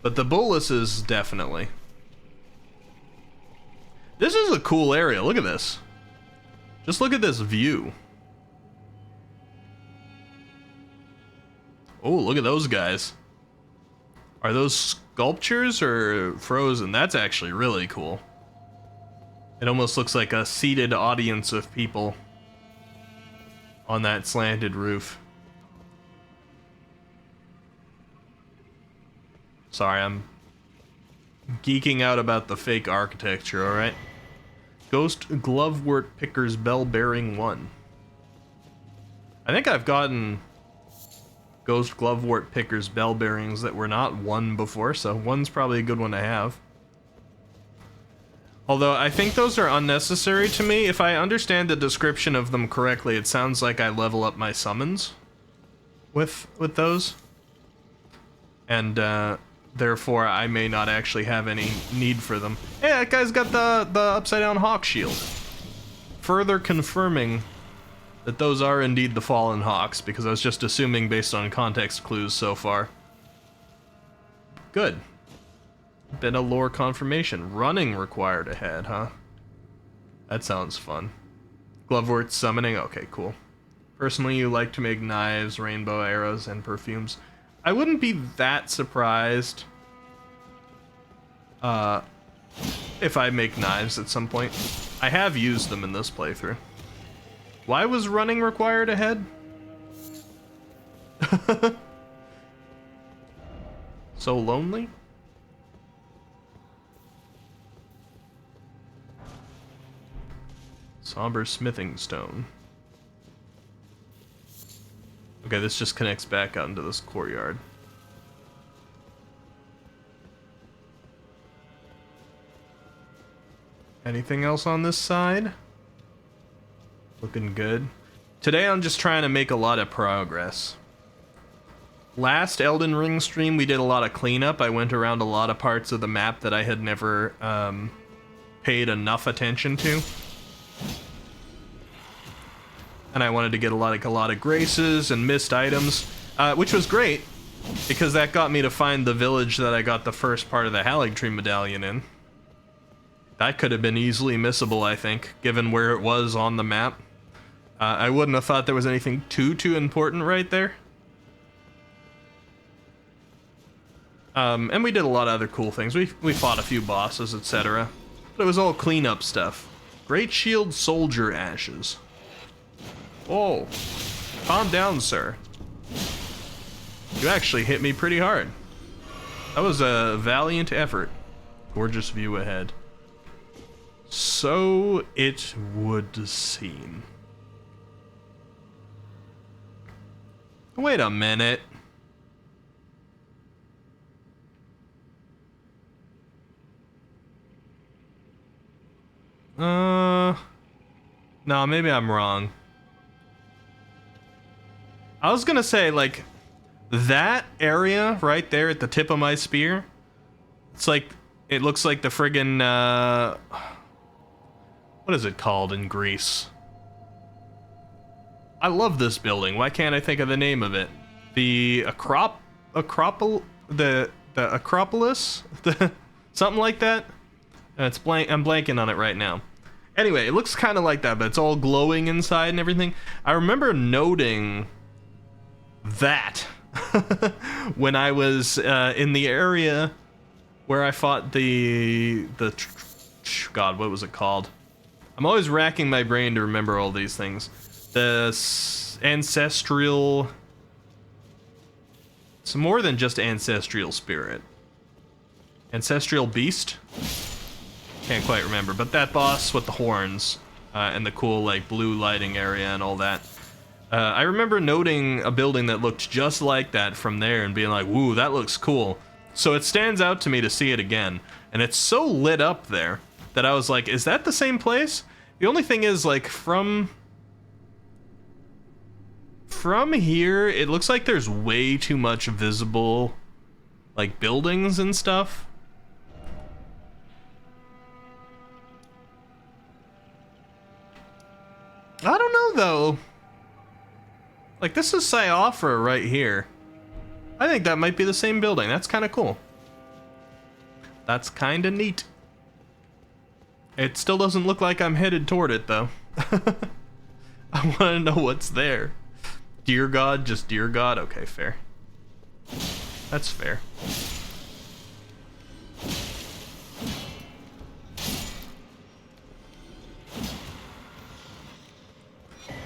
But the boluses, definitely. This is a cool area. Look at this. Just look at this view. Oh, look at those guys. Are those sculptures or frozen? That's actually really cool. It almost looks like a seated audience of people on that slanted roof. Sorry, I'm geeking out about the fake architecture, alright? Ghost Glovewort Picker's Bell Bearing 1. I think I've gotten Ghost Glovewort Picker's bell bearings that were not 1 before, so 1's probably a good one to have. Although, I think those are unnecessary to me. If I understand the description of them correctly, it sounds like I level up my summons with those. And, therefore, I may not actually have any need for them. Hey, that guy's got the upside-down hawk shield. Further confirming that those are indeed the fallen hawks, because I was just assuming based on context clues so far. Good. Bit of lore confirmation. Running required ahead, huh? That sounds fun. Glovewort summoning? Okay, cool. Personally, you like to make knives, rainbow arrows, and perfumes. I wouldn't be that surprised if I make knives at some point. I have used them in this playthrough. Why was running required ahead? So lonely? Somber smithing stone. Okay, this just connects back out into this courtyard. Anything else on this side? Looking good. Today I'm just trying to make a lot of progress. Last Elden Ring stream we did a lot of cleanup. I went around a lot of parts of the map that I had never paid enough attention to. And I wanted to get a lot of graces and missed items, which was great, because that got me to find the village that I got the first part of the Haligtree medallion in. That could have been easily missable, I think, given where it was on the map. I wouldn't have thought there was anything too important right there. And we did a lot of other cool things. We fought a few bosses, etc. But it was all cleanup stuff. Great Shield Soldier Ashes. Oh, calm down, sir. You actually hit me pretty hard. That was a valiant effort. Gorgeous view ahead. So it would seem. Wait a minute. No, maybe I'm wrong. I was gonna say, like, that area right there at the tip of my spear, it's like, it looks like the friggin', what is it called in Greece? I love this building. Why can't I think of the name of it? The Acropolis, something like that. It's blank. I'm blanking on it right now. Anyway, it looks kind of like that, but it's all glowing inside and everything. I remember noting that when I was in the area where I fought God, what was it called? I'm always racking my brain to remember all these things. The ancestral... It's more than just ancestral spirit. Ancestral beast? Can't quite remember, but that boss with the horns and the cool like blue lighting area and all that. I remember noting a building that looked just like that from there and being like, woo, that looks cool. So it stands out to me to see it again. And it's so lit up there that I was like, is that the same place? The only thing is, like, from here, it looks like there's way too much visible, like, buildings and stuff. I don't know, though. Like, this is Cyofra right here. I think that might be the same building. That's kind of cool. That's kind of neat. It still doesn't look like I'm headed toward it, though. I want to know what's there. Dear God, just dear God? Okay, fair. That's fair.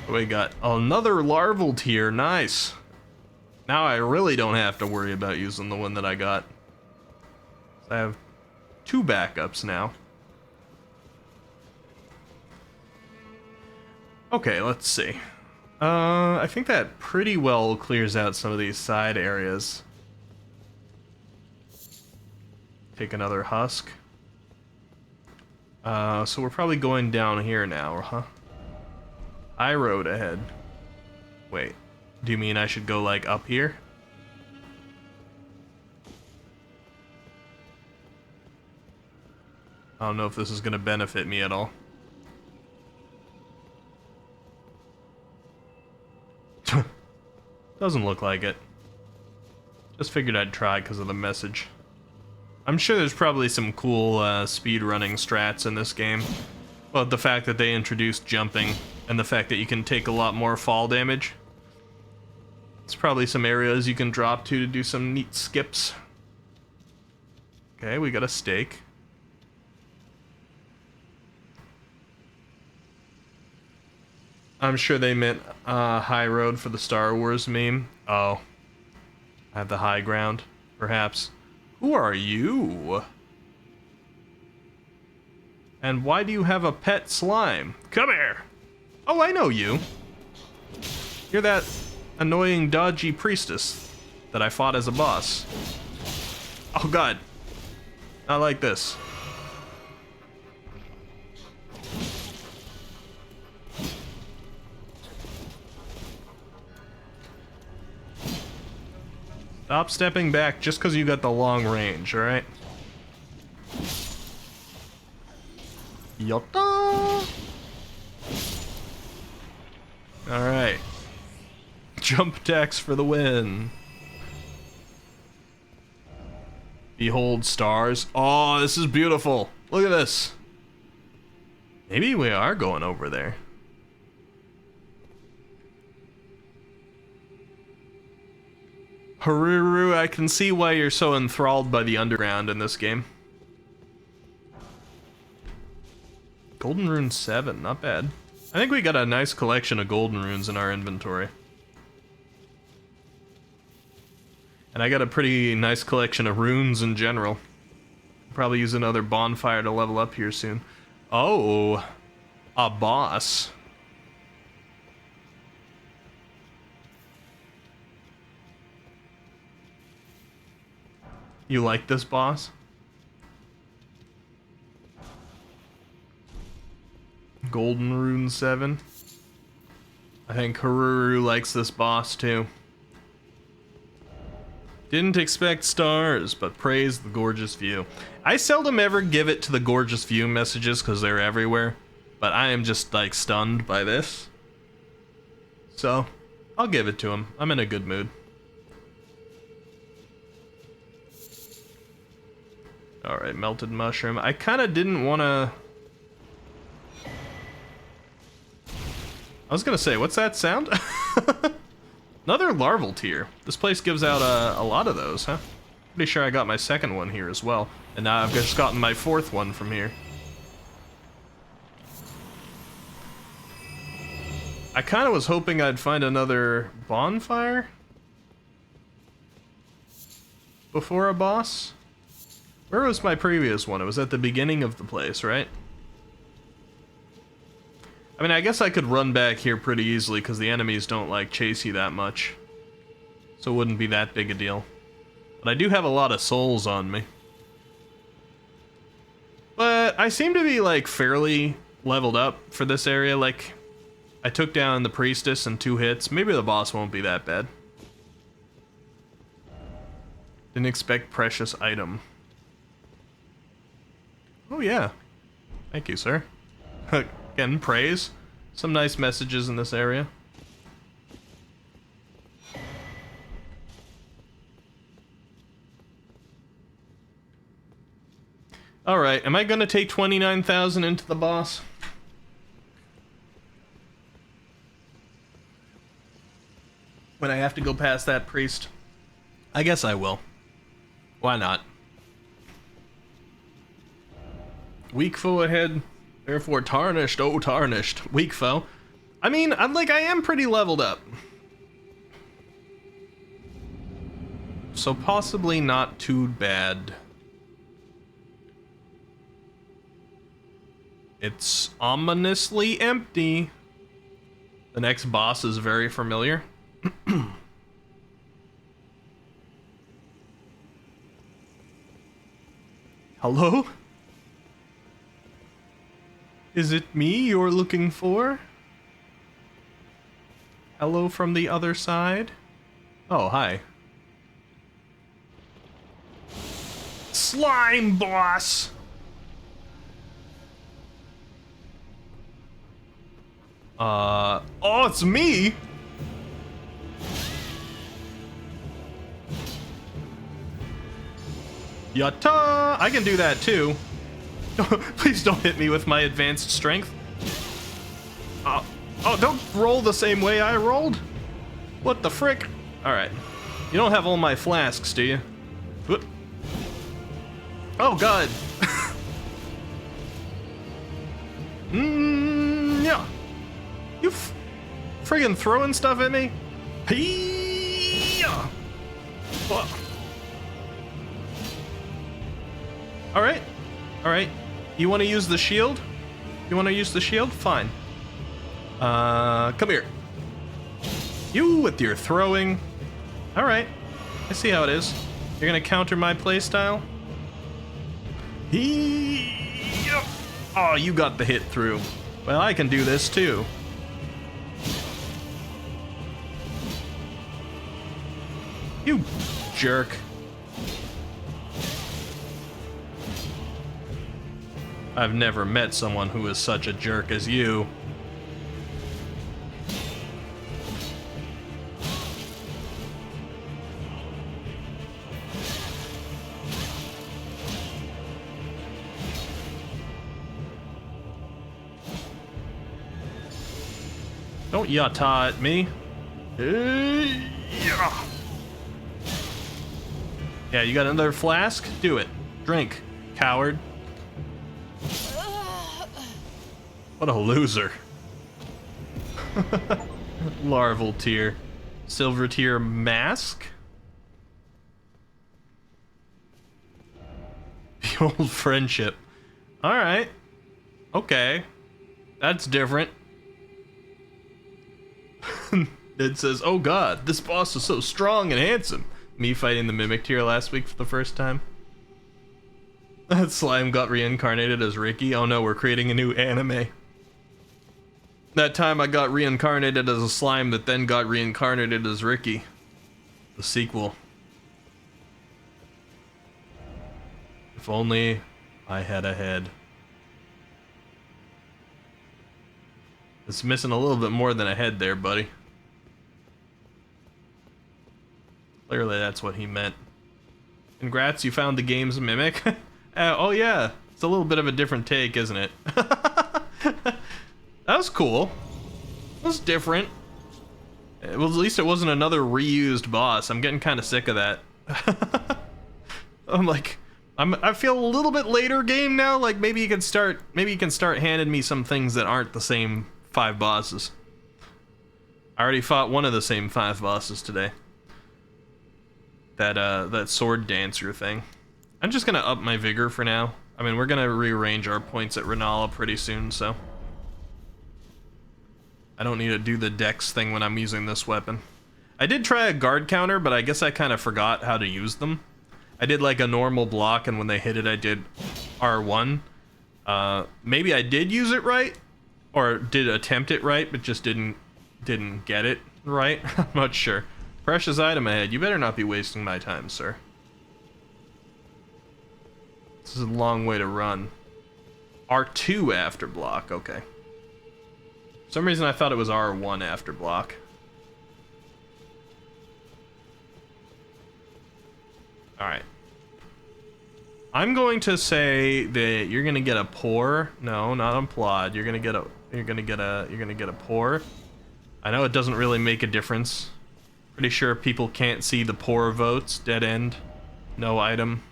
We got another larval tier. Nice. Now I really don't have to worry about using the one that I got. I have 2 backups now. Okay, let's see. I think that pretty well clears out some of these side areas. Take another husk. So we're probably going down here now, huh? High road ahead. Wait, do you mean I should go, like, up here? I don't know if this is gonna benefit me at all. Doesn't look like it. Just figured I'd try because of the message. I'm sure there's probably some cool speedrunning strats in this game. But the fact that they introduced jumping and the fact that you can take a lot more fall damage. It's probably some areas you can drop to do some neat skips. Okay, we got a stake. I'm sure they meant high road for the Star Wars meme. Oh. I have the high ground, perhaps. Who are you? And why do you have a pet slime? Come here! Oh, I know you. You're that annoying, dodgy priestess that I fought as a boss. Oh god. Not like this. Stop stepping back just because you got the long range, alright? Yotta! Alright. Jump attacks for the win. Behold stars. Oh, this is beautiful. Look at this. Maybe we are going over there. Haruru, I can see why you're so enthralled by the underground in this game. Golden Rune 7, not bad. I think we got a nice collection of golden runes in our inventory. And I got a pretty nice collection of runes in general. Probably use another bonfire to level up here soon. Oh, a boss. You like this boss? Golden Rune 7. I think Haruru likes this boss too. Didn't expect stars, but praised the gorgeous view. I seldom ever give it to the gorgeous view messages because they're everywhere, but I am just like stunned by this. So, I'll give it to him. I'm in a good mood. Alright, melted mushroom. I kind of didn't want to... I was gonna say, what's that sound? Another larval tier. This place gives out a lot of those, huh? Pretty sure I got my second one here as well. And now I've just gotten my fourth one from here. I kind of was hoping I'd find another bonfire before a boss. Where was my previous one? It was at the beginning of the place, right? I mean, I guess I could run back here pretty easily because the enemies don't, like, chase you that much. So it wouldn't be that big a deal. But I do have a lot of souls on me. But I seem to be, like, fairly leveled up for this area. Like, I took down the priestess in 2 hits. Maybe the boss won't be that bad. Didn't expect precious item. Oh, yeah. Thank you, sir. Again, praise. Some nice messages in this area. Alright, am I gonna take 29,000 into the boss? When I have to go past that priest? I guess I will. Why not? Weak foe ahead, therefore tarnished, oh tarnished. Weak foe. I mean, I am pretty leveled up. So possibly not too bad. It's ominously empty. The next boss is very familiar. Hello? Is it me you're looking for? Hello from the other side? Oh, hi. Slime boss! Oh, it's me? Yatta! I can do that too. Please don't hit me with my advanced strength. Oh, don't roll the same way I rolled. What the frick? Alright. You don't have all my flasks, do you? Whoop. Oh, God. Yeah. You friggin' throwing stuff at me? Hee-yah! Alright. Alright. You want to use the shield? You want to use the shield? Fine. Come here. You with your throwing. Alright. I see how it is. You're gonna counter my playstyle? Oh, you got the hit through. Well, I can do this too. You jerk. I've never met someone who is such a jerk as you. Don't yatta at me. Yeah, you got another flask? Do it. Drink, coward. What a loser. Larval tier. Silver tier mask? The old friendship. Alright. Okay. That's different. It says, oh god, this boss is so strong and handsome. Me fighting the Mimic tier last week for the first time. That slime got reincarnated as Ricky. Oh no, we're creating a new anime. That time I got reincarnated as a slime that then got reincarnated as Ricky. The sequel. If only I had a head. It's missing a little bit more than a head there, buddy. Clearly that's what he meant. Congrats, you found the game's mimic. Oh yeah, it's a little bit of a different take, isn't it? That was cool. It was different. Well, at least it wasn't another reused boss. I'm getting kind of sick of that. I'm like, I feel a little bit later game now. Like maybe you can start handing me some things that aren't the same 5 bosses. I already fought one of the same 5 bosses today. That sword dancer thing. I'm just gonna up my vigor for now. I mean, we're gonna rearrange our points at Renala pretty soon, so I don't need to do the dex thing when I'm using this weapon. I did try a guard counter, but I guess I kind of forgot how to use them. I did like a normal block, and when they hit it, I did R1. Maybe I did use it right, or did attempt it right, but just didn't get it right. I'm not sure. Precious item ahead. You better not be wasting my time, sir. This is a long way to run. R2 after block. Okay. For some reason I thought it was R1 after block. Alright. I'm going to say that you're gonna get a pour. No, not on plod. You're gonna get a pour. I know it doesn't really make a difference. Pretty sure people can't see the pour votes. Dead end. No item.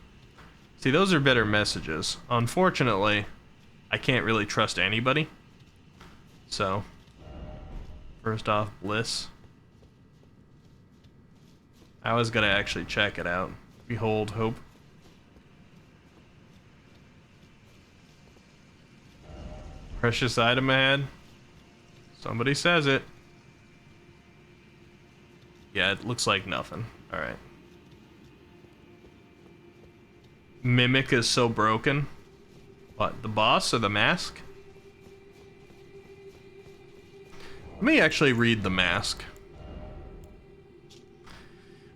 See, those are better messages. Unfortunately, I can't really trust anybody. So, first off, bliss. I was gonna actually check it out. Behold hope. Precious item ahead. Somebody says it. Yeah, it looks like nothing. Alright. Mimic is so broken. What, the boss or the mask? Let me actually read the mask.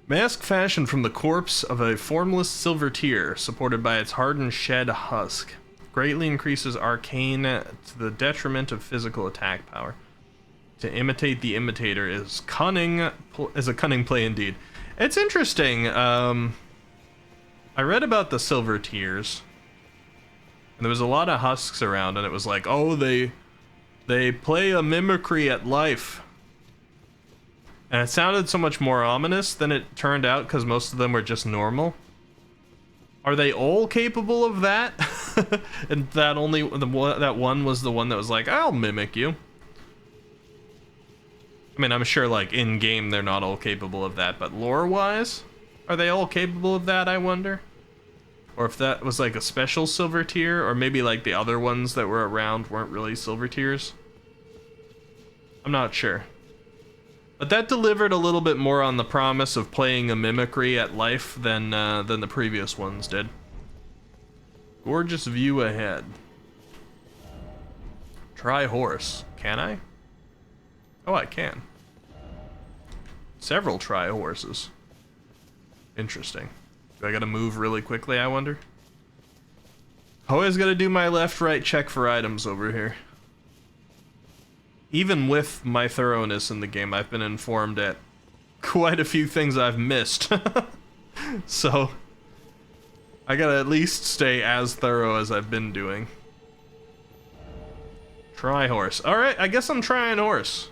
Mask fashioned from the corpse of a formless silver tear, supported by its hardened shed husk. Greatly increases arcane to the detriment of physical attack power. To imitate the imitator is a cunning play indeed. It's interesting. I read about the silver tears, and there was a lot of husks around, and it was like, oh, they play a mimicry at life. And it sounded so much more ominous than it turned out, because most of them were just normal. Are they all capable of that? And that one was the one that was like, I'll mimic you. I mean, I'm sure, like, in-game they're not all capable of that, but lore-wise, are they all capable of that, I wonder? Or if that was, like, a special silver tier, or maybe, like, the other ones that were around weren't really silver tiers? I'm not sure. But that delivered a little bit more on the promise of playing a mimicry at life than the previous ones did. Gorgeous view ahead. Try horse. Can I? Oh, I can. Several try horses. Interesting. Do I gotta move really quickly, I wonder? Always gotta do my left-right check for items over here. Even with my thoroughness in the game, I've been informed that quite a few things I've missed. So, I gotta at least stay as thorough as I've been doing. Try horse. Alright, I guess I'm trying horse.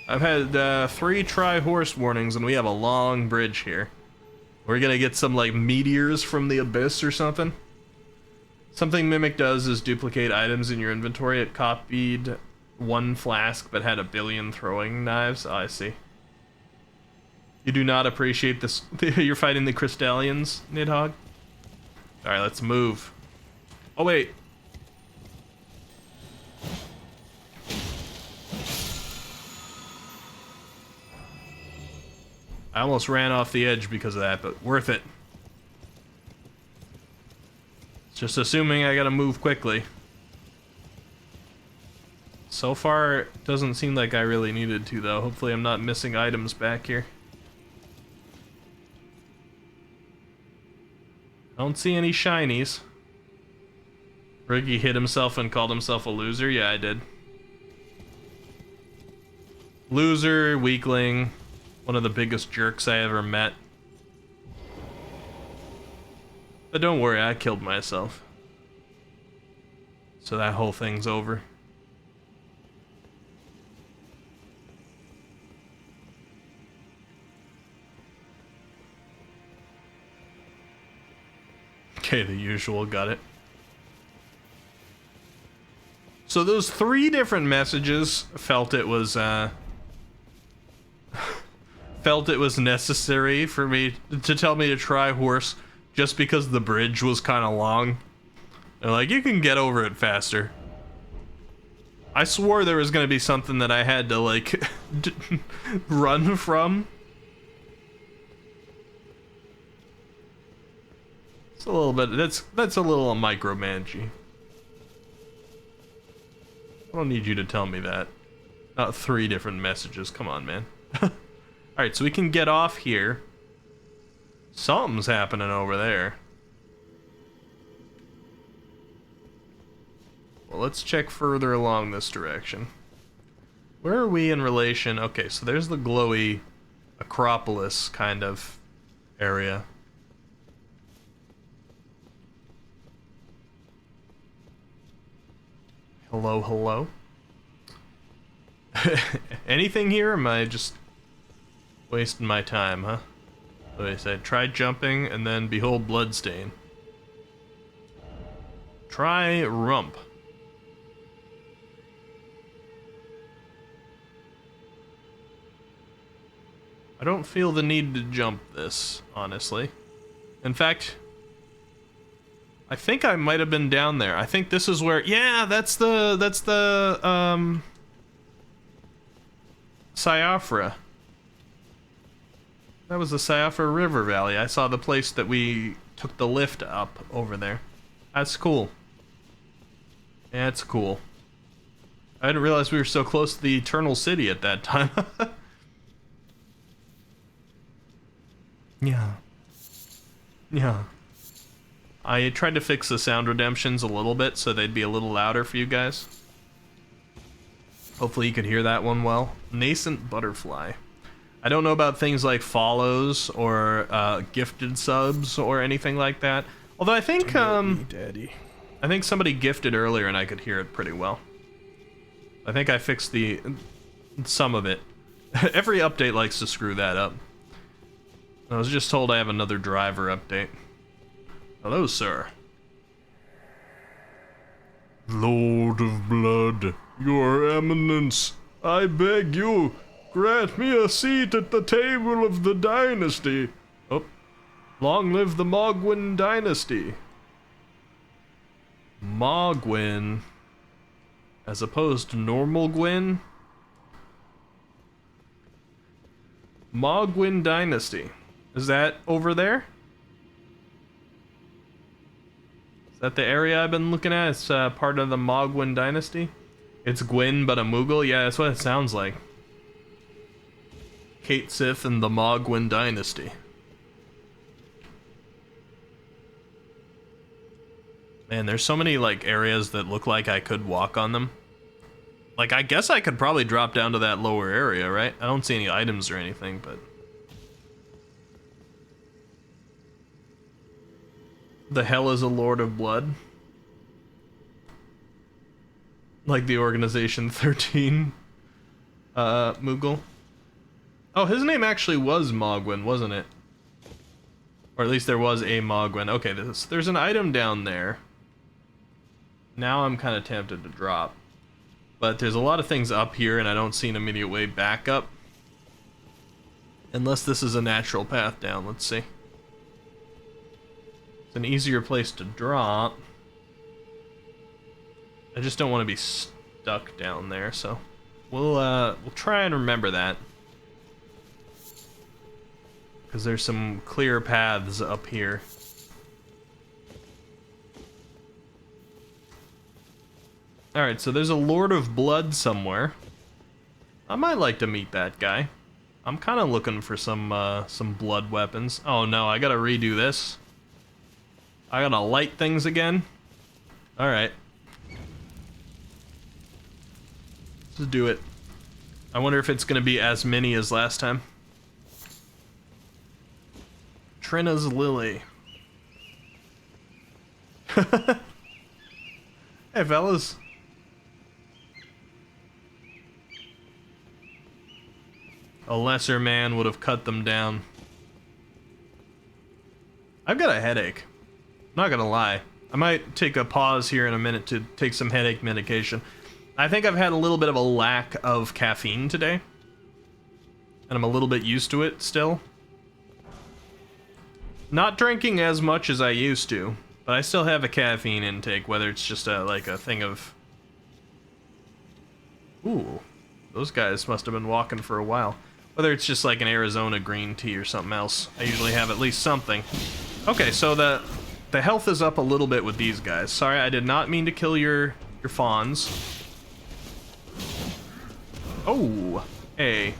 I've had 3 try horse warnings, and we have a long bridge here. We're gonna get some, like, meteors from the abyss or something. Something Mimic does is duplicate items in your inventory. It copied 1 flask, but had a billion throwing knives. Oh, I see. You do not appreciate this. You're fighting the Crystallians, Nidhogg? Alright, let's move. Oh, wait. I almost ran off the edge because of that, but worth it. Just assuming I gotta move quickly. So far, it doesn't seem like I really needed to, though. Hopefully I'm not missing items back here. I don't see any shinies. Riggy hit himself and called himself a loser? Yeah, I did. Loser, weakling, one of the biggest jerks I ever met. But don't worry, I killed myself. So that whole thing's over. Okay, the usual, got it. So those 3 different messages felt it was necessary for me to tell me to try horse just because the bridge was kind of long. They're like, you can get over it faster. I swore there was gonna be something that I had to like run from. It's a little bit, that's a little micromanagey. I don't need you to tell me that. Not 3 different messages, come on, man. Alright, so we can get off here. Something's happening over there. Well, let's check further along this direction. Where are we in relation? Okay, so there's the glowy Acropolis kind of area. Hello, hello. Anything here? Or am I just wasting my time, huh? So I said, try jumping and then behold bloodstain. Try rump. I don't feel the need to jump this, honestly. In fact, I think I might have been down there. I think this is where, yeah, that's the Siofra. That was the Siofra River Valley. I saw the place that we took the lift up over there. That's cool. Yeah, it's cool. I didn't realize we were so close to the Eternal City at that time. Yeah. Yeah. I tried to fix the sound redemptions a little bit so they'd be a little louder for you guys. Hopefully you could hear that one well. Nascent Butterfly. I don't know about things like follows or gifted subs or anything like that. Although I think Daddy. I think somebody gifted earlier and I could hear it pretty well. I think I fixed some of it. Every update likes to screw that up. I was just told I have another driver update. Hello, sir. Lord of Blood, your eminence, I beg you, grant me a seat at the table of the dynasty. Oh, long live the Mogwin dynasty. Mogwin, as opposed to normal Gwyn. Mogwin dynasty. Is that over there? Is that the area I've been looking at? It's part of the Mogwin dynasty. It's Gwyn, but a Moogle? Yeah, that's what it sounds like. Kate Sith and the Mogwin dynasty. Man, there's so many like areas that look like I could walk on them. Like, I guess I could probably drop down to that lower area, right? I don't see any items or anything, but... The hell is a Lord of Blood? Like the Organization 13 Moogle. Oh, his name actually was Mogwin, wasn't it? Or at least there was a Mogwin. Okay, there's an item down there. Now I'm kind of tempted to drop. But there's a lot of things up here and I don't see an immediate way back up. Unless this is a natural path down, let's see. It's an easier place to drop. I just don't want to be stuck down there, so we'll try and remember that. Because there's some clear paths up here. Alright, so there's a Lord of Blood somewhere. I might like to meet that guy. I'm kind of looking for some blood weapons. Oh no, I gotta redo this. I gotta light things again. Alright. Let's do it. I wonder if it's gonna be as many as last time. Trina's Lily. Hey fellas. A lesser man would have cut them down. I've got a headache. Not gonna lie. I might take a pause here in a minute to take some headache medication. I think I've had a little bit of a lack of caffeine today. And I'm a little bit used to it still. Not drinking as much as I used to, but I still have a caffeine intake, whether it's just like a thing of... Ooh, those guys must have been walking for a while. Whether it's just like an Arizona green tea or something else. I usually have at least something. Okay, so the health is up a little bit with these guys. Sorry, I did not mean to kill your fawns. Oh, hey.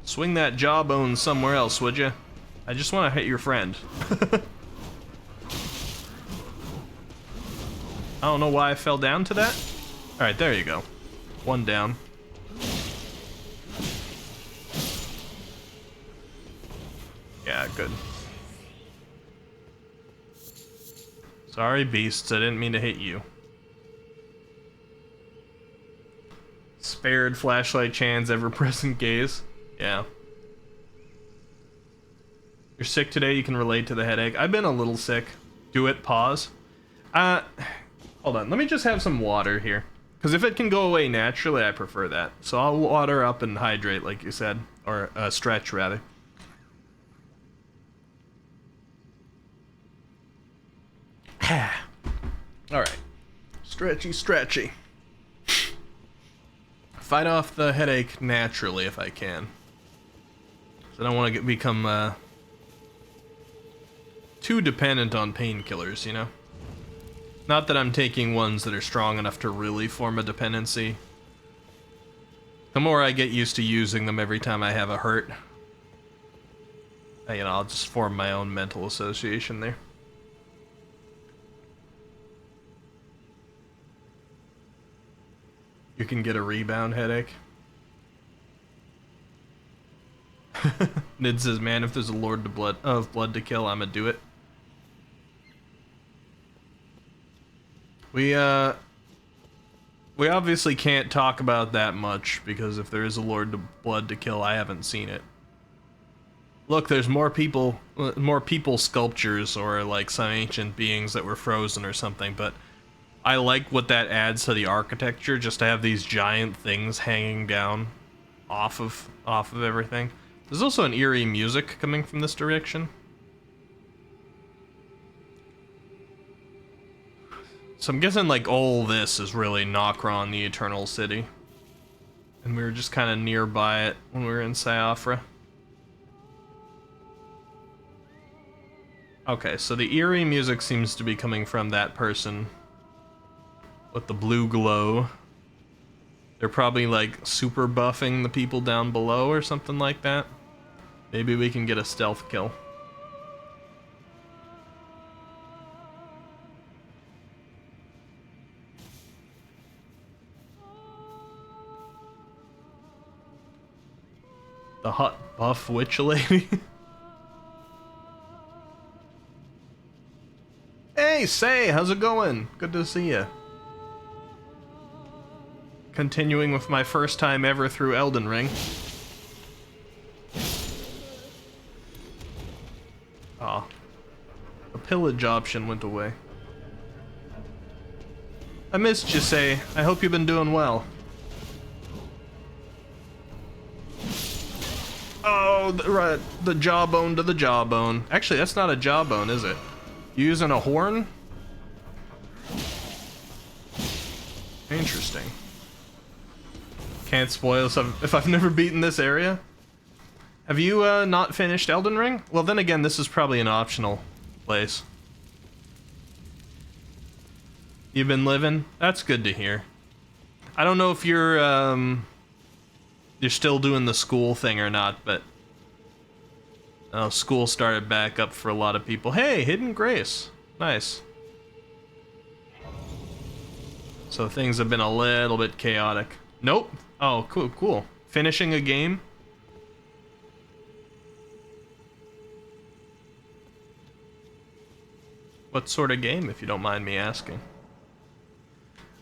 Swing that jawbone somewhere else, would you? I just want to hit your friend. I don't know why I fell down to that. Alright, there you go. One down. Yeah, good. Sorry, beasts, I didn't mean to hit you. Spared flashlight Chan's ever-present gaze. Yeah. You're sick today, you can relate to the headache. I've been a little sick. Do it, pause. Hold on, let me just have some water here. Because if it can go away naturally, I prefer that. So I'll water up and hydrate, like you said. Or stretch, rather. Alright. Stretchy, stretchy. Fight off the headache naturally if I can. So I don't want to become too dependent on painkillers, you know? Not that I'm taking ones that are strong enough to really form a dependency. The more I get used to using them every time I have a hurt, you know, I'll just form my own mental association there. You can get a rebound headache. Nid says, man, if there's a Lord of Blood to kill, I'ma do it. We obviously can't talk about that much, because if there is a Lord of Blood to kill, I haven't seen it. Look, there's more people sculptures, or like some ancient beings that were frozen or something, but I like what that adds to the architecture, just to have these giant things hanging down off of everything. There's also an eerie music coming from this direction. So I'm guessing like all this is really Nokron, the Eternal City. And we were just kind of nearby it when we were in Siofra. Okay, so the eerie music seems to be coming from that person with the blue glow. They're probably like super buffing the people down below or something like that. Maybe we can get a stealth kill. The hot buff witch lady. Hey, Say, how's it going? Good to see you. Continuing with my first time ever through Elden Ring. Ah, the pillage option went away. I missed you, Say. I hope you've been doing well. Oh, right, the jawbone to the jawbone. Actually, that's not a jawbone, is it? You using a horn? Interesting. Can't spoil if I've never beaten this area. Have you not finished Elden Ring? Well, then again, this is probably an optional place. You've been living? That's good to hear. I don't know if you're still doing the school thing or not, but school started back up for a lot of people. Hey, Hidden Grace. Nice. So things have been a little bit chaotic. Nope. Oh, cool. Finishing a game. What sort of game, if you don't mind me asking?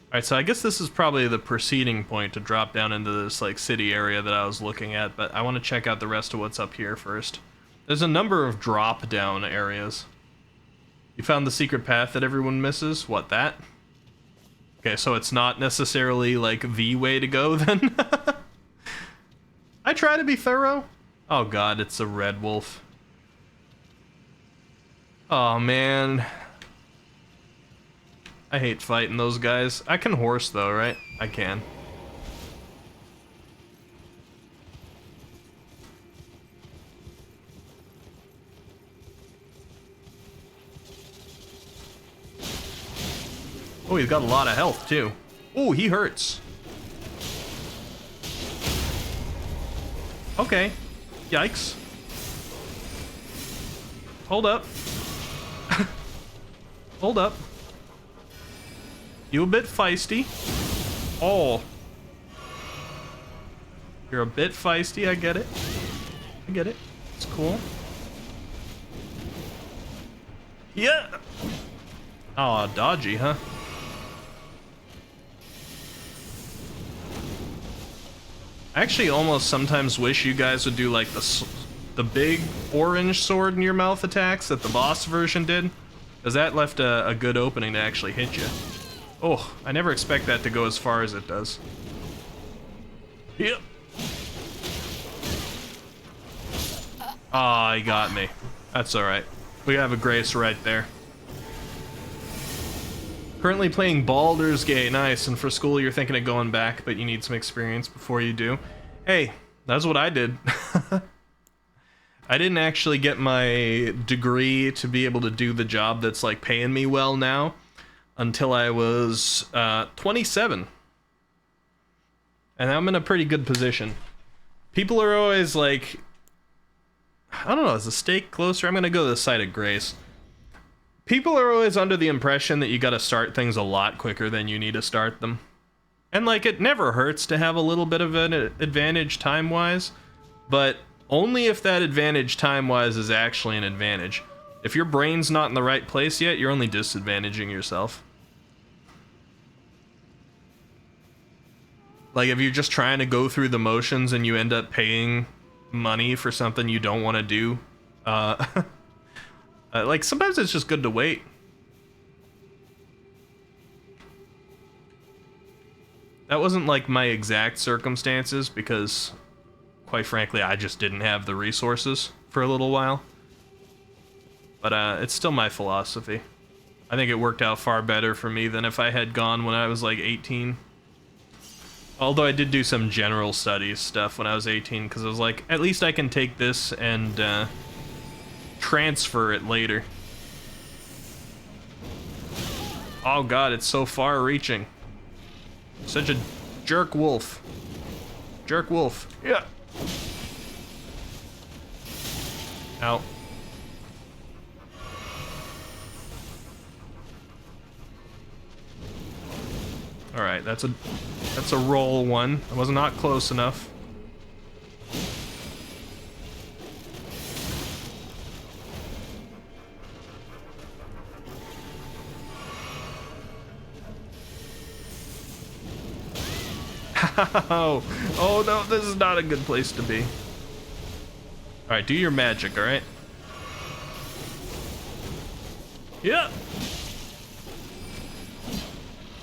Alright, so I guess this is probably the proceeding point to drop down into this, like, city area that I was looking at, but I want to check out the rest of what's up here first. There's a number of drop-down areas. You found the secret path that everyone misses? What, that? Okay, so it's not necessarily, like, the way to go, then? I try to be thorough. Oh god, it's a red wolf. Oh, man. I hate fighting those guys. I can horse, though, right? I can. Oh, he's got a lot of health, too. Oh, he hurts. Okay. Yikes. Hold up. Hold up. You a bit feisty. Oh. You're a bit feisty, I get it. I get it. It's cool. Yeah! Oh, dodgy, huh? I actually almost sometimes wish you guys would do like the big orange sword in your mouth attacks that the boss version did. Because that left a good opening to actually hit you. Oh, I never expect that to go as far as it does. Yep. Ah, he got me. That's alright. We have a Grace right there. Currently playing Baldur's Gate. Nice, and for school you're thinking of going back, but you need some experience before you do. Hey, that's what I did. I didn't actually get my degree to be able to do the job that's like paying me well now until I was 27. And I'm in a pretty good position. People are always like, I don't know, is the stake closer? I'm gonna go to the site of Grace. People are always under the impression that you gotta start things a lot quicker than you need to start them. And like, it never hurts to have a little bit of an advantage time-wise, but only if that advantage time-wise is actually an advantage. If your brain's not in the right place yet, you're only disadvantaging yourself. Like, if you're just trying to go through the motions and you end up paying money for something you don't want to do, like, sometimes it's just good to wait. That wasn't, like, my exact circumstances, because, quite frankly, I just didn't have the resources for a little while. But, it's still my philosophy. I think it worked out far better for me than if I had gone when I was, like, 18. Although I did do some general studies stuff when I was 18, because I was like, at least I can take this and, transfer it later. Oh god, it's so far-reaching. Such a jerk wolf. Jerk wolf. Yeah. Ow. Alright, that's a roll one. I was not close enough. Oh no, this is not a good place to be. Alright, do your magic, alright? Yeah!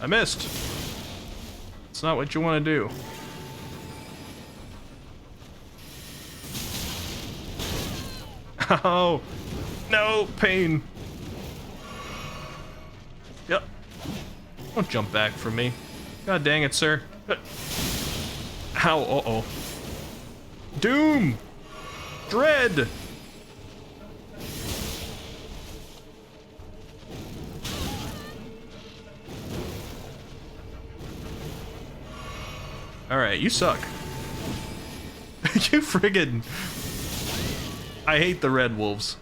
I missed. It's not what you want to do. Oh! No! Pain! Yep. Don't jump back from me. God dang it, sir. Ow, uh-oh. Doom! Dread! Alright, you suck. You friggin'... I hate the red wolves.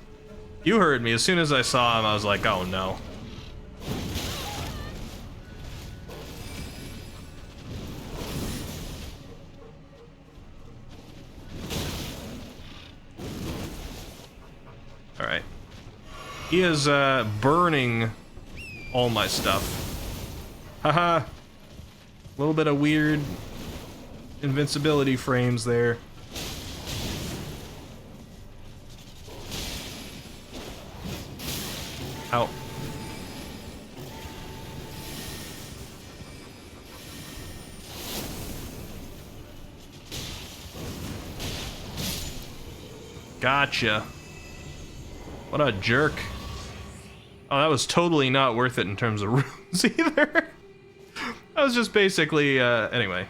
You heard me. As soon as I saw him, I was like, oh no. Alright. He is burning all my stuff. Haha. A little bit of weird invincibility frames there. Ow. Gotcha. What a jerk. Oh, that was totally not worth it in terms of runes either. That was just basically, anyway.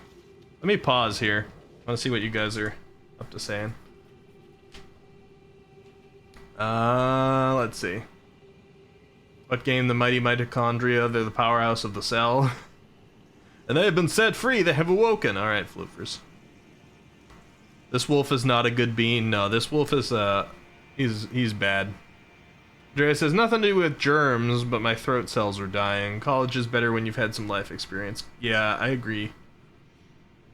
Let me pause here. I want to see what you guys are up to saying. Let's see. What game? The mighty mitochondria, they're the powerhouse of the cell. And they have been set free, they have awoken. Alright, floofers. This wolf is not a good bean. No, this wolf is, he's bad. Dre says, nothing to do with germs, but my throat cells are dying. College is better when you've had some life experience. Yeah, I agree.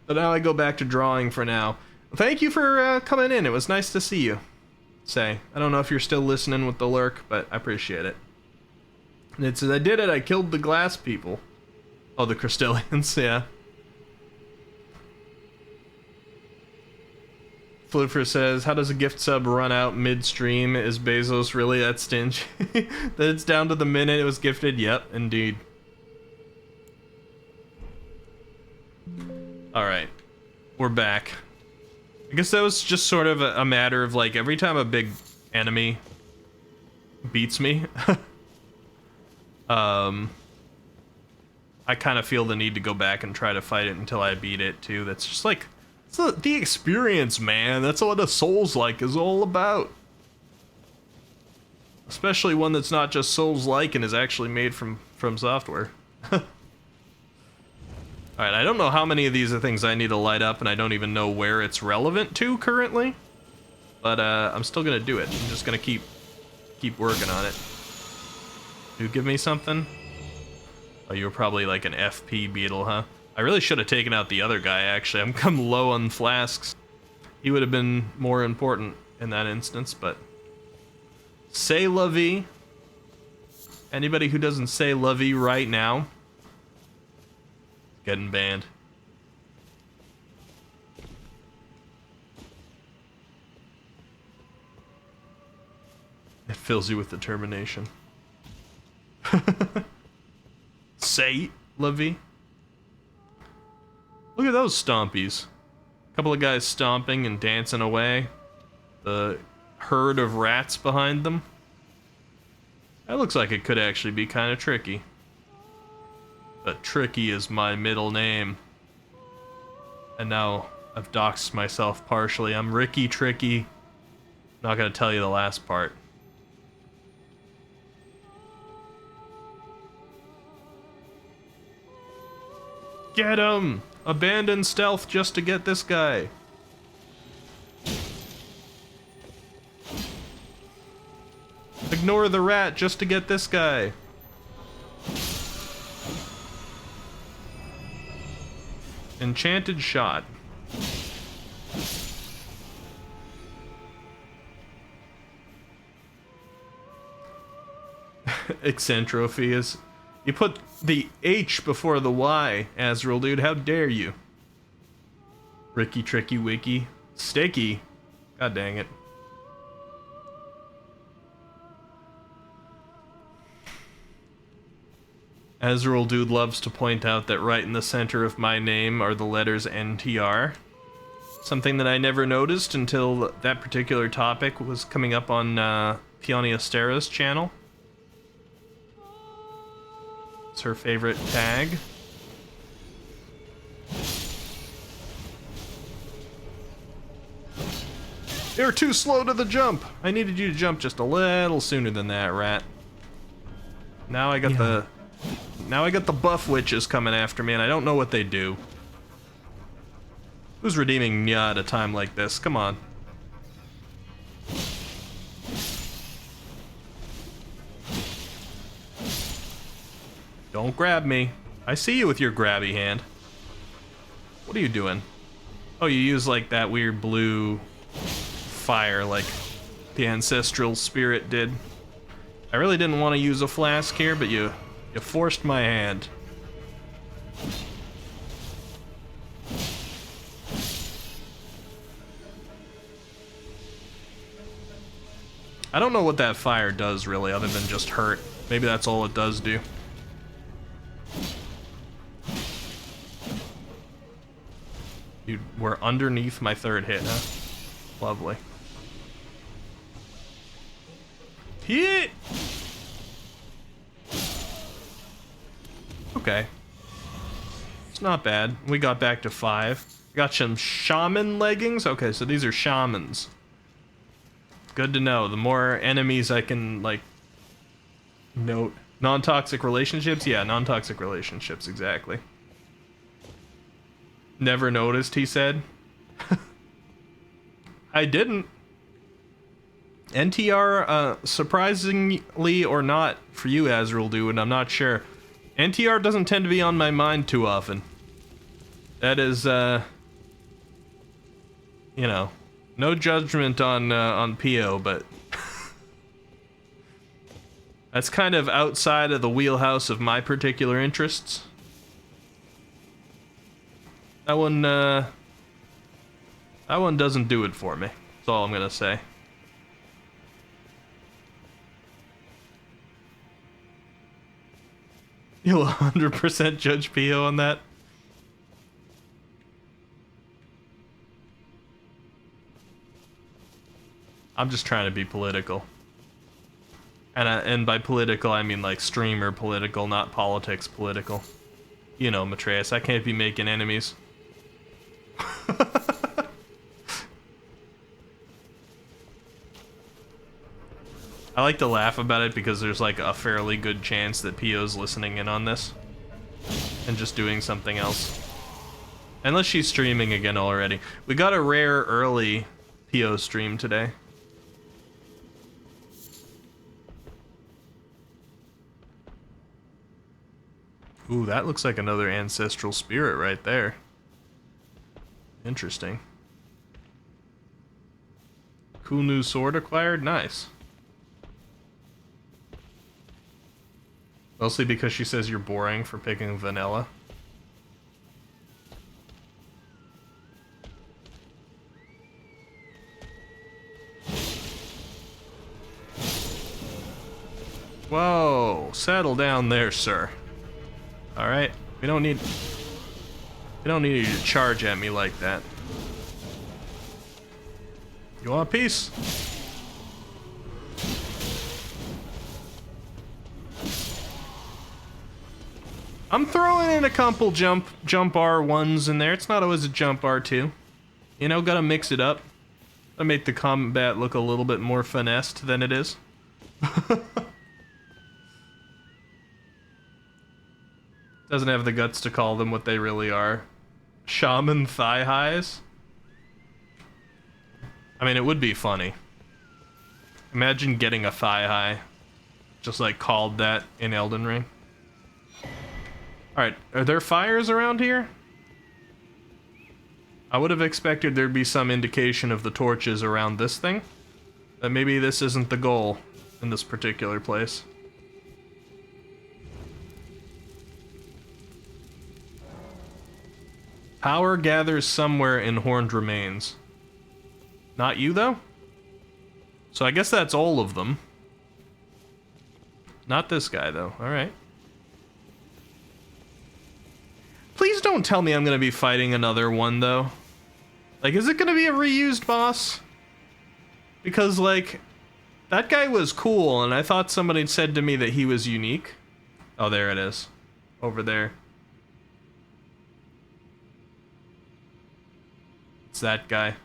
But now I go back to drawing for now. Thank you for coming in. It was nice to see you. Say, I don't know if you're still listening with the lurk, but I appreciate it. And it says, I did it. I killed the glass people. Oh, the Crystallians, yeah. Flipper says, how does a gift sub run out midstream? Is Bezos really that stingy? That it's down to the minute it was gifted? Yep, indeed. Alright. We're back. I guess that was just sort of a matter of, like, every time a big enemy beats me, I kind of feel the need to go back and try to fight it until I beat it, too. That's just, like... It's the experience, man. That's what a Souls-like is all about. Especially one that's not just Souls-like and is actually made from software. Alright, I don't know how many of these are things I need to light up, and I don't even know where it's relevant to currently. But I'm still gonna do it. I'm just gonna keep working on it. You give me something? Oh, you were probably like an FP beetle, huh? I really should have taken out the other guy, actually. I'm come low on flasks. He would have been more important in that instance, but... Say la vie. Anybody who doesn't say la vie right now, getting banned. It fills you with determination. Say la vie. Look at those stompies. A couple of guys stomping and dancing away. The herd of rats behind them. That looks like it could actually be kind of tricky. But Tricky is my middle name. And now I've doxed myself partially. I'm Ricky Tricky. Not gonna tell you the last part. Get him! Abandon stealth just to get this guy. Ignore the rat just to get this guy. Enchanted shot. Eccentropy is... You put the H before the Y, Azrael, dude. How dare you? Ricky, Tricky, Wiki. Sticky. God dang it. Azrael Dude loves to point out that right in the center of my name are the letters NTR. Something that I never noticed until that particular topic was coming up on Peonia Stera's channel. It's her favorite tag. You're too slow to the jump. I needed you to jump just a little sooner than that, rat. Now I got the buff witches coming after me, and I don't know what they do. Who's redeeming Nya at a time like this? Come on. Don't grab me. I see you with your grabby hand. What are you doing? Oh, you use like that weird blue fire like the ancestral spirit did. I really didn't want to use a flask here, but you forced my hand. I don't know what that fire does really, other than just hurt. Maybe that's all it does do. You were underneath my third hit, huh? Lovely. Hit! Okay. It's not bad. We got back to 5. Got some shaman leggings? Okay, so these are shamans. Good to know. The more enemies I can, like, note. Non-toxic relationships? Yeah, non-toxic relationships, exactly. Never noticed, he said. I didn't. NTR, surprisingly or not, for you, Azrael, dude, I'm not sure. NTR doesn't tend to be on my mind too often. That is, you know, no judgment on PO, but that's kind of outside of the wheelhouse of my particular interests. That one doesn't do it for me. That's all I'm gonna say. You'll 100% judge PO on that? I'm just trying to be political. And by political, I mean like streamer political, not politics political. You know, Matreus, I can't be making enemies. I like to laugh about it because there's like a fairly good chance that PO's listening in on this and just doing something else. Unless she's streaming again already. We got a rare early PO stream today. Ooh, that looks like another ancestral spirit right there. Interesting. Cool new sword acquired? Nice. Mostly because she says you're boring for picking vanilla. Whoa, settle down there, sir. Alright, we don't need you to charge at me like that. You want peace? I'm throwing in a couple jump R1s in there. It's not always a jump R2. You know, gotta mix it up. Gotta make the combat look a little bit more finessed than it is. Doesn't have the guts to call them what they really are. Shaman thigh highs? I mean, it would be funny. Imagine getting a thigh high. Just like called that in Elden Ring. Alright, are there fires around here? I would have expected there'd be some indication of the torches around this thing. That maybe this isn't the goal in this particular place. Power gathers somewhere in horned remains. Not you, though? So I guess that's all of them. Not this guy, though. Alright. Please don't tell me I'm gonna be fighting another one, though. Like, is it gonna be a reused boss? Because, like, that guy was cool, and I thought somebody said to me that he was unique. Oh, there it is. Over there. It's that guy.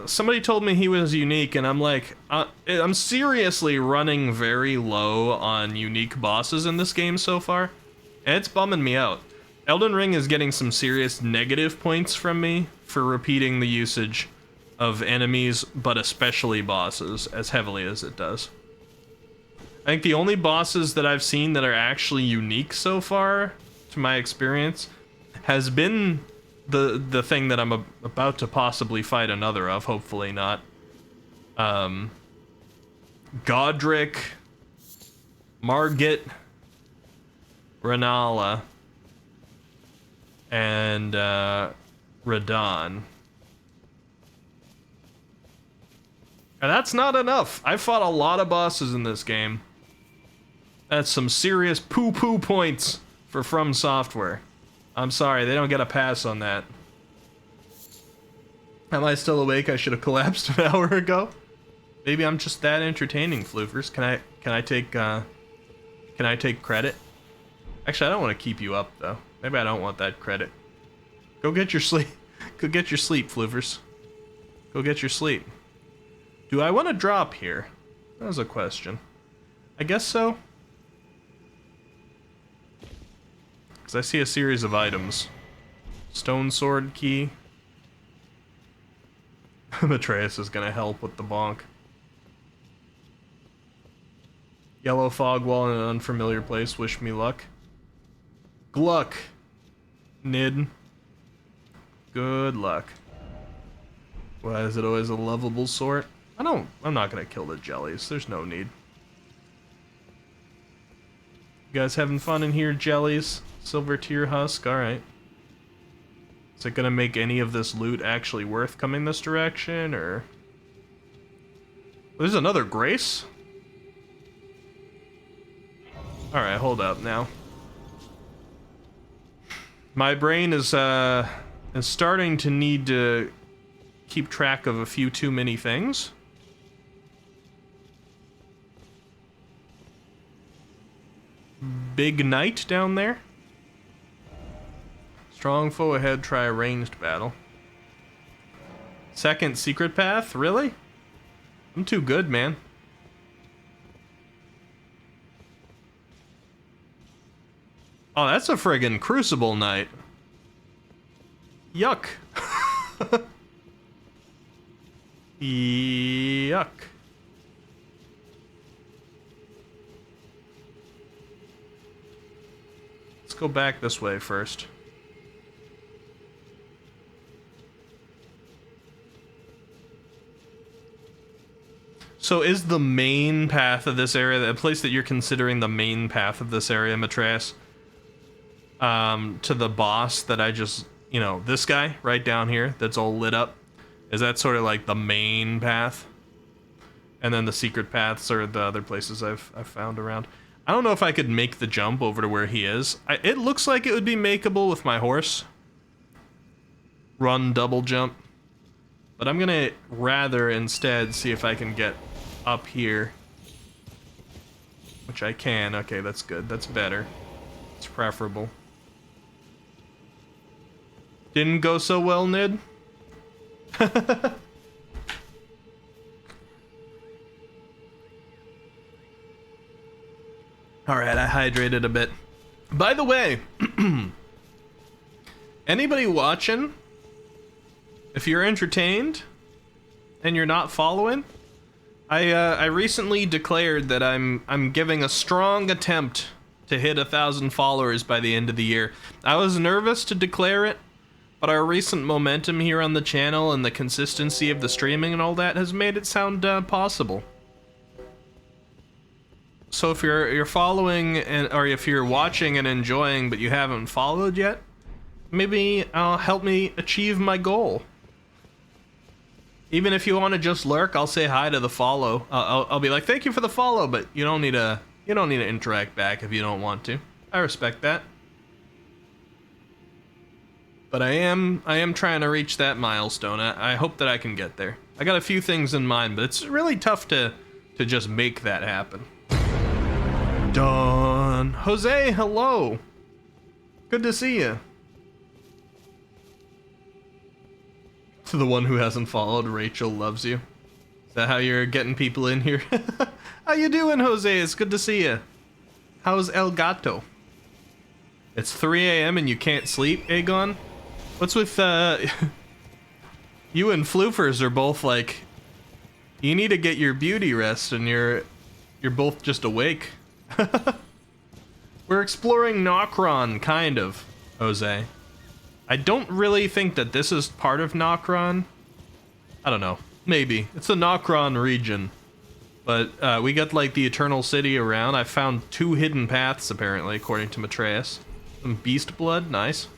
Somebody told me he was unique, and I'm like, I'm seriously running very low on unique bosses in this game so far. And it's bumming me out. Elden Ring is getting some serious negative points from me for repeating the usage of enemies, but especially bosses, as heavily as it does. I think the only bosses that I've seen that are actually unique so far, to my experience, has been the thing that I'm about to possibly fight another of, hopefully not. Godric, Margit, Renala, and Radon. And that's not enough. I fought a lot of bosses in this game. That's some serious poo-poo points for From Software. I'm sorry, they don't get a pass on that. Am I still awake? I should have collapsed an hour ago. Maybe I'm just that entertaining, Floofers. Can I take credit? Actually, I don't want to keep you up though. Maybe I don't want that credit. Go get your sleep. Go get your sleep, Floofers. Go get your sleep. Do I want to drop here? That was a question. I guess so. Because I see a series of items. Stone sword key. Matreus is going to help with the bonk. Yellow fog wall in an unfamiliar place. Wish me luck. Gluck. Nid. Good luck. Why is it always a lovable sort? I'm not going to kill the jellies. There's no need. You guys having fun in here, jellies? Silver tier husk? Alright. Is it gonna make any of this loot actually worth coming this direction, or... There's another Grace? Alright, hold up now. My brain is starting to need to keep track of a few too many things. Big knight down there. Strong foe ahead, try a ranged battle. Second secret path? Really? I'm too good, man. Oh, that's a friggin' Crucible Knight. Yuck. Yuck. Let's go back this way first. So is the main path of this area, the place that you're considering the main path of this area, Matreus, to the boss that I just, you know, this guy right down here that's all lit up, is that sort of like the main path? And then the secret paths are the other places I've found around. I don't know if I could make the jump over to where he is. It looks like it would be makeable with my horse. Run, double jump. But I'm gonna rather instead see if I can get up here. Which I can. Okay, that's good. That's better. It's preferable. Didn't go so well, Nid? Alright, I hydrated a bit. By the way, anybody watching, if you're entertained and you're not following, I recently declared that I'm giving a strong attempt to hit 1,000 followers by the end of the year. I was nervous to declare it, but our recent momentum here on the channel and the consistency of the streaming and all that has made it sound possible. So if you're following or if you're watching and enjoying but you haven't followed yet, maybe help me achieve my goal. Even if you want to just lurk, I'll say hi to the follow. I'll be like, thank you for the follow, but you don't need to interact back if you don't want to. I respect that. But I am trying to reach that milestone. I hope that I can get there. I got a few things in mind, but it's really tough to just make that happen. Dawn. Jose, hello. Good to see you. To the one who hasn't followed, Rachel loves you. Is that how you're getting people in here? How you doing, Jose? It's good to see you. How's El Gato? It's 3 a.m. and you can't sleep, Aegon? What's with, you and Floofers are both like, you need to get your beauty rest and you're both just awake. We're exploring Nokron, kind of, Jose. I don't really think that this is part of Nokron. I don't know. Maybe. It's the Nokron region. But we got like the Eternal City around. I found 2 hidden paths, apparently, according to Matreus. Some beast blood, nice.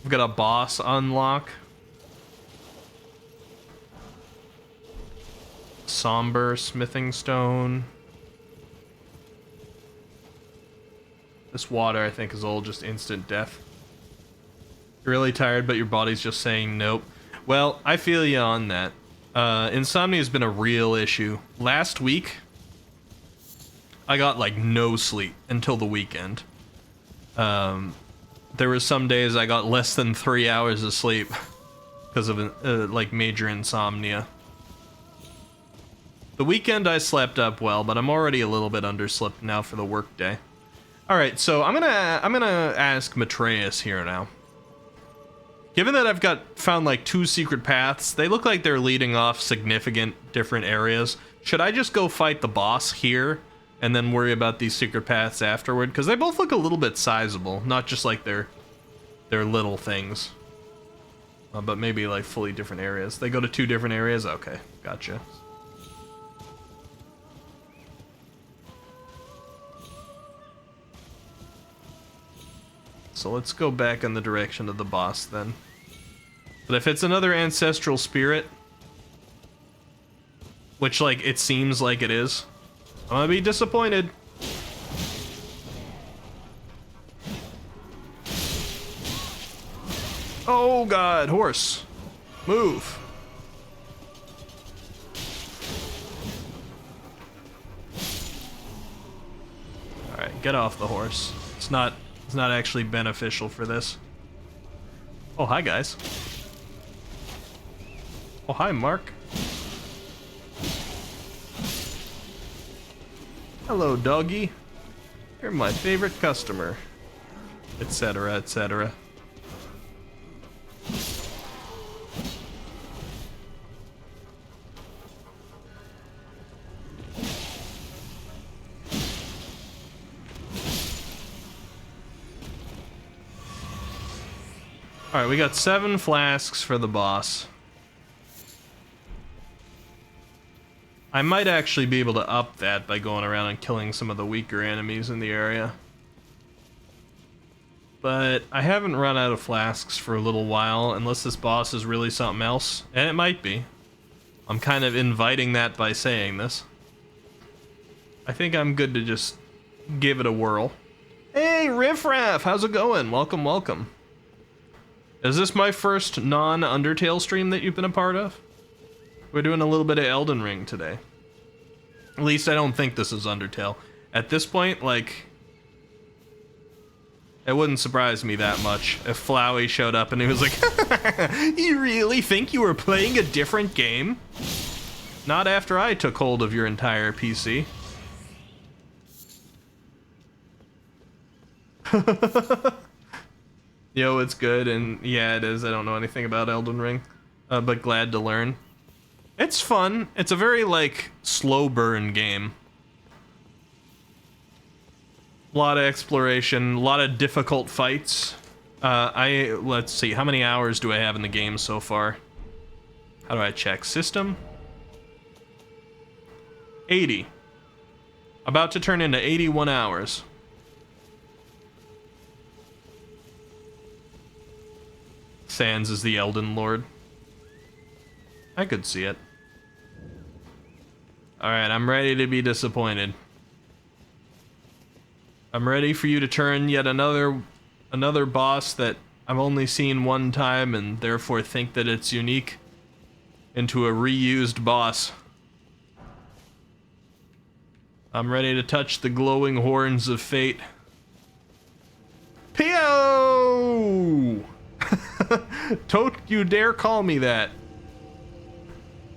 We've got a boss unlock. Somber smithing stone. This water, I think, is all just instant death. You're really tired, but your body's just saying nope. Well, I feel you on that. Insomnia has been a real issue. Last week, I got like no sleep until the weekend. There were some days I got less than 3 hours of sleep because of like major insomnia. The weekend I slept up well, but I'm already a little bit underslept now for the work day. All right, so I'm gonna ask Matreus here now. Given that I've found like 2 secret paths, they look like they're leading off significant different areas. Should I just go fight the boss here and then worry about these secret paths afterward? Because they both look a little bit sizable, not just like they're little things, but maybe like fully different areas. They go to 2 different areas. Okay, gotcha. So let's go back in the direction of the boss then. But if it's another ancestral spirit, which like it seems like it is, I'm gonna be disappointed. Oh god, horse. Move. Alright, get off the horse. It's not actually beneficial for this. Oh, hi guys. Oh, hi Mark. Hello doggy. You're my favorite customer. Etc, etc. Alright, we got 7 flasks for the boss. I might actually be able to up that by going around and killing some of the weaker enemies in the area. But I haven't run out of flasks for a little while, unless this boss is really something else. And it might be. I'm kind of inviting that by saying this. I think I'm good to just give it a whirl. Hey, Riff Raff, how's it going? Welcome, welcome. Is this my first non-Undertale stream that you've been a part of? We're doing a little bit of Elden Ring today. At least I don't think this is Undertale. At this point, like, it wouldn't surprise me that much if Flowey showed up and he was like, you really think you were playing a different game? Not after I took hold of your entire PC. Yo, it's good, and yeah, it is. I don't know anything about Elden Ring, but glad to learn. It's fun. It's a very, like, slow burn game. A lot of exploration, a lot of difficult fights. Let's see, how many hours do I have in the game so far? How do I check? System? 80. About to turn into 81 hours. Sans is the Elden Lord. I could see it. Alright, I'm ready to be disappointed. I'm ready for you to turn yet another boss that I've only seen one time and therefore think that it's unique into a reused boss. I'm ready to touch the glowing horns of fate. Pio! Don't you dare call me that.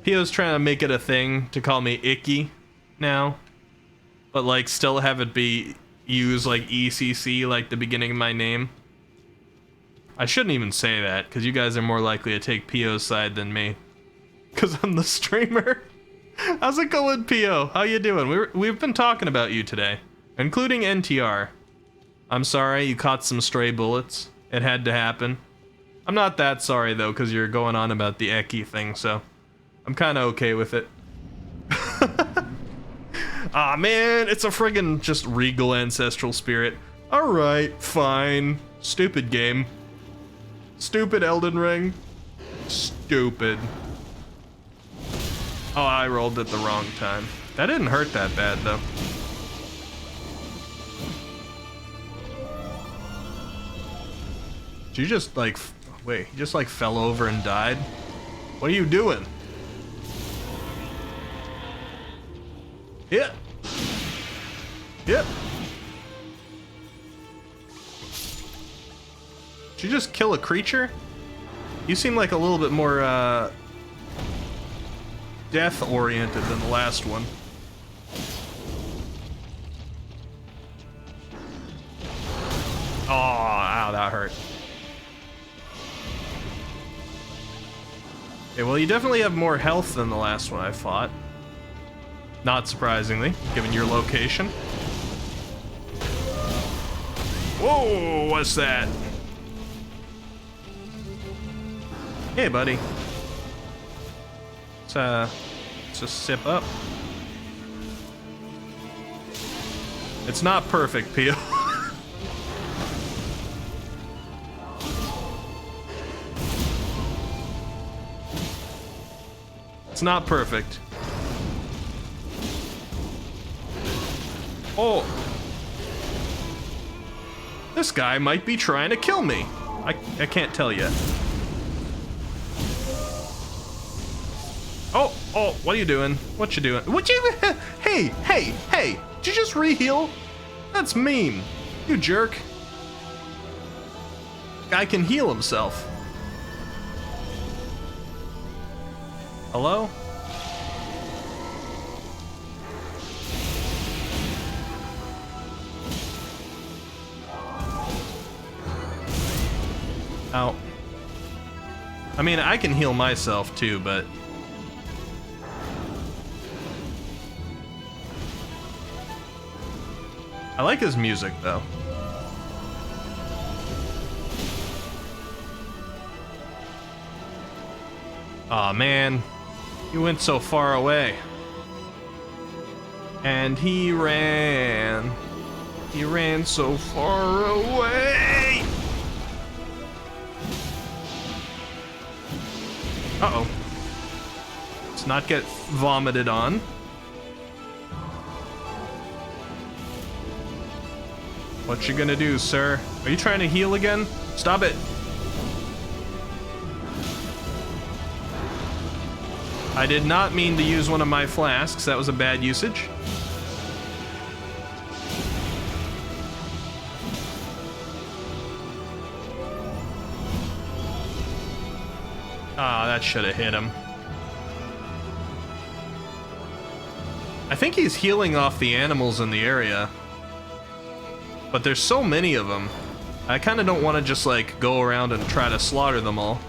Pio's trying to make it a thing to call me Icky now, but like still have it be use like ECC like the beginning of my name. I shouldn't even say that, because you guys are more likely to take Pio's side than me. Because I'm the streamer. How's it going, Pio? How you doing? We've been talking about you today, including NTR. I'm sorry you caught some stray bullets. It had to happen. I'm not that sorry, though, because you're going on about the Eki thing, so I'm kind of okay with it. Aw, man, it's a friggin' just regal ancestral spirit. Alright, fine. Stupid game. Stupid Elden Ring. Stupid. Oh, I rolled at the wrong time. That didn't hurt that bad, though. Did you just, like... Wait, you just, like, fell over and died? What are you doing? Yeah. Yep. Did you just kill a creature? You seem like a little bit more, death-oriented than the last one. Oh, ow, that hurt. Okay, well, you definitely have more health than the last one I fought. Not surprisingly, given your location. Whoa, what's that? Hey, buddy. Let's just sip up. It's not perfect, Pio. It's not perfect. Oh. This guy might be trying to kill me. I can't tell yet. Oh, what are you doing? What you doing? What you... Hey, did you just re-heal? That's mean. You jerk. Guy can heal himself. Hello? Ow. I mean, I can heal myself too, but... I like his music, though. Aw, man. He went so far away. And he ran. He ran so far away! Uh-oh. Let's not get vomited on. What you gonna do, sir? Are you trying to heal again? Stop it. I did not mean to use one of my flasks. That was a bad usage. Ah, that should have hit him. I think he's healing off the animals in the area. But there's so many of them. I kind of don't want to just, like, go around and try to slaughter them all.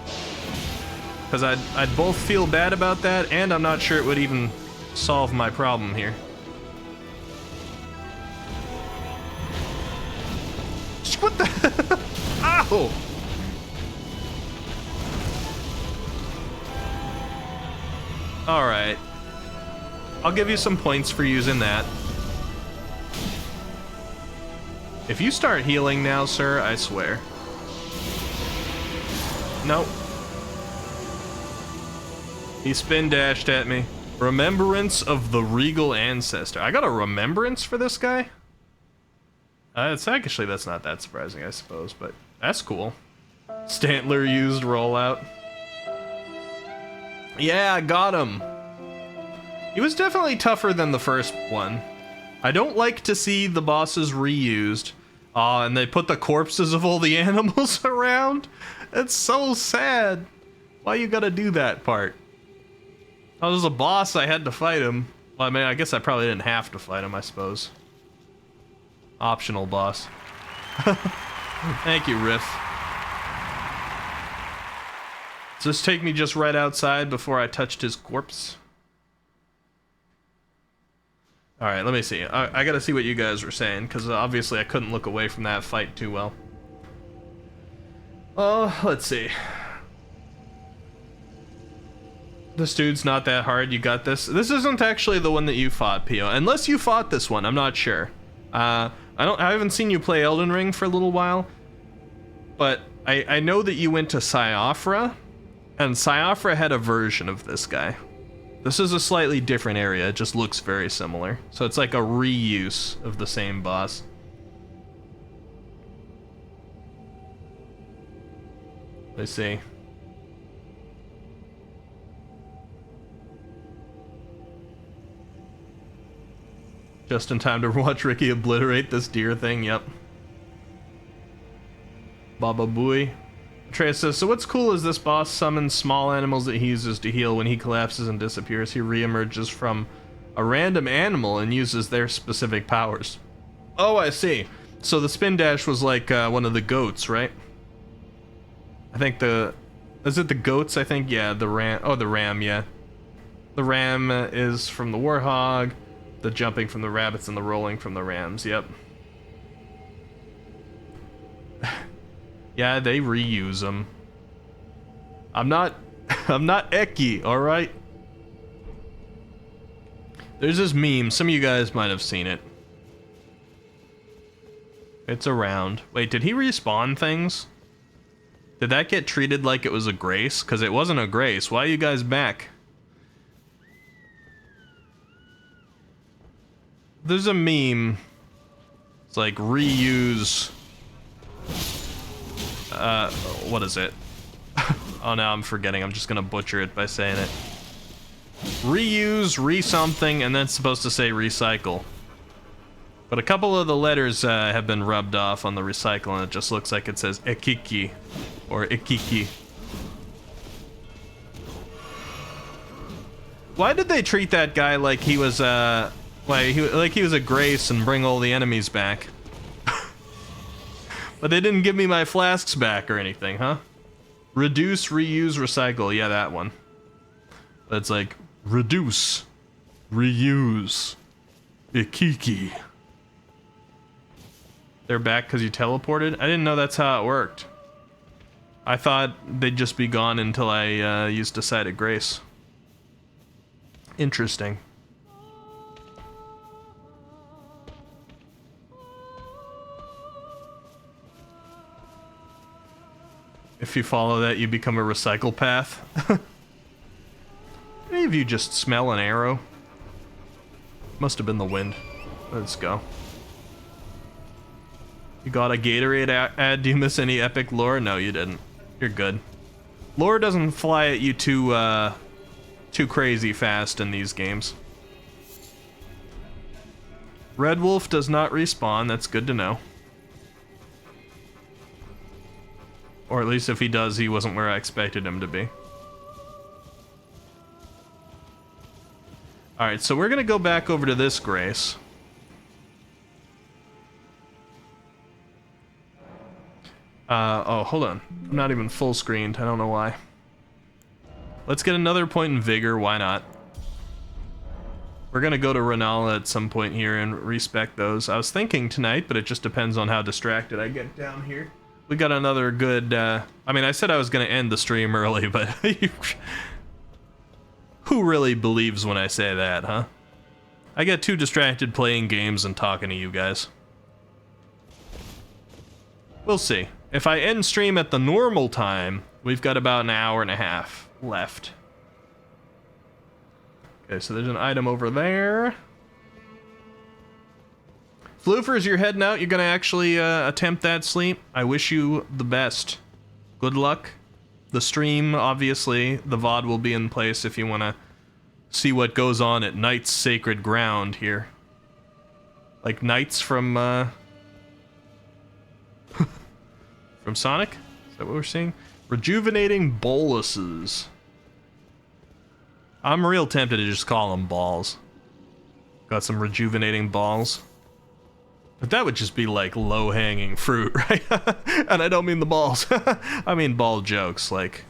Because I'd both feel bad about that, and I'm not sure it would even solve my problem here. What the? Ow! Alright. I'll give you some points for using that. If you start healing now, sir, I swear. Nope. He spin dashed at me. Remembrance of the regal ancestor. I got a remembrance for this guy? It's actually, that's not that surprising, I suppose, but that's cool. Stantler used rollout. Yeah, I got him. He was definitely tougher than the first one. I don't like to see the bosses reused. And they put the corpses of all the animals around. It's so sad. Why you gotta do that part? I was a boss, I had to fight him. Well, I mean, I guess I probably didn't have to fight him, I suppose. Optional boss. Thank you, Riff. Does this take me just right outside before I touched his corpse? Alright, let me see. I gotta see what you guys were saying, because obviously I couldn't look away from that fight too well. Let's see. This dude's not that hard, you got this. This isn't actually the one that you fought, Pio. Unless you fought this one, I'm not sure. I haven't seen you play Elden Ring for a little while, but I know that you went to Siofra, and Siofra had a version of this guy. This is a slightly different area, it just looks very similar. So it's like a reuse of the same boss. Let's see. Just in time to watch Ricky obliterate this deer thing, yep. Baba Booey. Atreus says, so what's cool is this boss summons small animals that he uses to heal. When he collapses and disappears, he reemerges from a random animal and uses their specific powers. Oh, I see. So the spin dash was like one of the goats, right? I think is it the goats? I think, yeah, the ram. Oh, the ram, yeah. The ram is from the warthog, the jumping from the rabbits, and the rolling from the rams, yep. Yeah, they reuse them. I'm not Eki, alright? There's this meme, some of you guys might have seen it. It's around. Wait, did he respawn things? Did that get treated like it was a grace? Because it wasn't a grace. Why are you guys back? There's a meme. It's like reuse. What is it? Oh, now I'm forgetting. I'm just gonna butcher it by saying it. Reuse, re-something, and then it's supposed to say recycle. But a couple of the letters have been rubbed off on the recycle, and it just looks like it says Ekiki, or Ikiki. Why did they treat that guy like he was, like he was a grace and bring all the enemies back? But they didn't give me my flasks back or anything, huh? Reduce, reuse, recycle. Yeah, that one. But it's like, reduce, reuse, Ikiki. They're back because you teleported? I didn't know that's how it worked. I thought they'd just be gone until I used Decided Grace. Interesting. If you follow that, you become a recycle path. Any of you just smell an arrow? Must have been the wind. Let's go. You got a Gatorade ad? Do you miss any epic lore? No, you didn't. You're good. Lore doesn't fly at you too crazy fast in these games. Red Wolf does not respawn. That's good to know. Or at least if he does, he wasn't where I expected him to be. Alright, so we're gonna go back over to this Grace. Oh, hold on. I'm not even full screened. I don't know why. Let's get another point in Vigor. Why not? We're gonna go to Renala at some point here and respec those. I was thinking tonight, but it just depends on how distracted I get down here. We got another good, I mean, I said I was gonna end the stream early, but who really believes when I say that, huh? I get too distracted playing games and talking to you guys. We'll see. If I end stream at the normal time, we've got about an hour and a half left. Okay, so there's an item over there. Floofers, you're heading out. You're gonna actually attempt that sleep. I wish you the best. Good luck. The stream, obviously, the VOD will be in place if you want to see what goes on at Knight's Sacred Ground here. Like Knights from from Sonic? Is that what we're seeing? Rejuvenating boluses. I'm real tempted to just call them balls. Got some rejuvenating balls. But that would just be like low-hanging fruit, right? And I don't mean the balls. I mean ball jokes, like,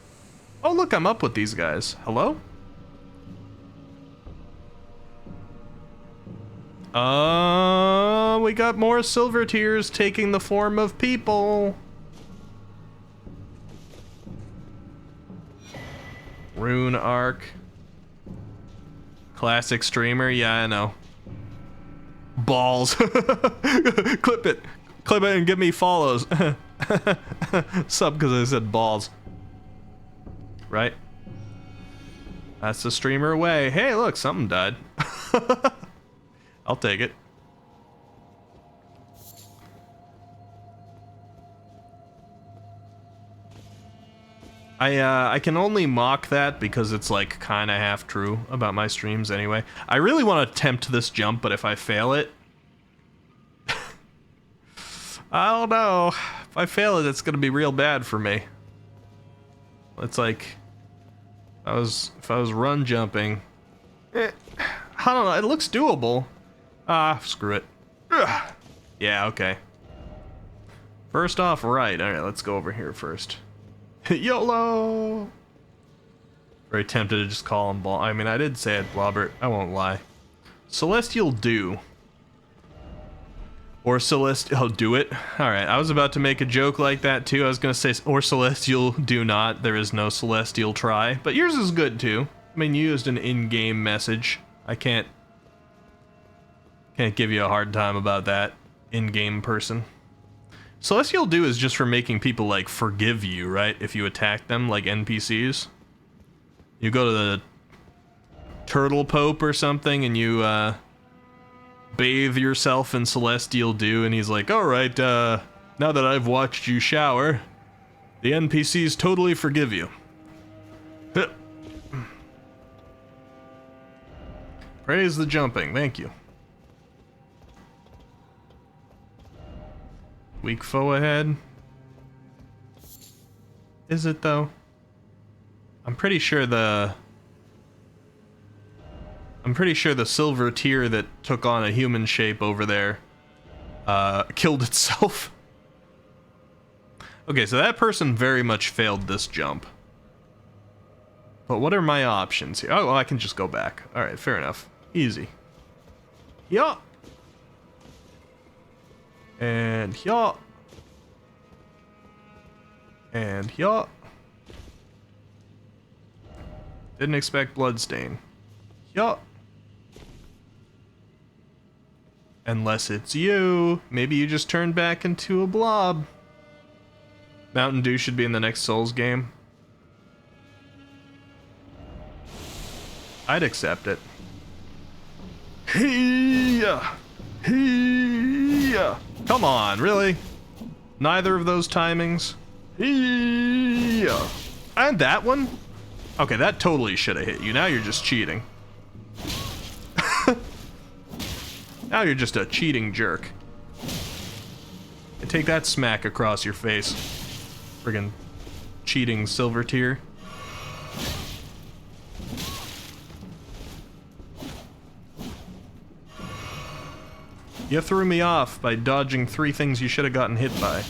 oh look, I'm up with these guys. Hello? We got more silver tears taking the form of people. Rune Arc. Classic streamer, yeah, I know. Balls. Clip it. Clip it and give me follows. Sub because I said balls. Right? That's the streamer way. Hey, look, something died. I'll take it. I can only mock that because it's like kind of half true about my streams anyway. I really want to attempt this jump, but if I fail it, I don't know. If I fail it, it's gonna be real bad for me. It's like if I was run jumping, I don't know. It looks doable. Ah, screw it. Ugh. Yeah, okay. First off, right. All right, let's go over here first. YOLO! Very tempted to just call him Ball. I mean, I did say it, Blobbert. I won't lie. Celestial Do. Or Celestial... Oh, do it? Alright, I was about to make a joke like that, too. I was gonna say, or Celestial Do Not. There is no Celestial Try. But yours is good, too. I mean, you used an in-game message. I can't give you a hard time about that, in-game person. Celestial Do is just for making people, like, forgive you, right? If you attack them, like NPCs. You go to the Turtle Pope or something, and you, bathe yourself in Celestial Dew, and he's like, alright, now that I've watched you shower, the NPCs totally forgive you. Praise the jumping, thank you. Weak foe ahead. Is it though? I'm pretty sure the silver tear that took on a human shape over there killed itself. Okay, so that person very much failed this jump. But what are my options here? Oh, well, I can just go back. Alright, fair enough. Easy. Yeah. And yeah. And yeah. Didn't expect bloodstain. Yeah. Unless it's you. Maybe you just turned back into a blob. Mountain Dew should be in the next Souls game. I'd accept it. Hey-ya! Hey-ya! Come on, really? Neither of those timings? Hey-ya! And that one? Okay, that totally should have hit you. Now you're just cheating. Now you're just a cheating jerk. And take that smack across your face. Friggin' cheating silver tier. You threw me off by dodging 3 things you should have gotten hit by.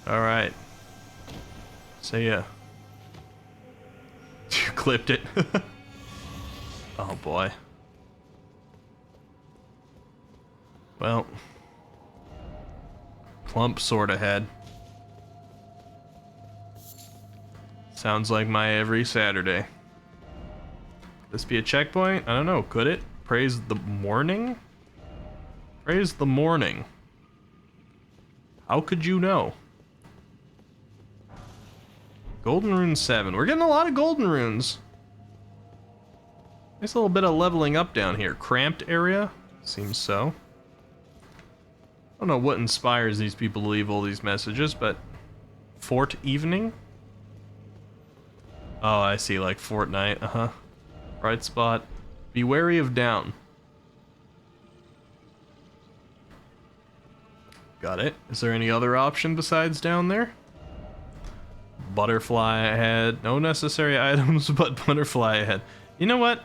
Alright. See ya. You clipped it. Oh boy. Well. Plump sort of head. Sounds like my every Saturday. This be a checkpoint? I don't know, could it? Praise the morning? Praise the morning. How could you know? Golden Rune 7. We're getting a lot of golden runes. Nice little bit of leveling up down here. Cramped area? Seems so. I don't know what inspires these people to leave all these messages, but... Fort Evening? Oh, I see, like Fortnite, uh-huh. Bright spot. Be wary of down. Got it. Is there any other option besides down there? Butterfly ahead. No necessary items, but butterfly ahead. You know what?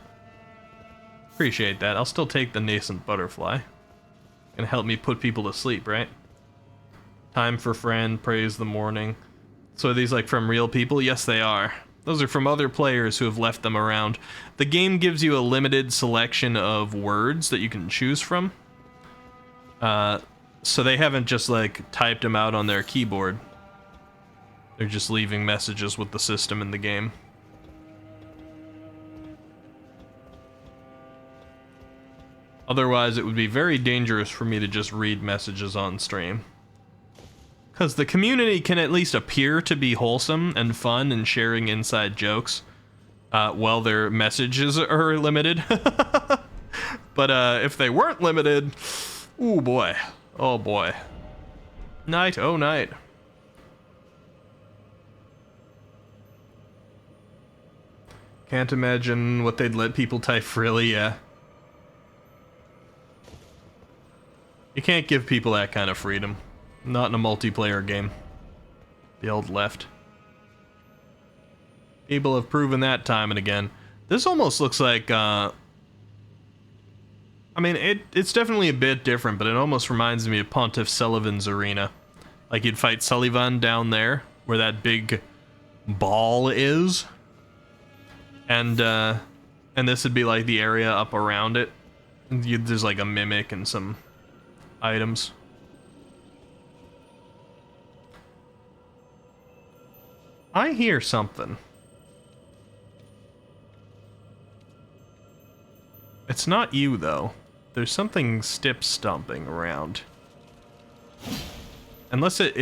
Appreciate that. I'll still take the nascent butterfly. Gonna help me put people to sleep, right? Time for friend, praise the morning. So are these like from real people? Yes, they are. Those are from other players who have left them around. The game gives you a limited selection of words that you can choose from. So they haven't just like typed them out on their keyboard. They're just leaving messages with the system in the game. Otherwise, it would be very dangerous for me to just read messages on stream. Because the community can at least appear to be wholesome and fun and sharing inside jokes while their messages are limited. But if they weren't limited, ooh boy, oh boy. Night, oh night. Can't imagine what they'd let people type freely, yeah. You can't give people that kind of freedom. Not in a multiplayer game. The old left. People have proven that time and again. This almost looks like, I mean, it's definitely a bit different, but it almost reminds me of Pontiff Sullivan's arena. Like you'd fight Sullivan down there, where that big ball is. And this would be like the area up around it. There's like a mimic and some items. I hear something. It's not you though. There's something stomping around. Unless it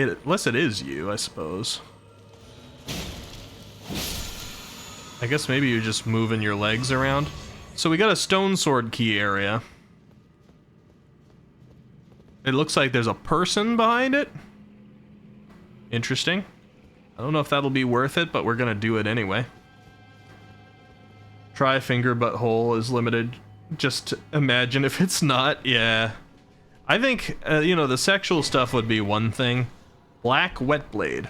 is you, I suppose. I guess maybe you're just moving your legs around. So we got a stone sword key area. It looks like there's a person behind it. Interesting. I don't know if that'll be worth it, but we're gonna do it anyway. Try finger butthole is limited. Just imagine if it's not. Yeah. I think, you know, the sexual stuff would be one thing. Black wet blade.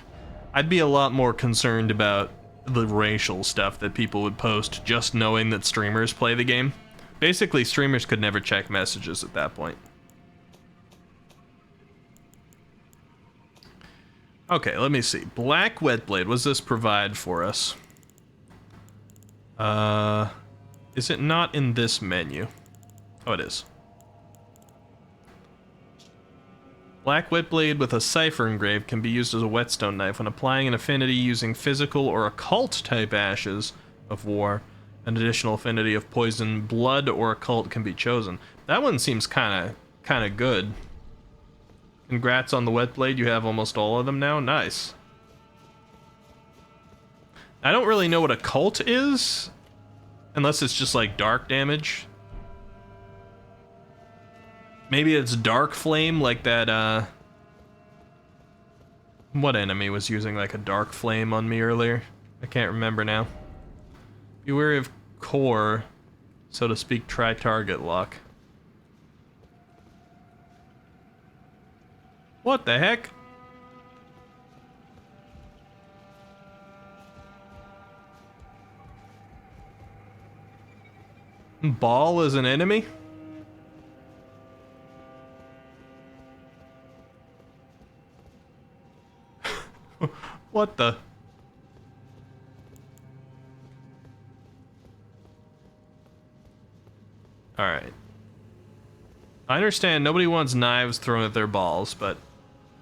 I'd be a lot more concerned about the racial stuff that people would post just knowing that streamers play the game. Basically, streamers could never check messages at that point. Okay, let me see. Black wet blade. What does this provide for us? Is it not in this menu? Oh, it is. Black wet blade with a cipher engraved can be used as a whetstone knife when applying an affinity using physical or occult type ashes of war. An additional affinity of poison, blood, or occult can be chosen. That one seems kind of good. Congrats on the wet blade. You have almost all of them now. Nice. I don't really know what occult is, unless it's just like dark damage. Maybe it's dark flame, like that, what enemy was using like a dark flame on me earlier? I can't remember now. Be wary of core, so to speak, try target lock. What the heck? Ball is an enemy? What the? Alright. I understand nobody wants knives thrown at their balls, but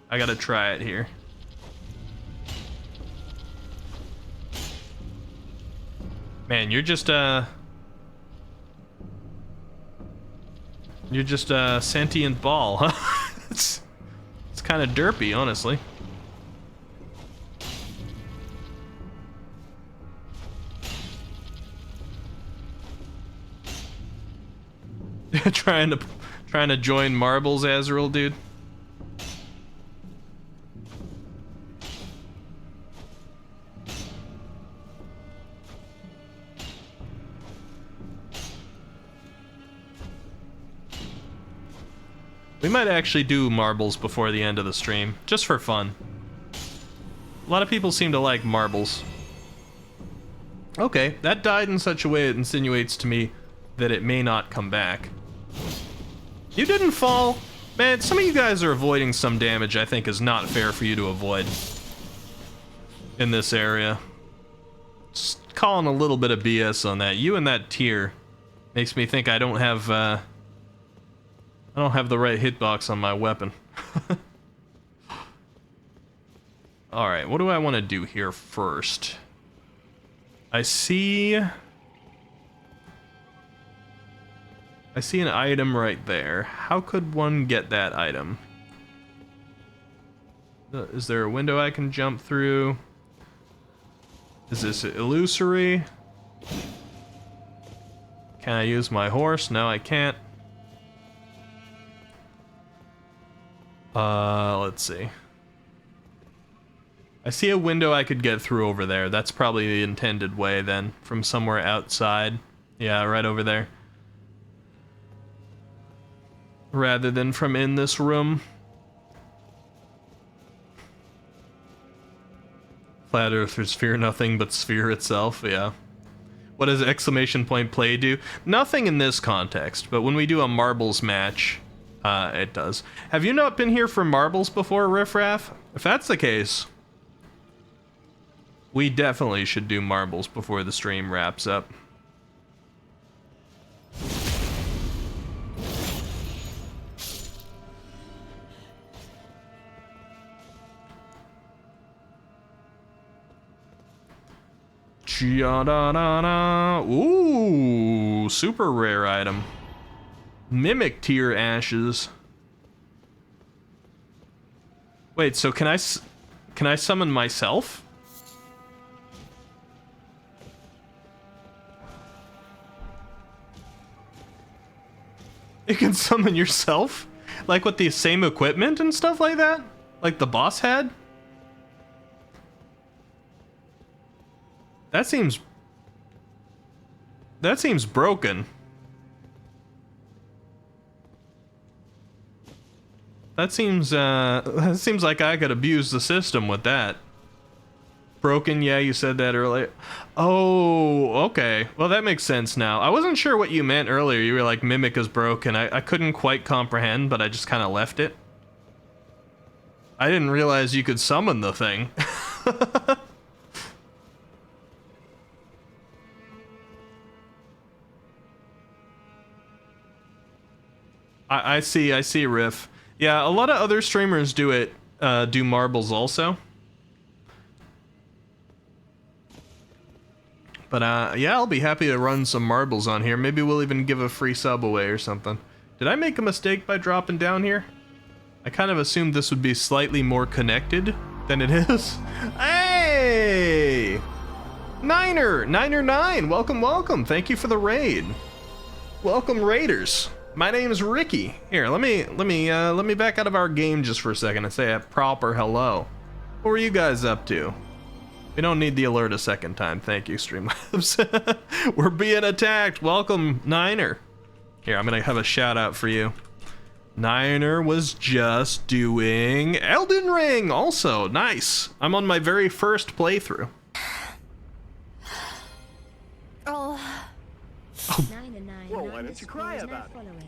I gotta try it here. Man, you're just a sentient ball, huh? It's kind of derpy, honestly. trying to join marbles, Azrael, dude. We might actually do marbles before the end of the stream, just for fun. A lot of people seem to like marbles. Okay, that died in such a way it insinuates to me that it may not come back. You didn't fall. Man, some of you guys are avoiding some damage I think is not fair for you to avoid in this area. Just calling a little bit of BS on that. You and that tier makes me think I don't have the right hitbox on my weapon. Alright, what do I want to do here first? I see an item right there. How could one get that item? Is there a window I can jump through? Is this illusory? Can I use my horse? No, I can't. Let's see. I see a window I could get through over there. That's probably the intended way then, from somewhere outside. Yeah, right over there. Rather than from in this room. Flat Earthers fear nothing but sphere itself, yeah. What does exclamation point play do? Nothing in this context, but when we do a marbles match, it does. Have you not been here for marbles before, Riff Raff? If that's the case, we definitely should do marbles before the stream wraps up. Ooh, super rare item. Mimic tier ashes. Wait, so can I summon myself? You can summon yourself? Like with the same equipment and stuff like that? Like the boss had? That seems broken. That seems like I could abuse the system with that. Broken, yeah, you said that earlier. Oh, okay. Well, that makes sense now. I wasn't sure what you meant earlier. You were like, Mimic is broken. I couldn't quite comprehend, but I just kind of left it. I didn't realize you could summon the thing. I see, Riff. Yeah, a lot of other streamers do it, do marbles also. But, yeah, I'll be happy to run some marbles on here. Maybe we'll even give a free sub away or something. Did I make a mistake by dropping down here? I kind of assumed this would be slightly more connected than it is. Hey! Niner9, welcome. Thank you for the raid. Welcome, Raiders. My name's Ricky. Here, let me back out of our game just for a second and say a proper hello. What were you guys up to? We don't need the alert a second time. Thank you, Streamlabs. We're being attacked. Welcome, Niner. Here, I'm gonna have a shout out for you. Niner was just doing Elden Ring also. Nice. I'm on my very first playthrough. Oh. Whoa, why don't you cry about it?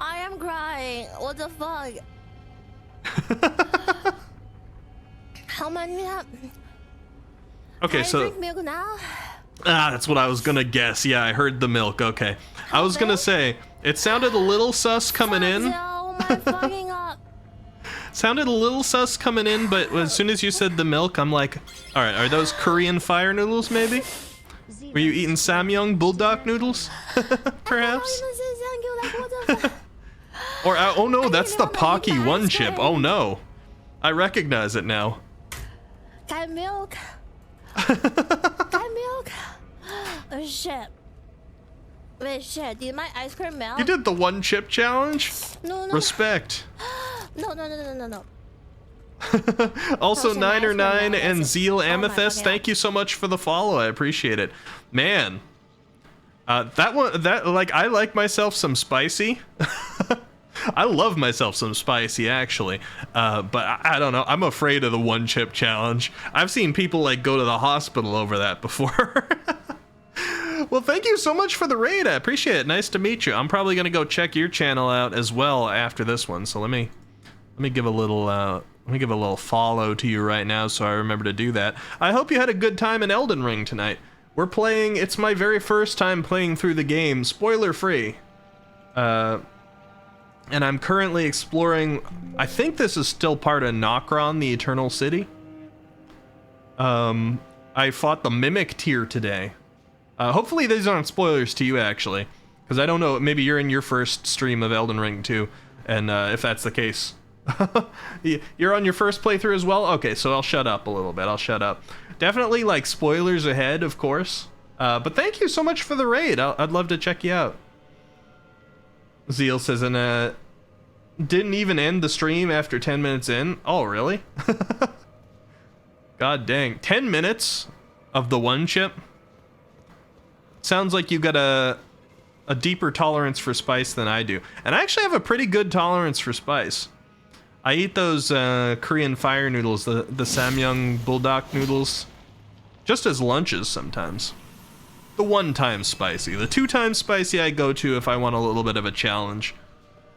I am crying. What the fuck? How many have... Okay, Can I so drink milk now? that's what I was gonna guess. Yeah, I heard the milk. Okay, I was gonna say it sounded a little sus coming in. Oh my fucking up. Sounded a little sus coming in, but as soon as you said the milk, I'm like, all right, are those Korean fire noodles maybe? Were you eating Samyang bulldog noodles? Perhaps? Or, oh no, that's the Pocky one chip. Oh no. I recognize it now. Got milk. Got milk. Oh shit. Wait, shit, did my ice cream melt? You did the one chip challenge? No. Respect. No. Also, Those are nice Niner9 ones. and Zeal Oh my Amethyst, fucking thank you so much for the follow. I appreciate it. Man, I like myself some spicy. I love myself some spicy, actually. But I don't know. I'm afraid of the one chip challenge. I've seen people like go to the hospital over that before. Well, thank you so much for the raid. I appreciate it. Nice to meet you. I'm probably gonna go check your channel out as well after this one. So let me give a little follow to you right now, so I remember to do that. I hope you had a good time in Elden Ring tonight. We're playing. It's my very first time playing through the game, spoiler free. And I'm currently exploring. I think this is still part of Nokron, the Eternal City. I fought the Mimic tier today. Hopefully these aren't spoilers to you, actually, because I don't know, maybe you're in your first stream of Elden Ring too, and if that's the case, you're on your first playthrough as well? Okay, so I'll shut up a little bit, I'll shut up. Definitely, like, spoilers ahead, of course, but thank you so much for the raid. I'd love to check you out. Zeal says, and didn't even end the stream after 10 minutes in? Oh, really? God dang. 10 minutes of the one chip? Sounds like you got a deeper tolerance for spice than I do. And I actually have a pretty good tolerance for spice. I eat those Korean fire noodles, the Samyang bulldog noodles, just as lunches sometimes. The 1-time spicy. The 2-time spicy I go to if I want a little bit of a challenge.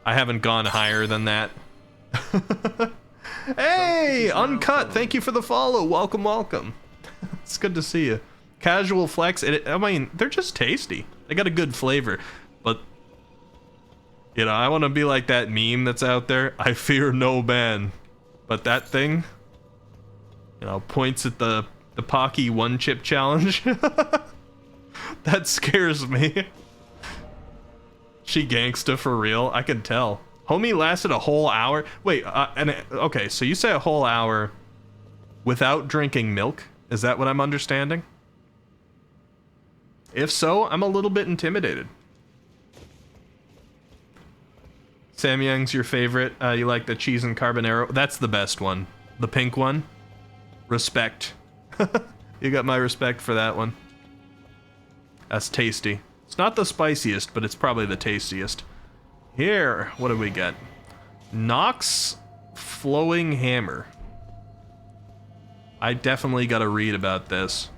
I haven't gone higher than that. Hey, Uncut, thank you for the follow. Welcome, welcome. It's good to see you. Casual flex. I mean, they're just tasty. They got a good flavor. But, you know, I want to be like that meme that's out there. I fear no man. But that thing, you know, points at the Pocky one-chip challenge. That scares me. She gangsta for real. I can tell. Homie lasted a whole hour. Wait, okay, so you say a whole hour without drinking milk? Is that what I'm understanding? If so, I'm a little bit intimidated. Samyang's your favorite. You like the cheese and carbonara? That's the best one. The pink one. Respect. You got my respect for that one. That's tasty. It's not the spiciest, but it's probably the tastiest. Here, what do we get? Nox Flowing Hammer. I definitely gotta read about this.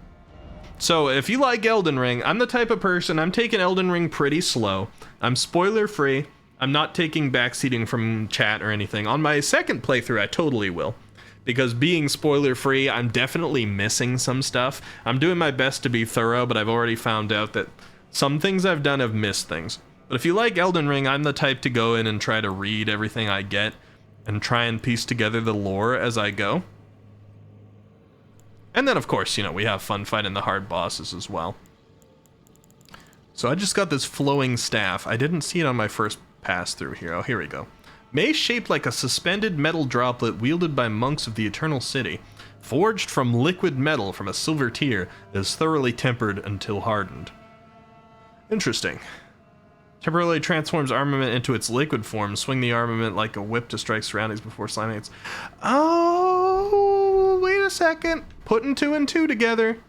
So, if you like Elden Ring, I'm the type of person, I'm taking Elden Ring pretty slow. I'm spoiler free. I'm not taking backseating from chat or anything. On my second playthrough, I totally will. Because being spoiler free, I'm definitely missing some stuff. I'm doing my best to be thorough, but I've already found out that some things I've done have missed things. But if you like Elden Ring, I'm the type to go in and try to read everything I get and try and piece together the lore as I go. And then, of course, you know, we have fun fighting the hard bosses as well. So I just got this flowing staff. I didn't see it on my first pass through here. Oh, here we go. Mace shaped like a suspended metal droplet wielded by monks of the Eternal City. Forged from liquid metal from a silver tier that is thoroughly tempered until hardened. Interesting. Temporarily transforms armament into its liquid form. Swing the armament like a whip to strike surroundings before slamming its... Oh, wait a second. Putting 2 and 2 together.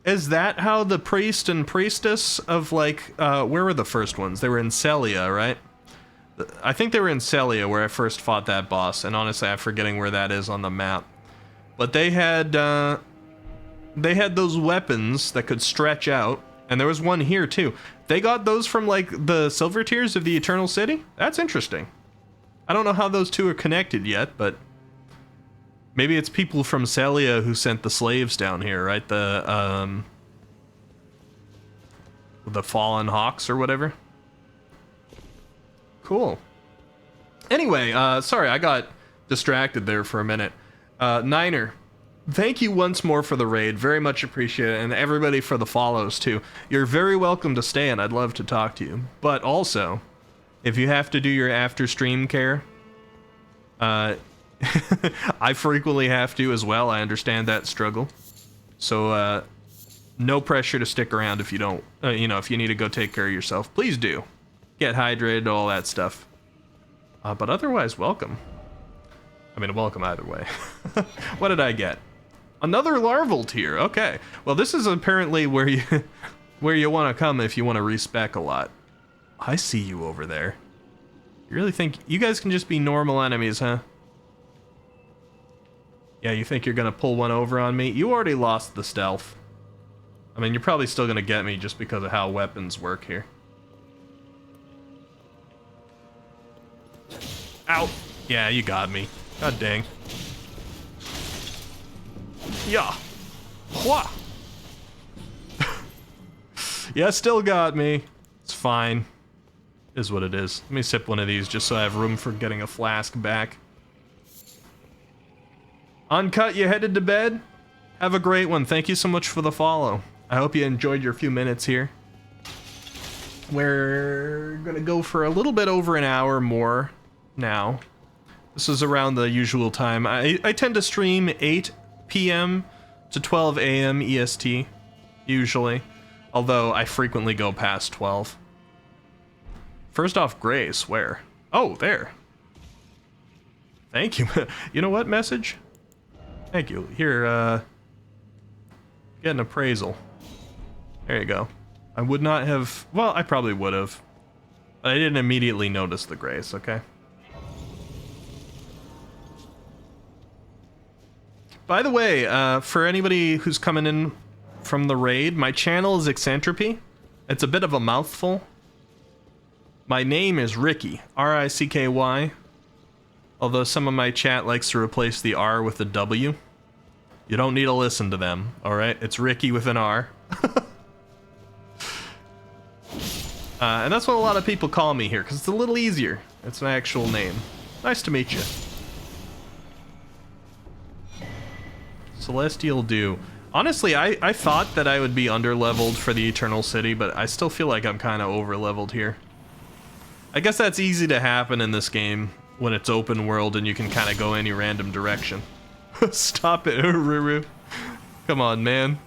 Is that how the priest and priestess of, like, where were the first ones? They were in Celia, right? I think they were in Celia where I first fought that boss, and honestly, I'm forgetting where that is on the map. But they had those weapons that could stretch out, and there was one here too. They got those from, like, the silver tiers of the Eternal City? That's interesting. I don't know how those two are connected yet, but maybe it's people from Celia who sent the slaves down here, right? The Fallen Hawks or whatever. Cool. Anyway, sorry, I got distracted there for a minute. Niner, thank you once more for the raid. Very much appreciate it. And everybody for the follows, too. You're very welcome to stay, and I'd love to talk to you. But also, if you have to do your after-stream care, I frequently have to as well. I understand that struggle. So, no pressure to stick around if you don't, you know, if you need to go take care of yourself. Please do. Get hydrated, all that stuff. But otherwise, welcome. I mean, welcome either way. What did I get? Another larval tier. Okay. Well, this is apparently where you want to come if you want to respec a lot. I see you over there. You really think you guys can just be normal enemies, huh? Yeah, you think you're gonna pull one over on me? You already lost the stealth. I mean, you're probably still gonna get me just because of how weapons work here. Ow! Yeah, you got me. God dang. Yeah. Wha! Yeah, still got me. It's fine. Is what it is. Let me sip one of these just so I have room for getting a flask back. Uncut, you headed to bed? Have a great one. Thank you so much for the follow. I hope you enjoyed your few minutes here. We're gonna go for a little bit over an hour more now. This is around the usual time. I tend to stream 8 p.m. to 12 a.m. EST, usually. Although I frequently go past 12. First off, Grace, where? Oh, there. Thank you. You know what, message? Thank you. Here, get an appraisal. There you go. I would not have... Well, I probably would have. But I didn't immediately notice the Grace, okay? By the way, for anybody who's coming in from the raid, my channel is Eccentropy. It's a bit of a mouthful. My name is Ricky, R-I-C-K-Y. Although some of my chat likes to replace the R with a W. You don't need to listen to them, alright? It's Ricky with an R. And that's what a lot of people call me here, because it's a little easier. It's an actual name. Nice to meet you. Celestial Dew. Honestly, I thought that I would be underleveled for the Eternal City, but I still feel like I'm kind of overleveled here. I guess that's easy to happen in this game when it's open world and you can kind of go any random direction. Stop it, Ruru. Come on, man.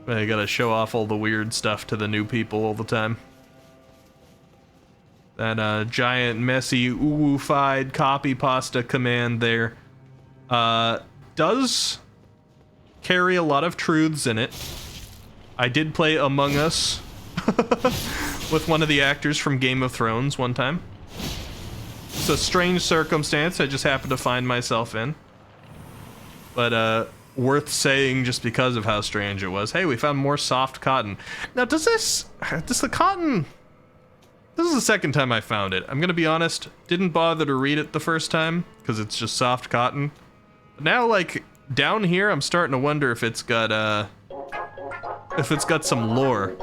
I gotta show off all the weird stuff to the new people all the time. That giant, messy, uwu-fied copy pasta command there does carry a lot of truths in it. I did play Among Us with one of the actors from Game of Thrones one time. It's a strange circumstance I just happened to find myself in. But, worth saying just because of how strange it was. Hey, we found more soft cotton. Now, does the cotton... This is the second time I found it. I'm gonna be honest, didn't bother to read it the first time, because it's just soft cotton. But now, like, down here, I'm starting to wonder if it's got some lore.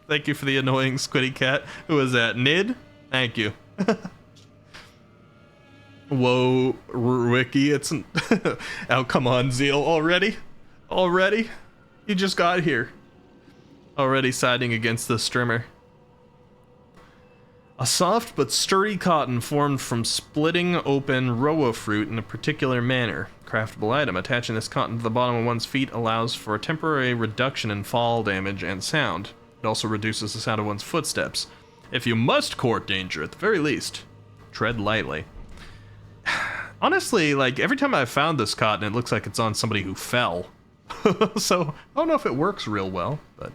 Thank you for the annoying squiddy cat. Who is that? Nid? Thank you. Whoa, Ricky, it's... Oh, come on, Zeal, already? Already? You just got here. Already siding against the strimmer. A soft but sturdy cotton formed from splitting open rowa fruit in a particular manner. Craftable item. Attaching this cotton to the bottom of one's feet allows for a temporary reduction in fall damage and sound. It also reduces the sound of one's footsteps. If you must court danger, at the very least, tread lightly. Honestly, like, every time I've found this cotton, it looks like it's on somebody who fell. So, I don't know if it works real well, but...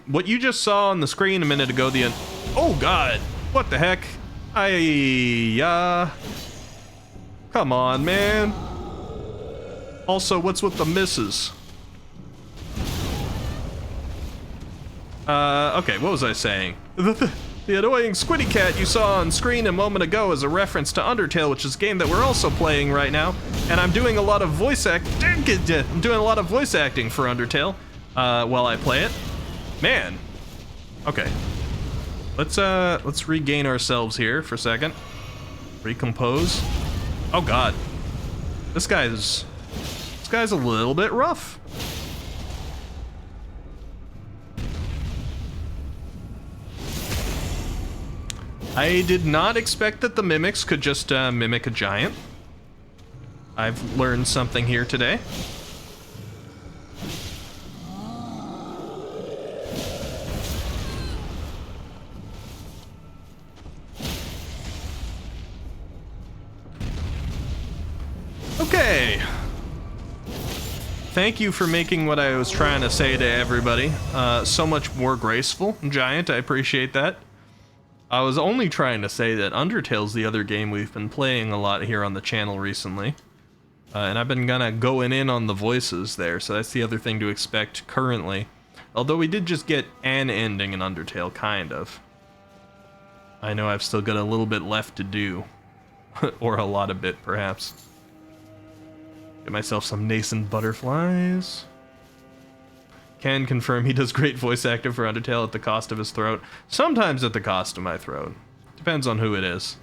what you just saw on the screen a minute ago, oh god! What the heck? Come on, man! Also, what's with the misses? Okay, what was I saying? The annoying squiddy cat you saw on screen a moment ago is a reference to Undertale, which is a game that we're also playing right now, and I'm doing a lot of voice acting for Undertale while I play it. Man. Okay. Let's regain ourselves here for a second. Recompose. Oh god. This guy's a little bit rough. I did not expect that the mimics could just mimic a giant. I've learned something here today. Okay. Thank you for making what I was trying to say to everybody so much more graceful. Giant, I appreciate that. I was only trying to say that Undertale's the other game we've been playing a lot here on the channel recently. And I've been kinda going in on the voices there, so that's the other thing to expect currently. Although we did just get an ending in Undertale, kind of. I know I've still got a little bit left to do. Or a lot of bit, perhaps. Get myself some nascent butterflies. Can confirm he does great voice acting for Undertale at the cost of his throat. Sometimes at the cost of my throat. Depends on who it is.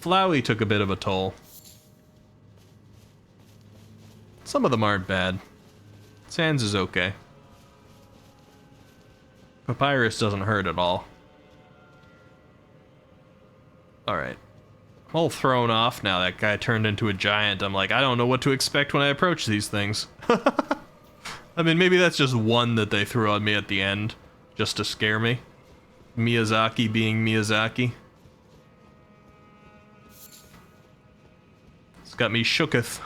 Flowey took a bit of a toll. Some of them aren't bad. Sans is okay. Papyrus doesn't hurt at all. Alright. I'm all thrown off now. That guy turned into a giant. I'm like, I don't know what to expect when I approach these things. I mean, maybe that's just one that they threw on me at the end, just to scare me. Miyazaki being Miyazaki. It's got me shooketh.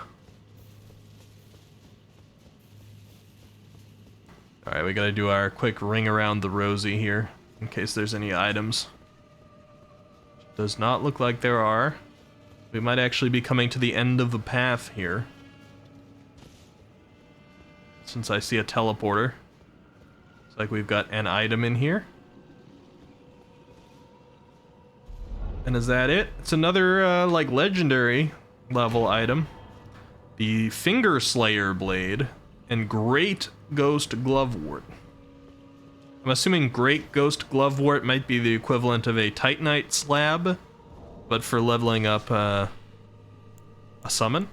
Alright, we gotta do our quick ring around the rosy here, in case there's any items. Does not look like there are. We might actually be coming to the end of the path here. Since I see a teleporter. Looks like we've got an item in here. And is that it? It's another, like, legendary level item. The Finger Slayer Blade and Great Ghost Glovewort. I'm assuming Great Ghost Glovewort might be the equivalent of a Titanite slab, but for leveling up a summon.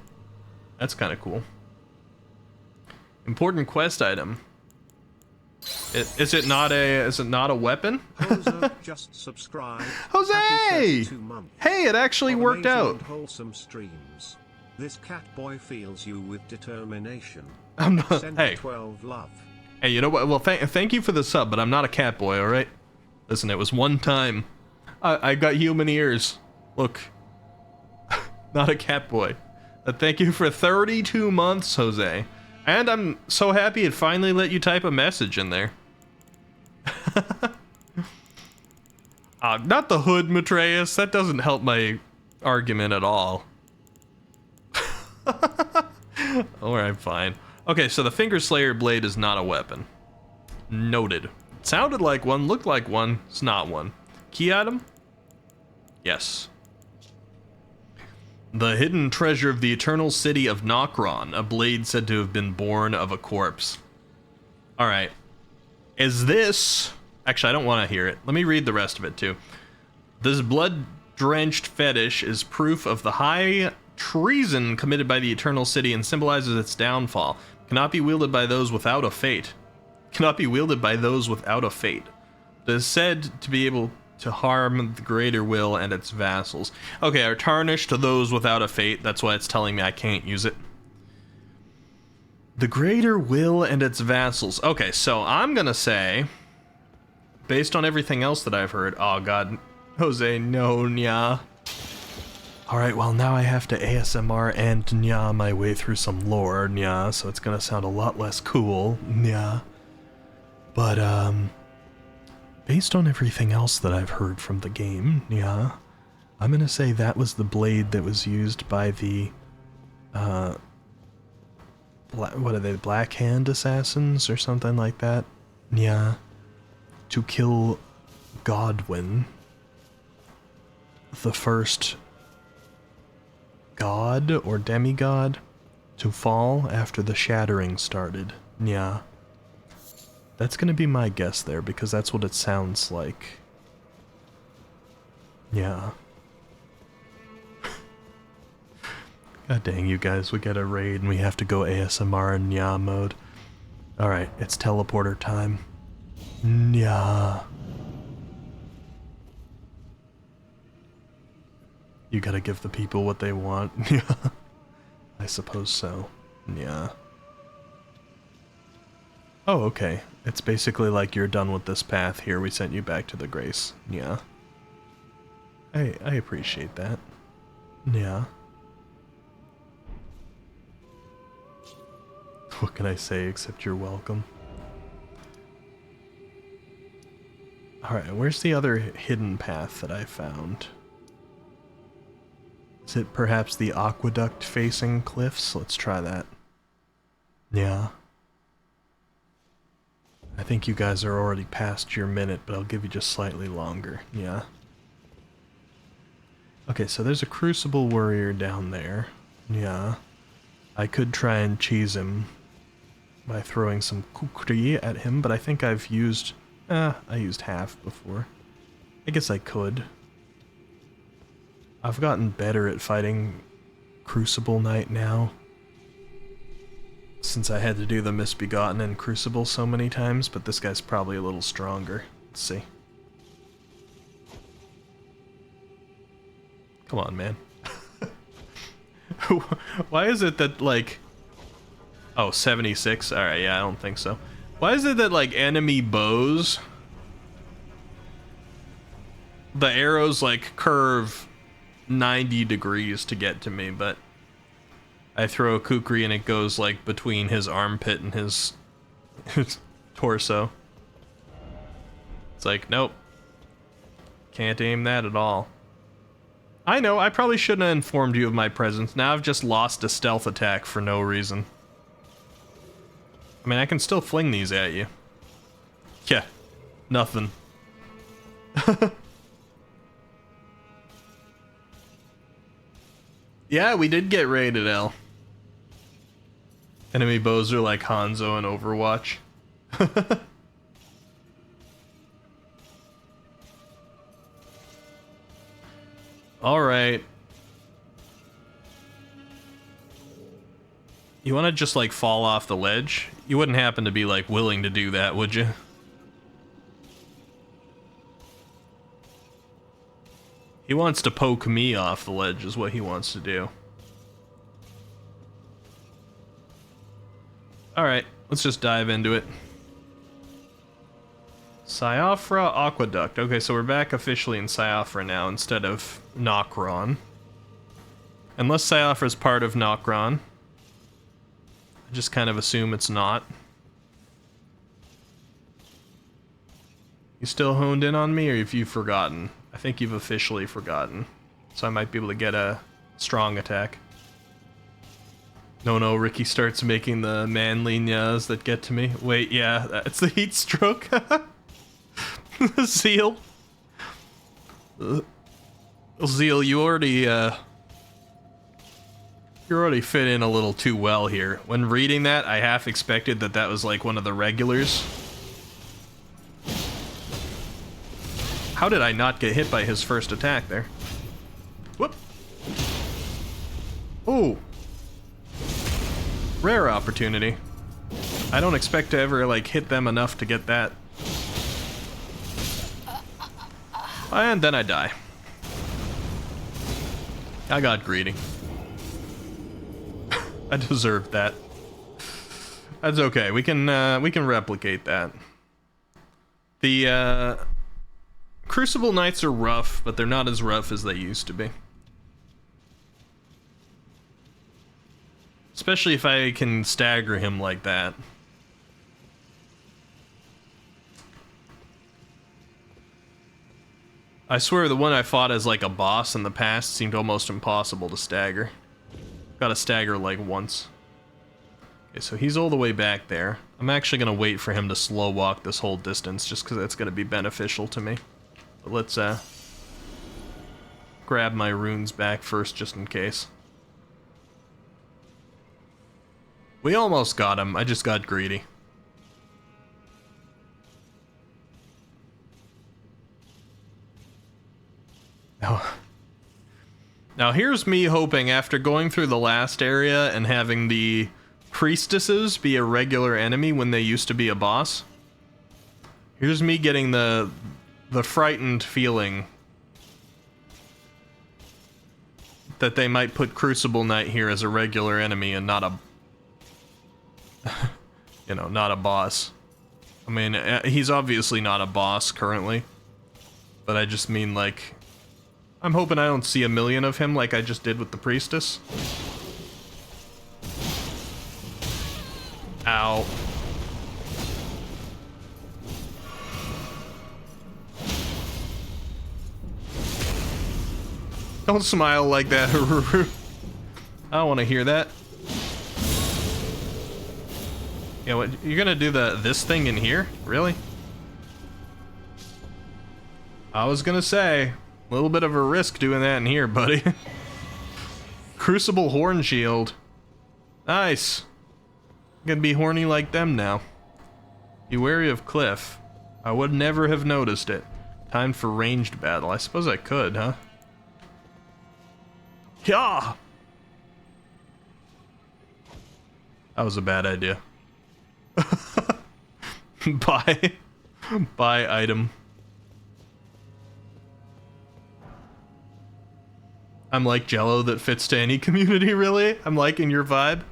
That's kind of cool. Important quest item. Is it not a weapon? Jose just subscribed. Jose! Happy 32 months. Hey, it actually Of worked amazing out. and wholesome streams. This cat boy feels you with determination. I'm not. Send Hey. 12 love. Hey, you know what? Well, thank you for the sub, but I'm not a cat boy, alright? Listen, it was one time. I got human ears. Look. Not a cat boy. Thank you for 32 months, Jose. And I'm so happy it finally let you type a message in there. Not the hood, Matreus. That doesn't help my argument at all. Alright, fine. Okay, so the Finger Slayer Blade is not a weapon. Noted. Sounded like one, looked like one, it's not one. Key item? Yes. The hidden treasure of the eternal city of Nokron, a blade said to have been born of a corpse. Alright. Is this... Actually, I don't want to hear it. Let me read the rest of it, too. This blood-drenched fetish is proof of the high treason committed by the eternal city and symbolizes its downfall. Cannot be wielded by those without a fate. Cannot be wielded by those without a fate. It is said to be able to harm the greater will and its vassals. Okay, are tarnished to those without a fate. That's why it's telling me I can't use it. The greater will and its vassals. Okay, so I'm gonna say, based on everything else that I've heard, oh god, Jose, no, nya. Alright, well now I have to ASMR and nya my way through some lore, nya, so it's gonna sound a lot less cool, nya. But, based on everything else that I've heard from the game, yeah, I'm gonna say that was the blade that was used by the, what are they, Black Hand Assassins or something like that? Yeah, to kill Godwyn, the first god or demigod to fall after the shattering started. Yeah. That's gonna be my guess there, because that's what it sounds like. Yeah. God dang, you guys, we got a raid and we have to go ASMR in Nya mode. Alright, it's teleporter time. Nya. You gotta give the people what they want. Yeah. I suppose so. Yeah. Oh, okay. It's basically like you're done with this path here, we sent you back to the Grace. Yeah. I appreciate that. Yeah. What can I say except you're welcome? Alright, where's the other hidden path that I found? Is it perhaps the aqueduct facing cliffs? Let's try that. Yeah. I think you guys are already past your minute, but I'll give you just slightly longer. Yeah. Okay, so there's a Crucible Warrior down there. Yeah. I could try and cheese him by throwing some kukri at him, but I think I've used... I used half before. I guess I could. I've gotten better at fighting Crucible Knight now, since I had to do the Misbegotten and Crucible so many times, but this guy's probably a little stronger. Let's see. Come on, man. Why is it that, like... Oh, 76? Alright, yeah, I don't think so. Why is it that, like, enemy bows... the arrows, like, curve 90 degrees to get to me, but... I throw a kukri and it goes, like, between his armpit and his torso. It's like, nope. Can't aim that at all. I know, I probably shouldn't have informed you of my presence. Now I've just lost a stealth attack for no reason. I mean, I can still fling these at you. Yeah, nothing. Yeah, we did get rated L. Enemy bows are like Hanzo in Overwatch. Alright. You want to just, like, fall off the ledge? You wouldn't happen to be, like, willing to do that, would you? He wants to poke me off the ledge, is what he wants to do. Alright, let's just dive into it. Siofra Aqueduct. Okay, so we're back officially in Siofra now instead of Nokron. Unless Siofra is part of Nokron. I just kind of assume it's not. You still honed in on me, or have you forgotten? I think you've officially forgotten. So I might be able to get a strong attack. No, Ricky starts making the manly nyas that get to me. Wait, yeah, that's the heat stroke. Zeal. Zeal, you already fit in a little too well here. When reading that, I half expected that that was like one of the regulars. How did I not get hit by his first attack there? Whoop. Ooh. Rare opportunity. I don't expect to ever, like, hit them enough to get that. And then I die. I got greedy. I deserved that. That's okay. We can replicate that. The Crucible Knights are rough, but they're not as rough as they used to be. Especially if I can stagger him like that. I swear the one I fought as like a boss in the past seemed almost impossible to stagger. Gotta stagger like once. Okay, so he's all the way back there. I'm actually gonna wait for him to slow walk this whole distance just because that's gonna be beneficial to me. But let's grab my runes back first just in case. We almost got him, I just got greedy. Now here's me hoping, after going through the last area and having the priestesses be a regular enemy when they used to be a boss. Here's me getting the frightened feeling that they might put Crucible Knight here as a regular enemy and not a... you know, not a boss. I mean, he's obviously not a boss currently. But I just mean, like... I'm hoping I don't see a million of him like I just did with the priestess. Ow. Don't smile like that. I don't want to hear that. Yeah, what, you're gonna do this thing in here? Really? I was gonna say, a little bit of a risk doing that in here, buddy. Crucible Horn Shield. Nice. I'm gonna be horny like them now. Be wary of Cliff. I would never have noticed it. Time for ranged battle. I suppose I could, huh? Yeah. That was a bad idea. Buy item. I'm like Jello that fits to any community, really? I'm liking your vibe.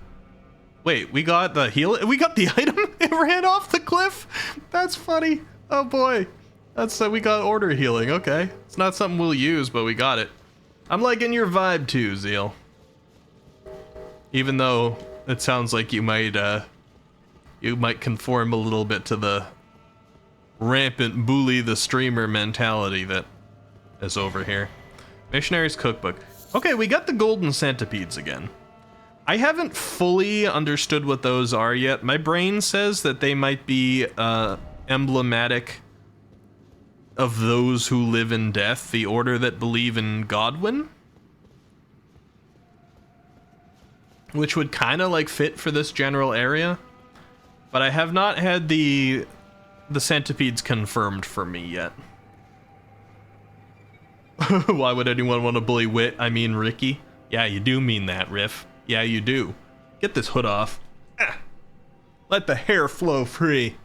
Wait, we got the heal. We got the item. It ran off the cliff. That's funny. Oh boy. That's we got order healing. Okay. It's not something we'll use, but we got it. I'm liking your vibe too, Zeal. Even though it sounds like you might conform a little bit to the rampant bully the streamer mentality that is over here. Missionary's Cookbook. Okay, we got the golden centipedes again. I haven't fully understood what those are yet. My brain says that they might be emblematic of those who live in death, the order that believe in Godwin. Which would kind of like fit for this general area. But I have not had the centipedes confirmed for me yet. Why would anyone want to bully Wit? I mean Ricky. Yeah, you do mean that, Riff. Yeah, you do. Get this hood off. Ah. Let the hair flow free.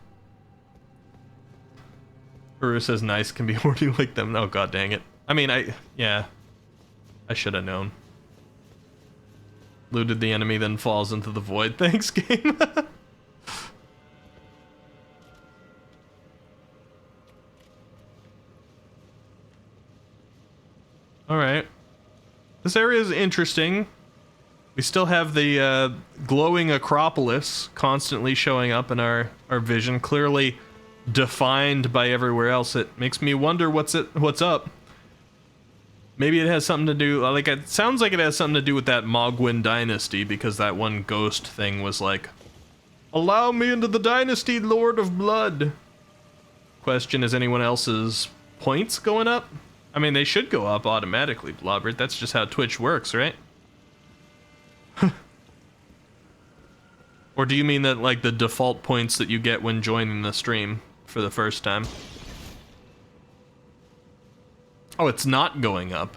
Uru says nice can be horny like them. Oh, god dang it. I mean, yeah. I should have known. Looted the enemy, then falls into the void. Thanks, game. Alright. This area is interesting. We still have the glowing Acropolis constantly showing up in our vision, clearly defined by everywhere else. It makes me wonder what's up. Maybe it has something to do, like, it sounds like it has something to do with that Mogwin dynasty, because that one ghost thing was like, allow me into the dynasty, Lord of Blood. Question, is anyone else's points going up? I mean, they should go up automatically, Blobbert. That's just how Twitch works, right? Or do you mean that, like, the default points that you get when joining the stream for the first time? Oh, it's not going up.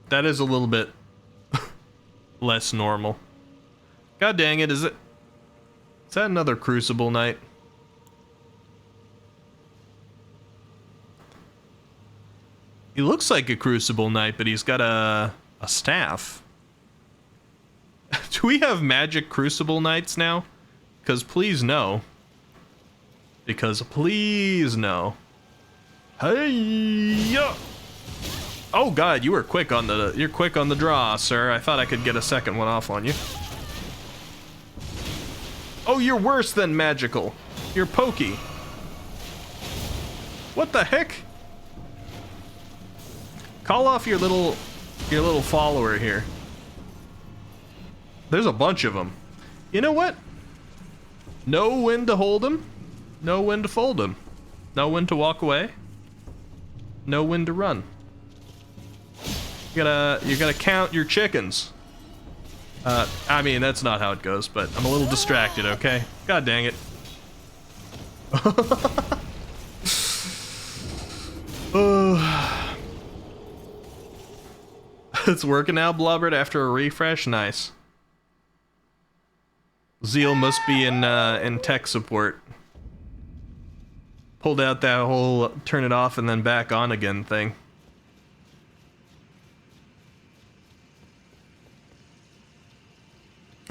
That is a little bit less normal. God dang it, is that another Crucible Knight? He looks like a Crucible Knight, but he's got a staff. Do we have magic Crucible Knights now? Because please no. Because please no. Hey! Oh god, you were quick on the draw, sir. I thought I could get a second one off on you. Oh, you're worse than magical. You're pokey. What the heck? Call off your little follower here. There's a bunch of them. You know what? Know when to hold them. Know when to fold them. Know when to walk away. Know when to run. You gotta count your chickens. I mean, that's not how it goes, but I'm a little distracted, okay? God dang it. It's working now, Blubbert, after a refresh? Nice. Zeal must be in tech support. Pulled out that whole turn it off and then back on again thing.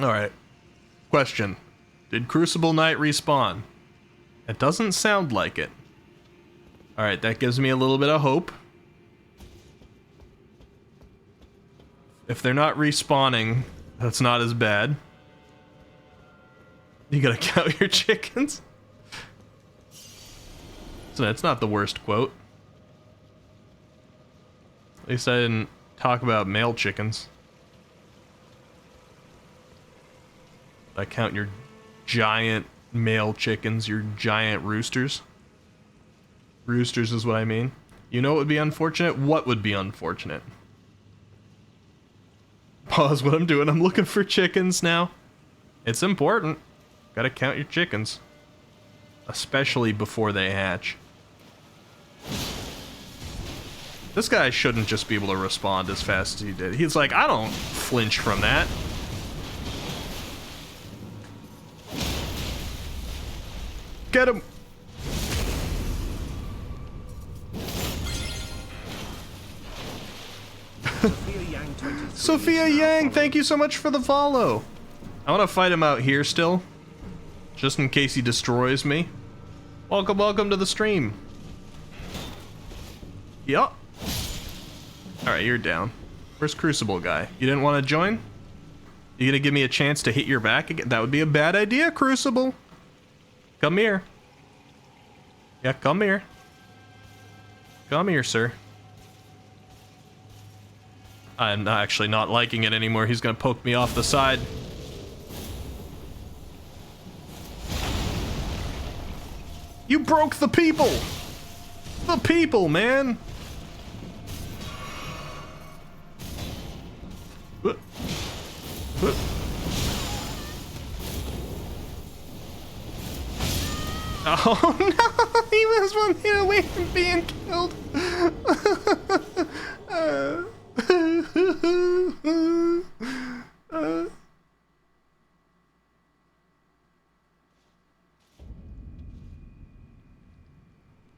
Alright. Question. Did Crucible Knight respawn? It doesn't sound like it. Alright, that gives me a little bit of hope. If they're not respawning, that's not as bad. You gotta count your chickens? So that's not the worst quote. At least I didn't talk about male chickens. I count your giant male chickens, your giant roosters. Roosters is what I mean. You know what would be unfortunate? What would be unfortunate? Pause what I'm doing. I'm looking for chickens now. It's important. Gotta count your chickens. Especially before they hatch. This guy shouldn't just be able to respond as fast as he did. He's like, I don't flinch from that. Get him! Sophia Yang, thank you so much for the follow. I want to fight him out here still. Just in case he destroys me. Welcome, welcome to the stream. Yup. Alright, you're down. Where's Crucible guy? You didn't want to join? You gonna give me a chance to hit your back again? That would be a bad idea, Crucible. Come here. Yeah, come here. Come here, sir. I'm actually not liking it anymore. He's gonna poke me off the side. You broke the people! The people, man! Oh no! He was 1 hit away from being killed!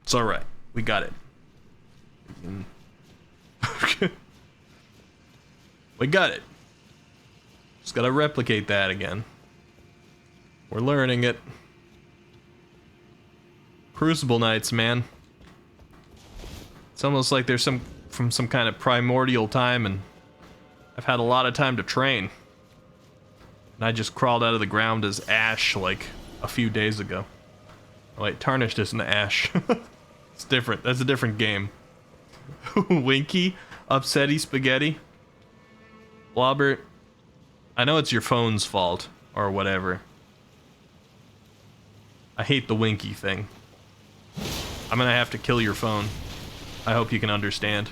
It's alright. We got it. We got it. Just gotta replicate that again. We're learning it. Crucible Knights, man. It's almost like there's from some kind of primordial time, and I've had a lot of time to train. And I just crawled out of the ground as Ash like a few days ago. Oh wait, Tarnished isn't Ash. It's different. That's a different game. Winky, upsetty spaghetti. Blobbert, I know it's your phone's fault or whatever. I hate the Winky thing. I'm gonna have to kill your phone. I hope you can understand.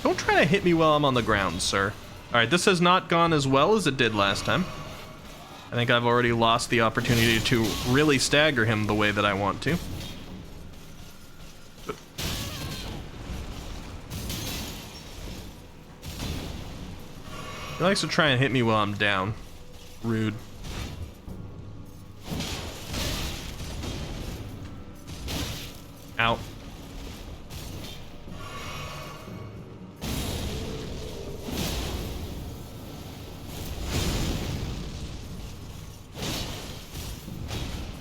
Don't try to hit me while I'm on the ground, sir. Alright, this has not gone as well as it did last time. I think I've already lost the opportunity to really stagger him the way that I want to. He likes to try and hit me while I'm down. Rude. Out.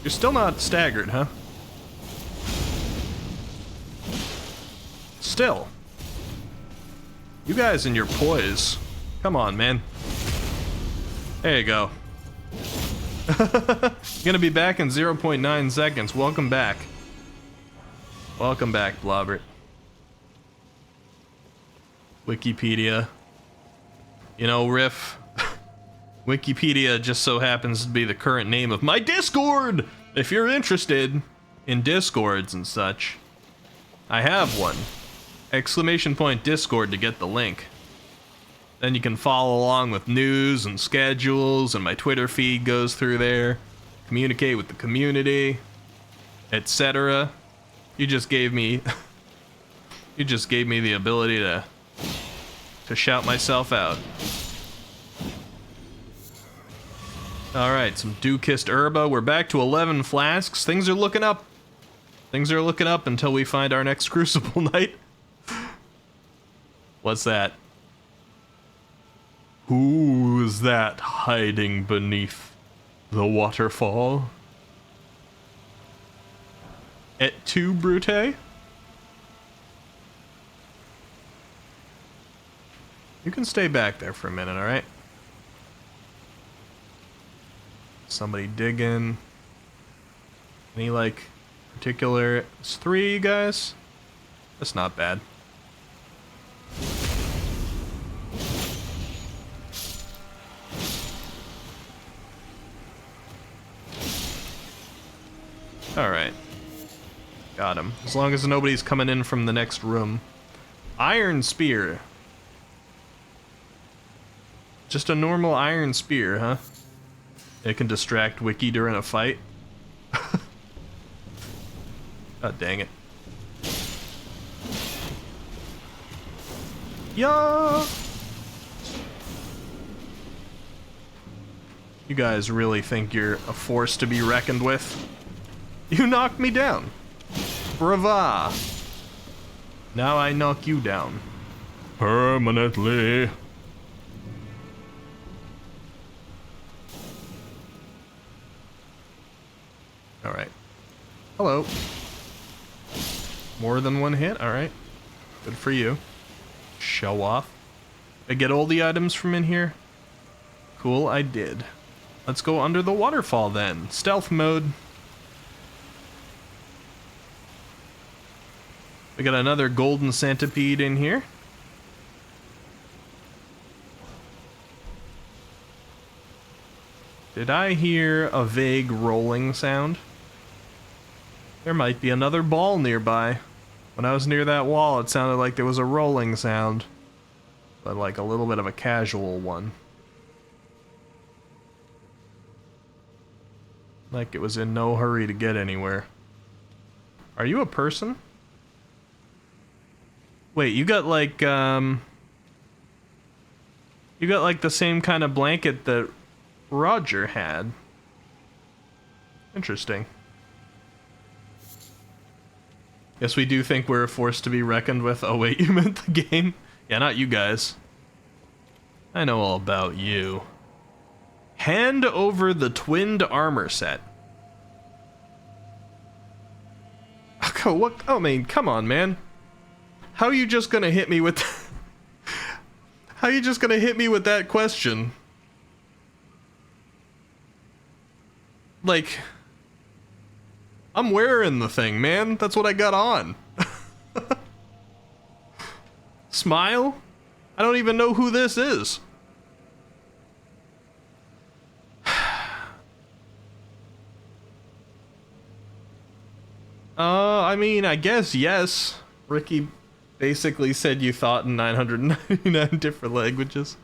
You're still not staggered, huh? Still. You guys and your poise. Come on, man. There you go. Gonna be back in 0.9 seconds. Welcome back. Welcome back, Blobbert. Wikipedia. You know, Riff. Wikipedia just so happens to be the current name of my Discord! If you're interested in Discords and such, I have one. !Discord to get the link. Then you can follow along with news and schedules, and my Twitter feed goes through there. Communicate with the community, etc. You just gave me the ability to shout myself out. Alright, some dew-kissed herba. We're back to 11 flasks. Things are looking up. Things are looking up until we find our next Crucible Knight. What's that? Who is that hiding beneath the waterfall? Et tu, Brute? You can stay back there for a minute, alright? Somebody digging. Any, like, particular... It's 3, you guys? That's not bad. Alright. Got him. As long as nobody's coming in from the next room. Iron spear. Just a normal iron spear, huh? It can distract Wiki during a fight. God dang it. Yeah. You guys really think you're a force to be reckoned with? You knocked me down. Brava. Now I knock you down. Permanently. Alright. Hello. More than one hit? Alright. Good for you. Show off. I get all the items from in here? Cool, I did. Let's go under the waterfall then. Stealth mode. We got another golden centipede in here. Did I hear a vague rolling sound? There might be another ball nearby. When I was near that wall, it sounded like there was a rolling sound. But like a little bit of a casual one. Like it was in no hurry to get anywhere. Are you a person? Wait, you got like the same kind of blanket that Roger had. Interesting. Guess we do think we're a force to be reckoned with. Oh wait, you meant the game? Yeah, not you guys. I know all about you. Hand over the twinned armor set. Oh, what? Oh, I mean, come on, man. How are you just gonna hit me with... How are you just gonna hit me with that question? Like... I'm wearing the thing, man. That's what I got on. Smile? I don't even know who this is. I mean, I guess yes. Ricky basically said you thought in 999 different languages.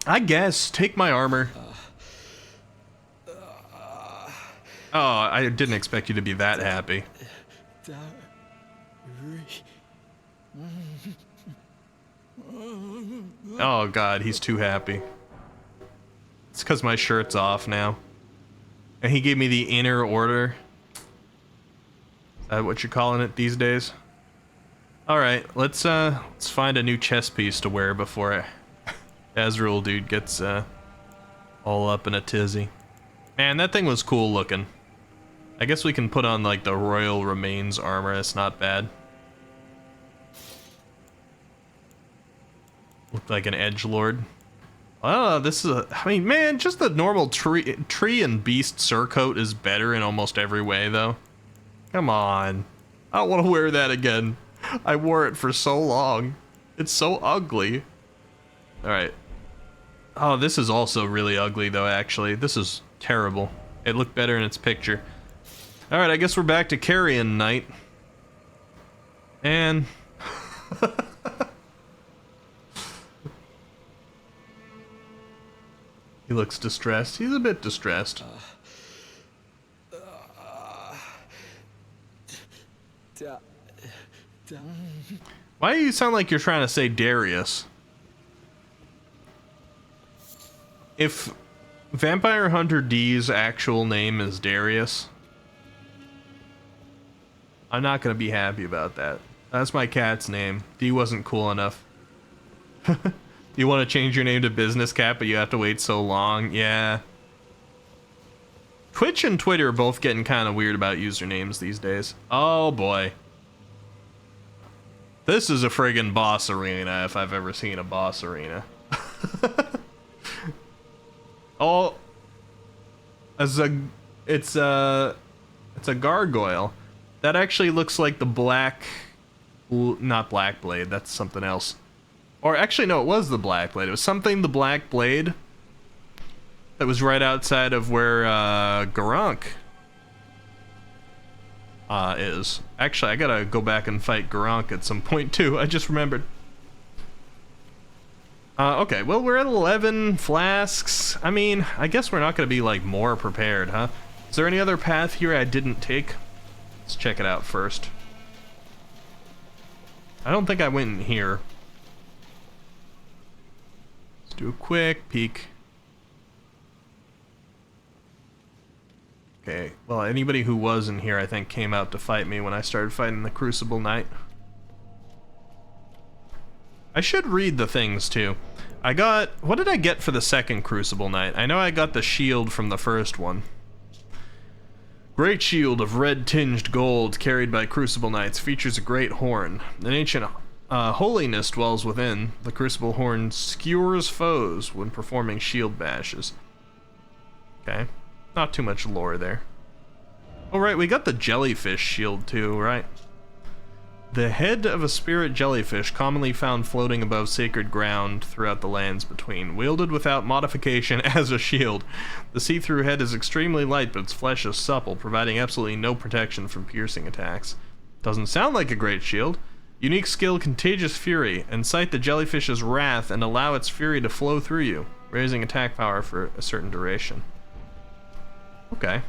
I guess. Take my armor. Oh, I didn't expect you to be that happy. Oh god, he's too happy. It's because my shirt's off now. And he gave me the inner order. Is that what you're calling it these days? Alright, let's find a new chest piece to wear before Azrael dude gets all up in a tizzy. Man, that thing was cool looking. I guess we can put on like the Royal Remains armor, it's not bad. Looked like an edgelord. Oh, this is a, I mean, man, just the normal tree and beast surcoat is better in almost every way, though. Come on. I don't want to wear that again. I wore it for so long. It's so ugly. Alright. Oh, this is also really ugly, though, actually. This is terrible. It looked better in its picture. Alright, I guess we're back to Carrion Night. And... He looks distressed. He's a bit distressed. Why do you sound like you're trying to say Darius? If Vampire Hunter D's actual name is Darius, I'm not gonna be happy about that. That's my cat's name. D wasn't cool enough. You want to change your name to Business Cat, but you have to wait so long? Yeah. Twitch and Twitter are both getting kind of weird about usernames these days. Oh boy. This is a friggin' boss arena if I've ever seen a boss arena. Oh. It's It's a gargoyle. That actually looks like the black... Not Black Blade, that's something else. Or actually, no, it was the Black Blade. It was something the Black Blade that was right outside of where Garank is. Actually, I gotta go back and fight Garank at some point too. I just remembered. Okay, well, we're at 11 flasks. I mean, I guess we're not gonna be like more prepared, huh? Is there any other path here I didn't take? Let's check it out first. I don't think I went in here. Let's do a quick peek. Okay, well, anybody who was in here, I think, came out to fight me when I started fighting the Crucible Knight. I should read the things, too. I got... What did I get for the second Crucible Knight? I know I got the shield from the first one. Great shield of red-tinged gold carried by Crucible Knights features a great horn. An ancient holiness dwells within. The Crucible horn skewers foes when performing shield bashes. Okay. Not too much lore there. Oh, right, we got the jellyfish shield, too, right? The head of a spirit jellyfish commonly found floating above sacred ground throughout the lands between, wielded without modification as a shield. The see-through head is extremely light, but its flesh is supple, providing absolutely no protection from piercing attacks. Doesn't sound like a great shield. Unique skill, Contagious Fury. Incite the jellyfish's wrath and allow its fury to flow through you, raising attack power for a certain duration. Okay.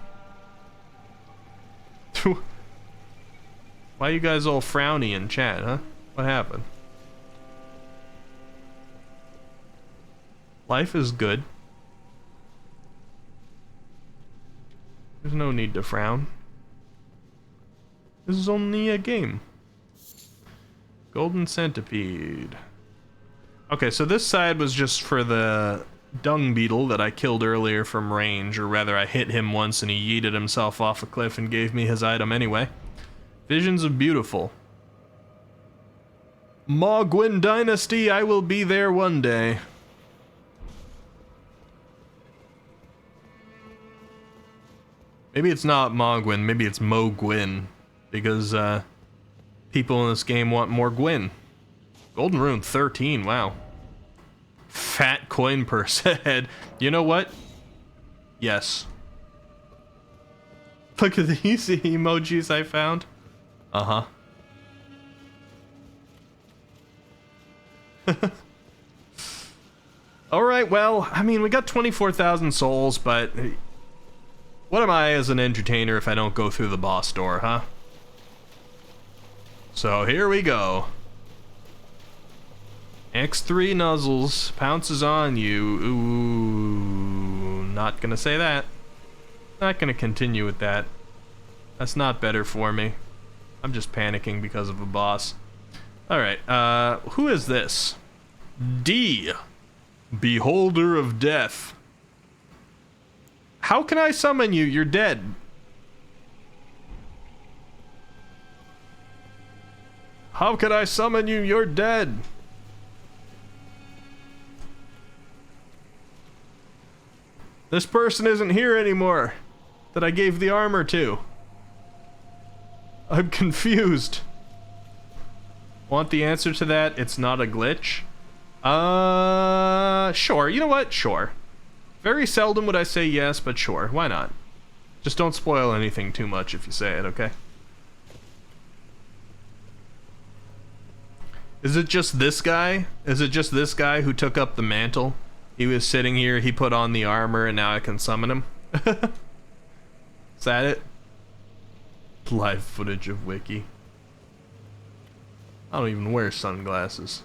Why are you guys all frowny in chat, huh? What happened? Life is good. There's no need to frown. This is only a game. Golden Centipede. Okay, so this side was just for the dung beetle that I killed earlier from range, or rather I hit him once and he yeeted himself off a cliff and gave me his item anyway. Visions of Beautiful. Mogwin Dynasty, I will be there one day. Maybe it's not Mogwin, maybe it's Mo Gwyn, because people in this game want more Gwyn. Golden Rune 13, wow. Fat coin purse ahead. You know what? Yes. Look at these emojis I found. Uh-huh. Alright, well, I mean, we got 24,000 souls, but what am I as an entertainer if I don't go through the boss door, huh? So here we go. X3 Nuzzles pounces on you. Ooh, not gonna say that. Not gonna continue with that. That's not better for me. I'm just panicking because of a boss. Alright, who is this? D. Beholder of Death. How can I summon you? You're dead. How can I summon you? You're dead. This person isn't here anymore that I gave the armor to. I'm confused. Want the answer to that? It's not a glitch? Sure. You know what? Sure. Very seldom would I say yes, but sure. Why not? Just don't spoil anything too much if you say it, okay? Is it just this guy? Is it just this guy who took up the mantle? He was sitting here, he put on the armor, and now I can summon him? Is that it? Live footage of Wiki. I don't even wear sunglasses.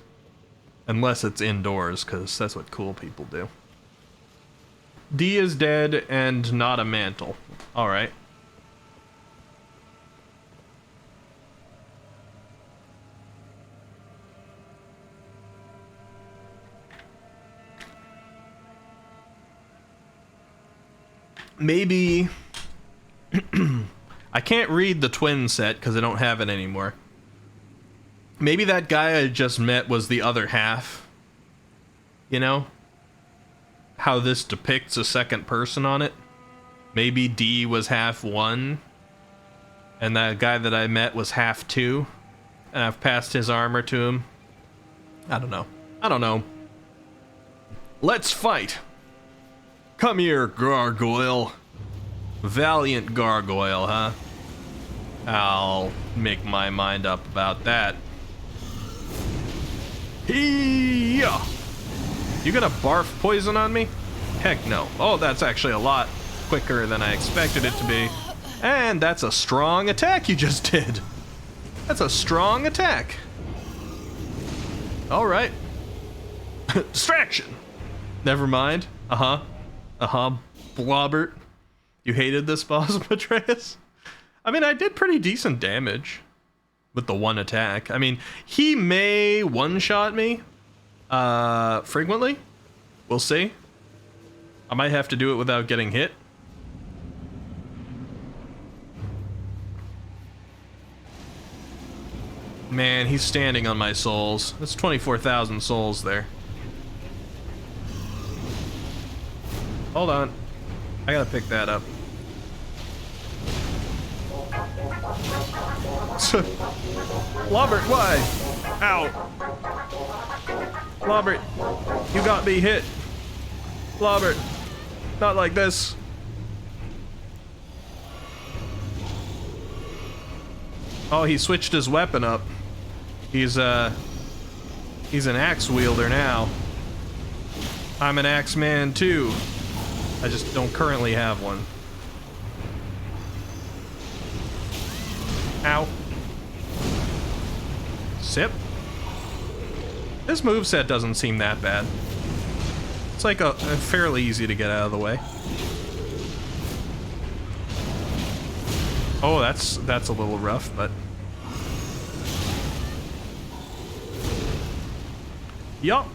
Unless it's indoors, because that's what cool people do. D is dead and not a mantle. Alright. Maybe... I can't read the twin set because I don't have it anymore. Maybe that guy I just met was the other half. You know? How this depicts a second person on it. Maybe D was half one. And that guy that I met was half 2. And I've passed his armor to him. I don't know. I don't know. Let's fight. Come here, gargoyle. Valiant gargoyle, huh? I'll make my mind up about that. Hee-yah! You gonna barf poison on me? Heck no. Oh, that's actually a lot quicker than I expected it to be. And that's a strong attack you just did. That's a strong attack. Alright. Distraction! Never mind. Blobbert. You hated this boss, Atreus? I mean, I did pretty decent damage with the one attack. I mean, he may one-shot me frequently. We'll see. I might have to do it without getting hit. Man, he's standing on my souls. That's 24,000 souls there. Hold on. I gotta pick that up. Lobbert, why? Ow. Lobbert, you got me hit. Lobbert, not like this. Oh, he switched his weapon up. He's an axe wielder now. I'm an axe man too. I just don't currently have one. Ow. Sip. This moveset doesn't seem that bad. It's like a fairly easy to get out of the way. Oh, that's a little rough, but... Yup.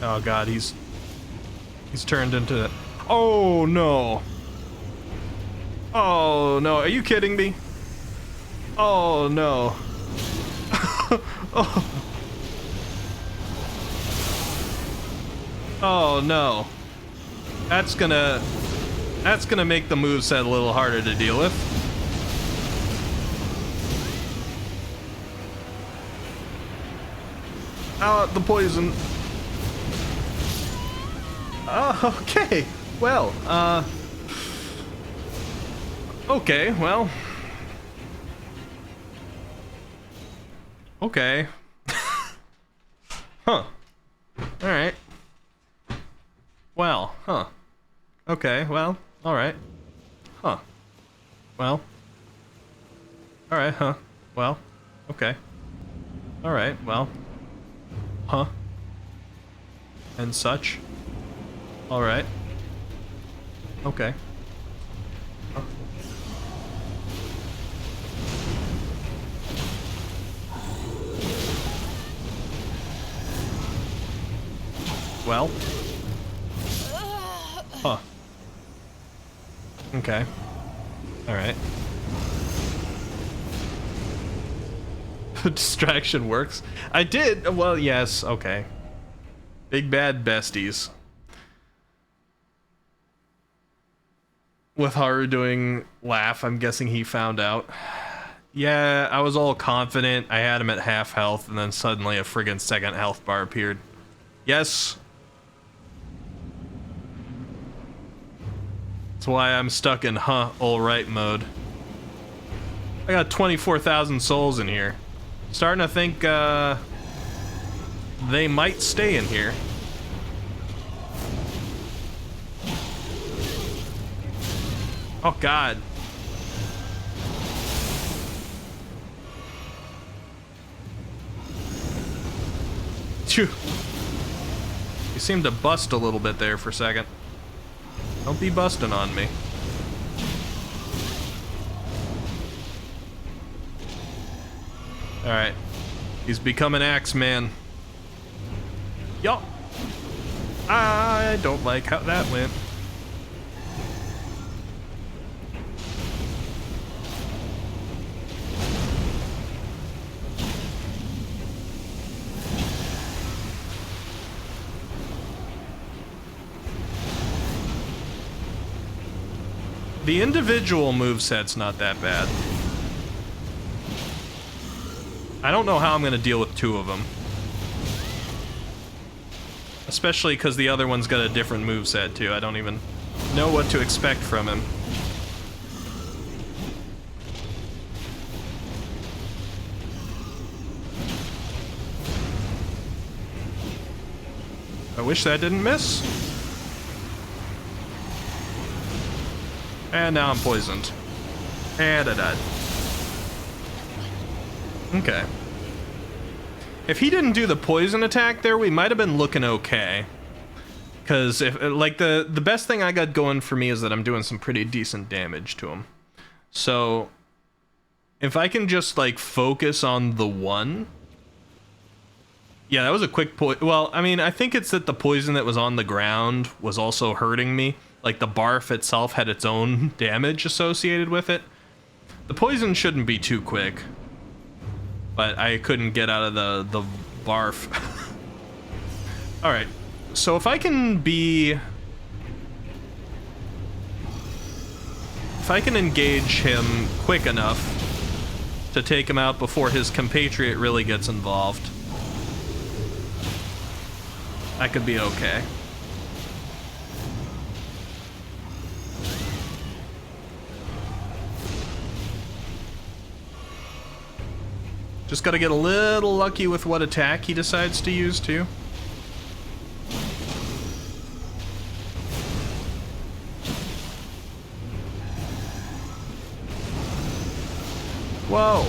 Oh god, he's turned into... Oh no. Oh no, are you kidding me? Oh no. Oh. Oh no. That's gonna make the moveset a little harder to deal with. The poison. Okay. Well, okay, well. Okay. Huh. Alright. Well, huh. Okay, well, alright. Huh. Well. Alright, huh. Well. Okay. Alright, well. Huh. And such. Alright. Okay. Huh. Well. Huh. Okay. Alright. Distraction works. I did. Well, yes. Okay. Big bad besties. With Haru doing laugh, I'm guessing he found out. Yeah, I was all confident. I had him at half health, and then suddenly a friggin' second health bar appeared. Yes. That's why I'm stuck in alright mode. I got 24,000 souls in here. Starting to think, they might stay in here. Oh, God. Phew. You seemed to bust a little bit there for a second. Don't be busting on me. Alright. He's become an axe man. Yup. I don't like how that went. The individual moveset's not that bad. I don't know how I'm gonna deal with 2 of them. Especially because the other one's got a different moveset too. I don't even know what to expect from him. I wish that didn't miss. And now I'm poisoned. And I died. Okay. If he didn't do the poison attack there, we might have been looking okay. Because if like the best thing I got going for me is that I'm doing some pretty decent damage to him. So if I can just like focus on the one. Yeah, that was a quick well, I mean, I think it's that the poison that was on the ground was also hurting me. Like the barf itself had its own damage associated with it. The poison shouldn't be too quick. But I couldn't get out of the barf. Alright, so if I can be... If I can engage him quick enough to take him out before his compatriot really gets involved, I could be okay. Just gotta get a little lucky with what attack he decides to use, too. Whoa!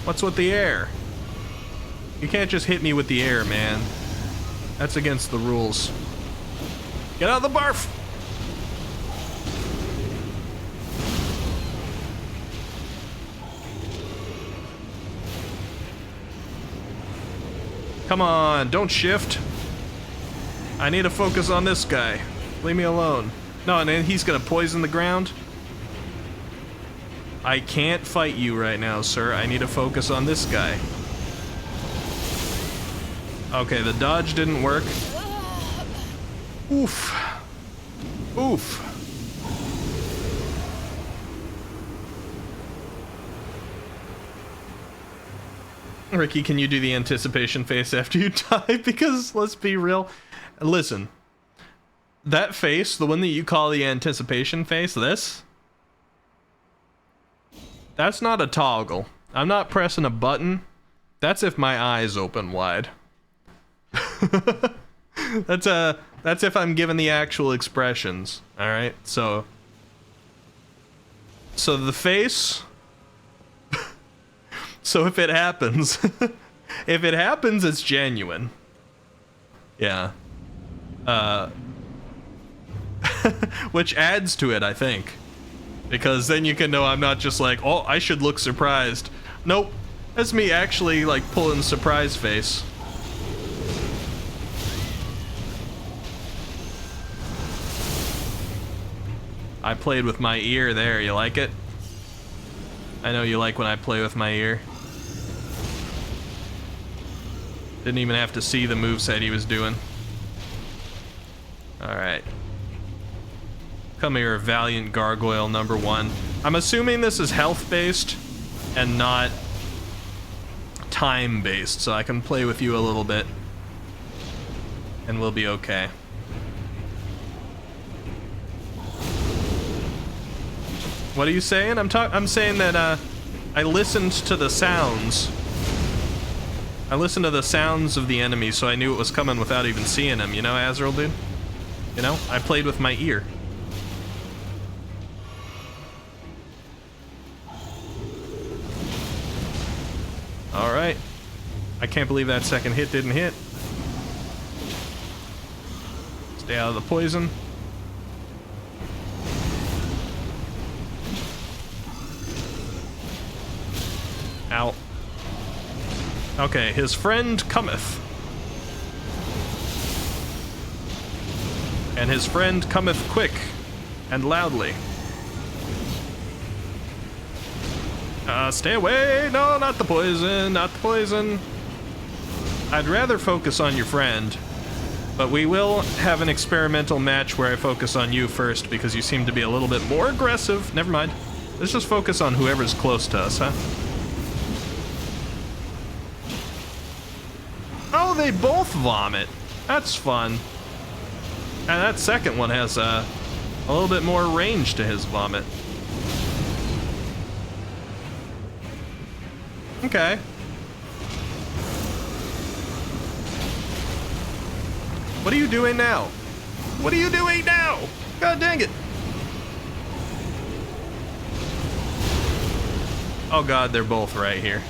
What's with the air? You can't just hit me with the air, man. That's against the rules. Get out of the barf! Come on, don't shift. I need to focus on this guy. Leave me alone. No, and then he's gonna poison the ground. I can't fight you right now, sir. I need to focus on this guy. Okay, the dodge didn't work. Oof. Oof. Ricky, can you do the anticipation face after you die? Because, let's be real. Listen. That face, the one that you call the anticipation face, this? That's not a toggle. I'm not pressing a button. That's if my eyes open wide. That's if I'm given the actual expressions. Alright, so the face... So if it happens, it's genuine. Yeah. Which adds to it, I think. Because then you can know I'm not just like, oh, I should look surprised. Nope. That's me actually, like, pulling surprise face. I played with my ear there, you like it? I know you like when I play with my ear. Didn't even have to see the moveset he was doing. Alright. Come here, Valiant Gargoyle number 1. I'm assuming this is health-based and not time-based, so I can play with you a little bit. And we'll be okay. What are you saying? I'm saying that I listened to the sounds. I listened to the sounds of the enemy, so I knew it was coming without even seeing him, you know, Azrael dude? You know? I played with my ear. Alright. I can't believe that second hit didn't hit. Stay out of the poison. Ow. Okay, his friend cometh. And his friend cometh quick and loudly. Stay away! No, not the poison, not the poison. I'd rather focus on your friend. But we will have an experimental match where I focus on you first because you seem to be a little bit more aggressive. Never mind. Let's just focus on whoever's close to us, huh? Oh, they both vomit. That's fun. And that second one has a little bit more range to his vomit. Okay. What are you doing now? What are you doing now? God dang it. Oh god, they're both right here.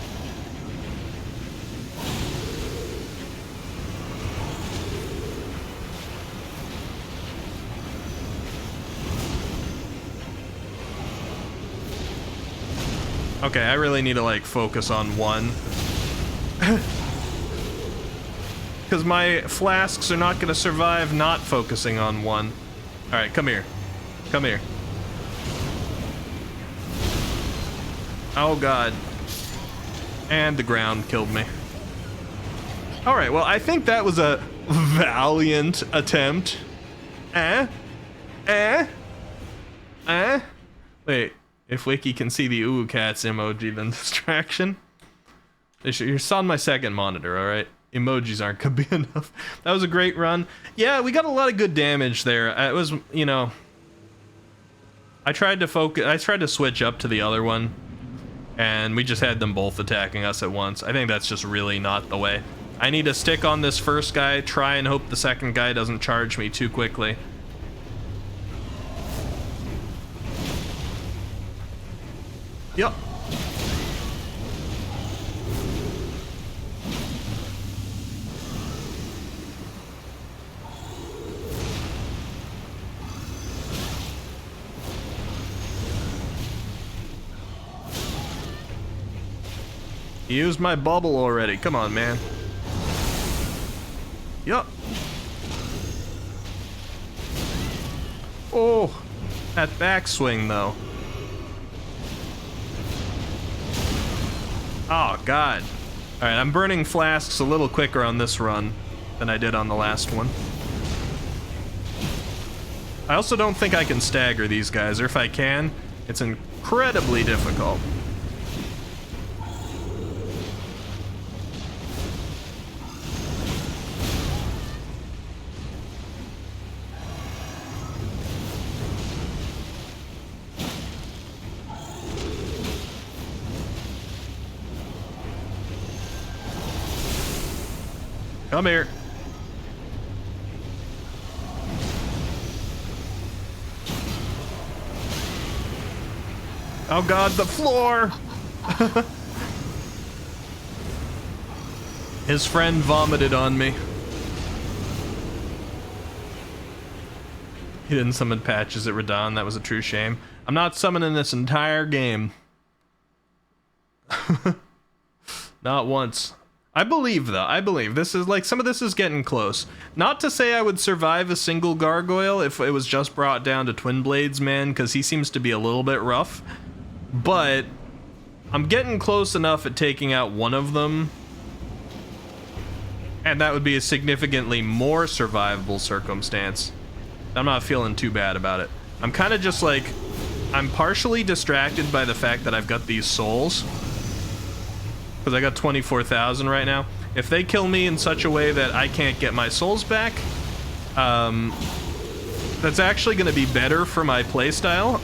Okay, I really need to like focus on one. Because my flasks are not going to survive not focusing on one. Alright, come here. Come here. Oh god. And the ground killed me. Alright, well, I think that was a valiant attempt. Wait, if Wiki can see the ooh cats emoji, then distraction. You're on my second monitor, alright? Emojis aren't gonna be enough. That was a great run. Yeah, we got a lot of good damage there. It was, you know... I tried to switch up to the other one, and we just had them both attacking us at once. I think that's just really not the way. I need to stick on this first guy, try and hope the second guy doesn't charge me too quickly. Yup. You used my bubble already. Come on, man. Yup. Oh, that backswing, though. Oh, God. Alright, I'm burning flasks a little quicker on this run than I did on the last one. I also don't think I can stagger these guys, or if I can, it's incredibly difficult. Come here. Oh god, the floor! His friend vomited on me. He didn't summon patches at Radon, that was a true shame. I'm not summoning this entire game. Not once. I believe, though. I believe. This is, like, some of this is getting close. Not to say I would survive a single gargoyle if it was just brought down to Twin Blades Man, because he seems to be a little bit rough. But I'm getting close enough at taking out one of them. And that would be a significantly more survivable circumstance. I'm not feeling too bad about it. I'm kind of just, like... I'm partially distracted by the fact that I've got these souls. Because I got 24,000 right now. If they kill me in such a way that I can't get my souls back, that's actually going to be better for my playstyle.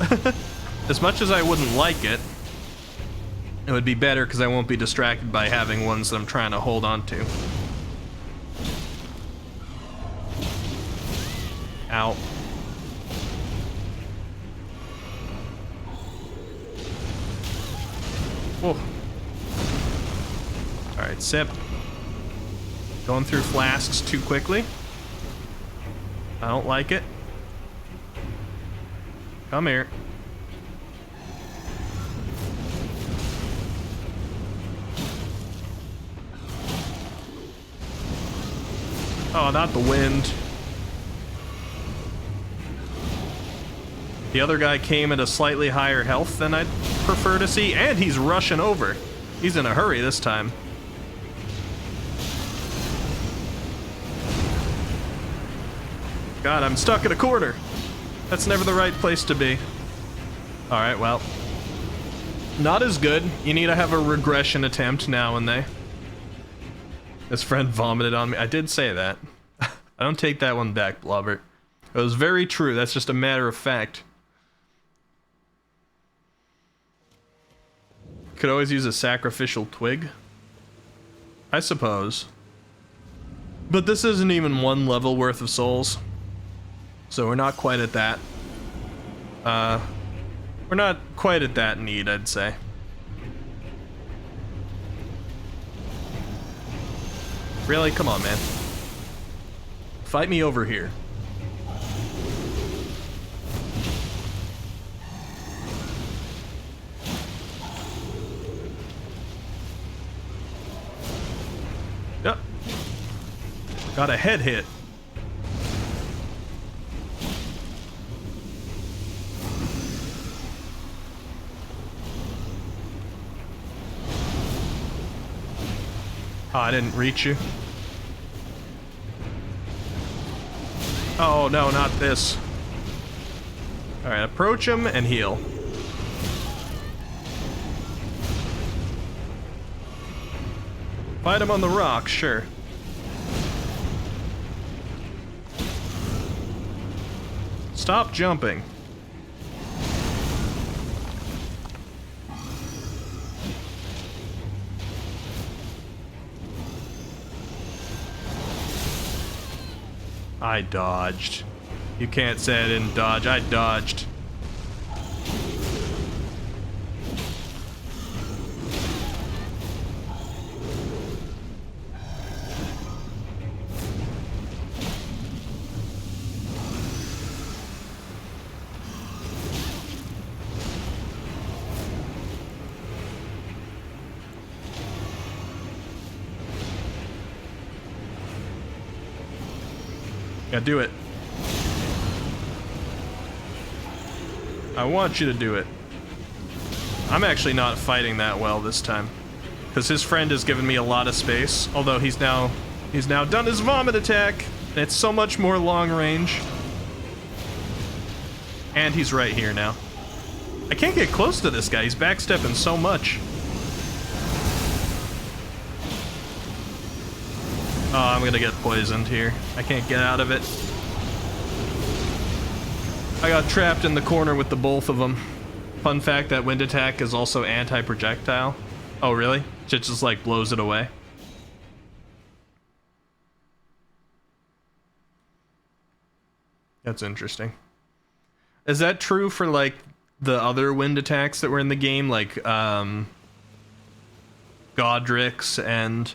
As much as I wouldn't like it, it would be better because I won't be distracted by having ones that I'm trying to hold on to. Ow. Whoa. Alright, sip. Going through flasks too quickly. I don't like it. Come here. Oh, not the wind. The other guy came at a slightly higher health than I'd prefer to see, and he's rushing over. He's in a hurry this time. God, I'm stuck in a corner. That's never the right place to be. Alright, well. Not as good. You need to have a regression attempt now and then. His friend vomited on me. I did say that. I don't take that one back, Blobbert. It was very true. That's just a matter of fact. Could always use a sacrificial twig. I suppose. But this isn't even one level worth of souls. So we're not quite at that. We're not quite at that need, I'd say. Really? Come on, man. Fight me over here. Yep. Got a head hit. Oh, I didn't reach you. Oh, no, not this. Alright, approach him and heal. Fight him on the rock, sure. Stop jumping. I dodged. You can't say I didn't dodge. I dodged. Yeah, do it. I want you to do it. I'm actually not fighting that well this time, because his friend has given me a lot of space. Although he's now done his vomit attack, and it's so much more long range. And he's right here now. I can't get close to this guy. He's backstepping so much. Oh, I'm gonna get poisoned here. I can't get out of it. I got trapped in the corner with the both of them. Fun fact, that wind attack is also anti-projectile. Oh, really? It just like blows it away. That's interesting. Is that true for like the other wind attacks that were in the game, like Godric's and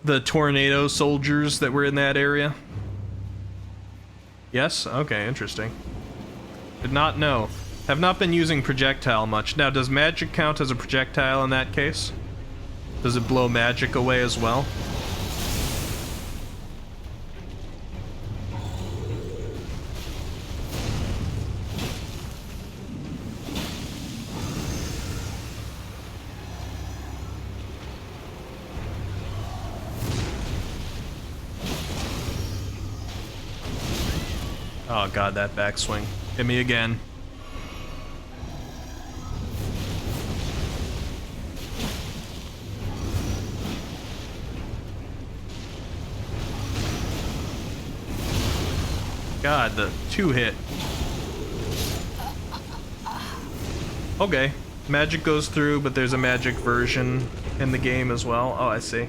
the tornado soldiers that were in that area? Yes? Okay, interesting. Did not know. Have not been using projectile much. Now, does magic count as a projectile in that case? Does it blow magic away as well? Oh god, that backswing. Hit me again. God, the 2-hit. Okay. Magic goes through, but there's a magic version in the game as well. Oh, I see.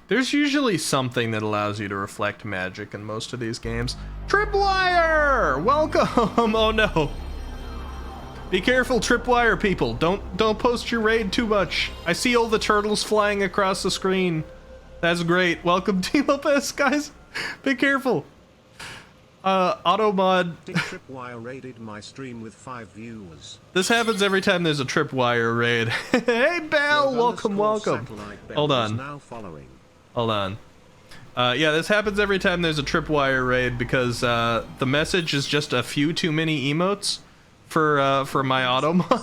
There's usually something that allows you to reflect magic in most of these games. Tripwire! Welcome! Oh no. Be careful, Tripwire people. Don't post your raid too much. I see all the turtles flying across the screen. That's great. Welcome, Team Lopez, guys. Be careful. Automod. Tripwire raided my stream with 5 viewers. This happens every time there's a Tripwire raid. Hey, Bell! Welcome. Hold on. Now following. Hold on. Yeah, this happens every time there's a Tripwire raid because the message is just a few too many emotes for my auto mod.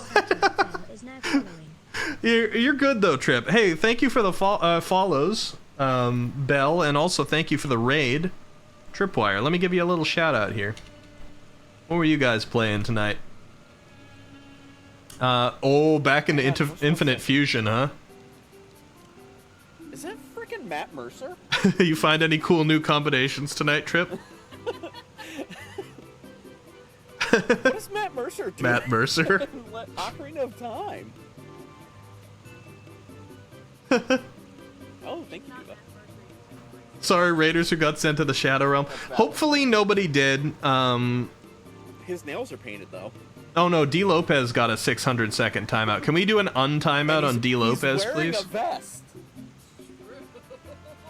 You're good though, Trip. Hey, thank you for the follows, Bell, and also thank you for the raid, Tripwire. Let me give you a little shout out here. What were you guys playing tonight? Oh, back into Infinite Fusion, huh? Is that freaking Matt Mercer? You find any cool new combinations tonight, Trip? What does Matt Mercer do? Matt Mercer? Ocarina of Time. Oh, thank you, Diva. Sorry, raiders who got sent to the Shadow Realm. Hopefully nobody did. His nails are painted, though. Oh no, D. Lopez got a 600-second timeout. Can we do an untimeout on D. Lopez, he's wearing please? a vest.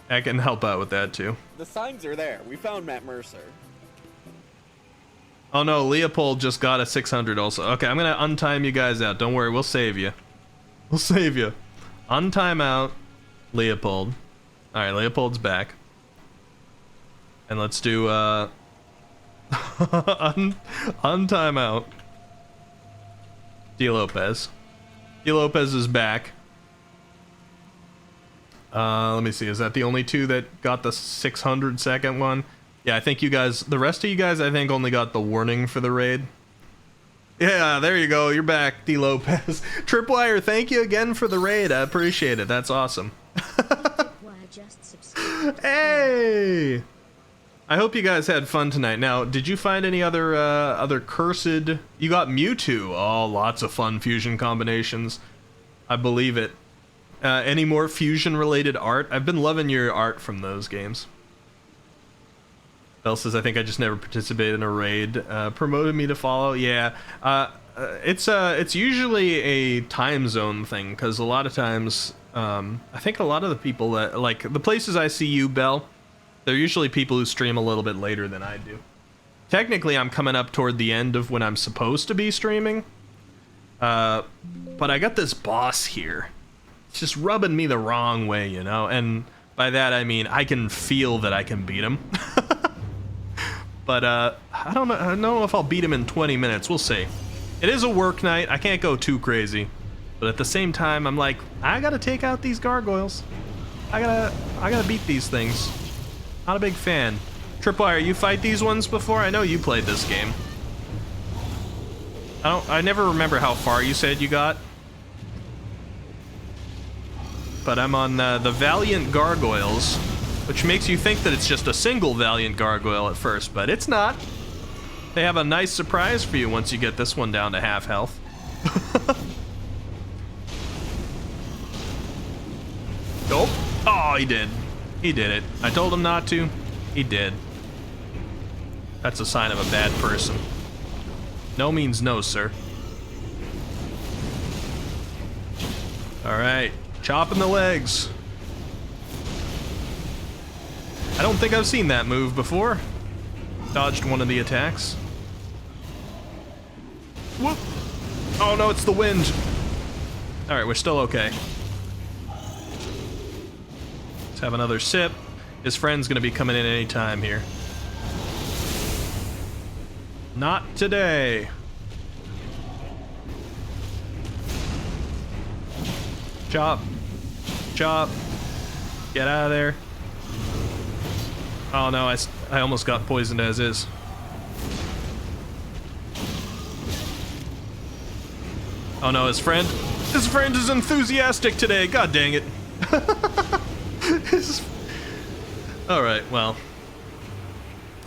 I can help out with that too. The signs are there. We found Matt Mercer. Oh no, Leopold just got a 600 also. Okay, I'm gonna untime you guys out. Don't worry, we'll save you. We'll save you. Untime out, Leopold. Alright, Leopold's back. And let's do, untime out. D. Lopez. D. Lopez is back. Let me see, is that the only two that got the 600-second one? Yeah, I think you guys, the rest of you guys, I think only got the warning for the raid. Yeah, there you go, you're back, D. Lopez. Tripwire, thank you again for the raid, I appreciate it, that's awesome. Hey! I hope you guys had fun tonight. Now, did you find any other cursed... You got Mewtwo. Oh, lots of fun fusion combinations. I believe it. Any more fusion-related art? I've been loving your art from those games. Bell says, I think I just never participated in a raid. Promoted me to follow. Yeah. It's usually a time zone thing, because a lot of times... I think a lot of the people that... Like, the places I see you, Bell... They're usually people who stream a little bit later than I do. Technically, I'm coming up toward the end of when I'm supposed to be streaming. But I got this boss here. It's just rubbing me the wrong way, you know? And by that, I mean, I can feel that I can beat him. But I don't know if I'll beat him in 20 minutes. We'll see. It is a work night. I can't go too crazy. But at the same time, I'm like, I gotta take out these gargoyles. I gotta beat these things. Not a big fan. Tripwire, you fight these ones before? I know you played this game. I never remember how far you said you got. But I'm on the Valiant Gargoyles, which makes you think that it's just a single Valiant Gargoyle at first, but it's not. They have a nice surprise for you once you get this one down to half health. Nope. Oh, he did. He did it. I told him not to. He did. That's a sign of a bad person. No means no, sir. Alright. Chopping the legs. I don't think I've seen that move before. Dodged one of the attacks. Whoop! Oh no, it's the wind. Alright, we're still okay. Let's have another sip. His friend's gonna be coming in any time here. Not today. Chop. Chop. Get out of there. Oh no, I almost got poisoned as is. Oh no, his friend is enthusiastic today. God dang it. Alright, well.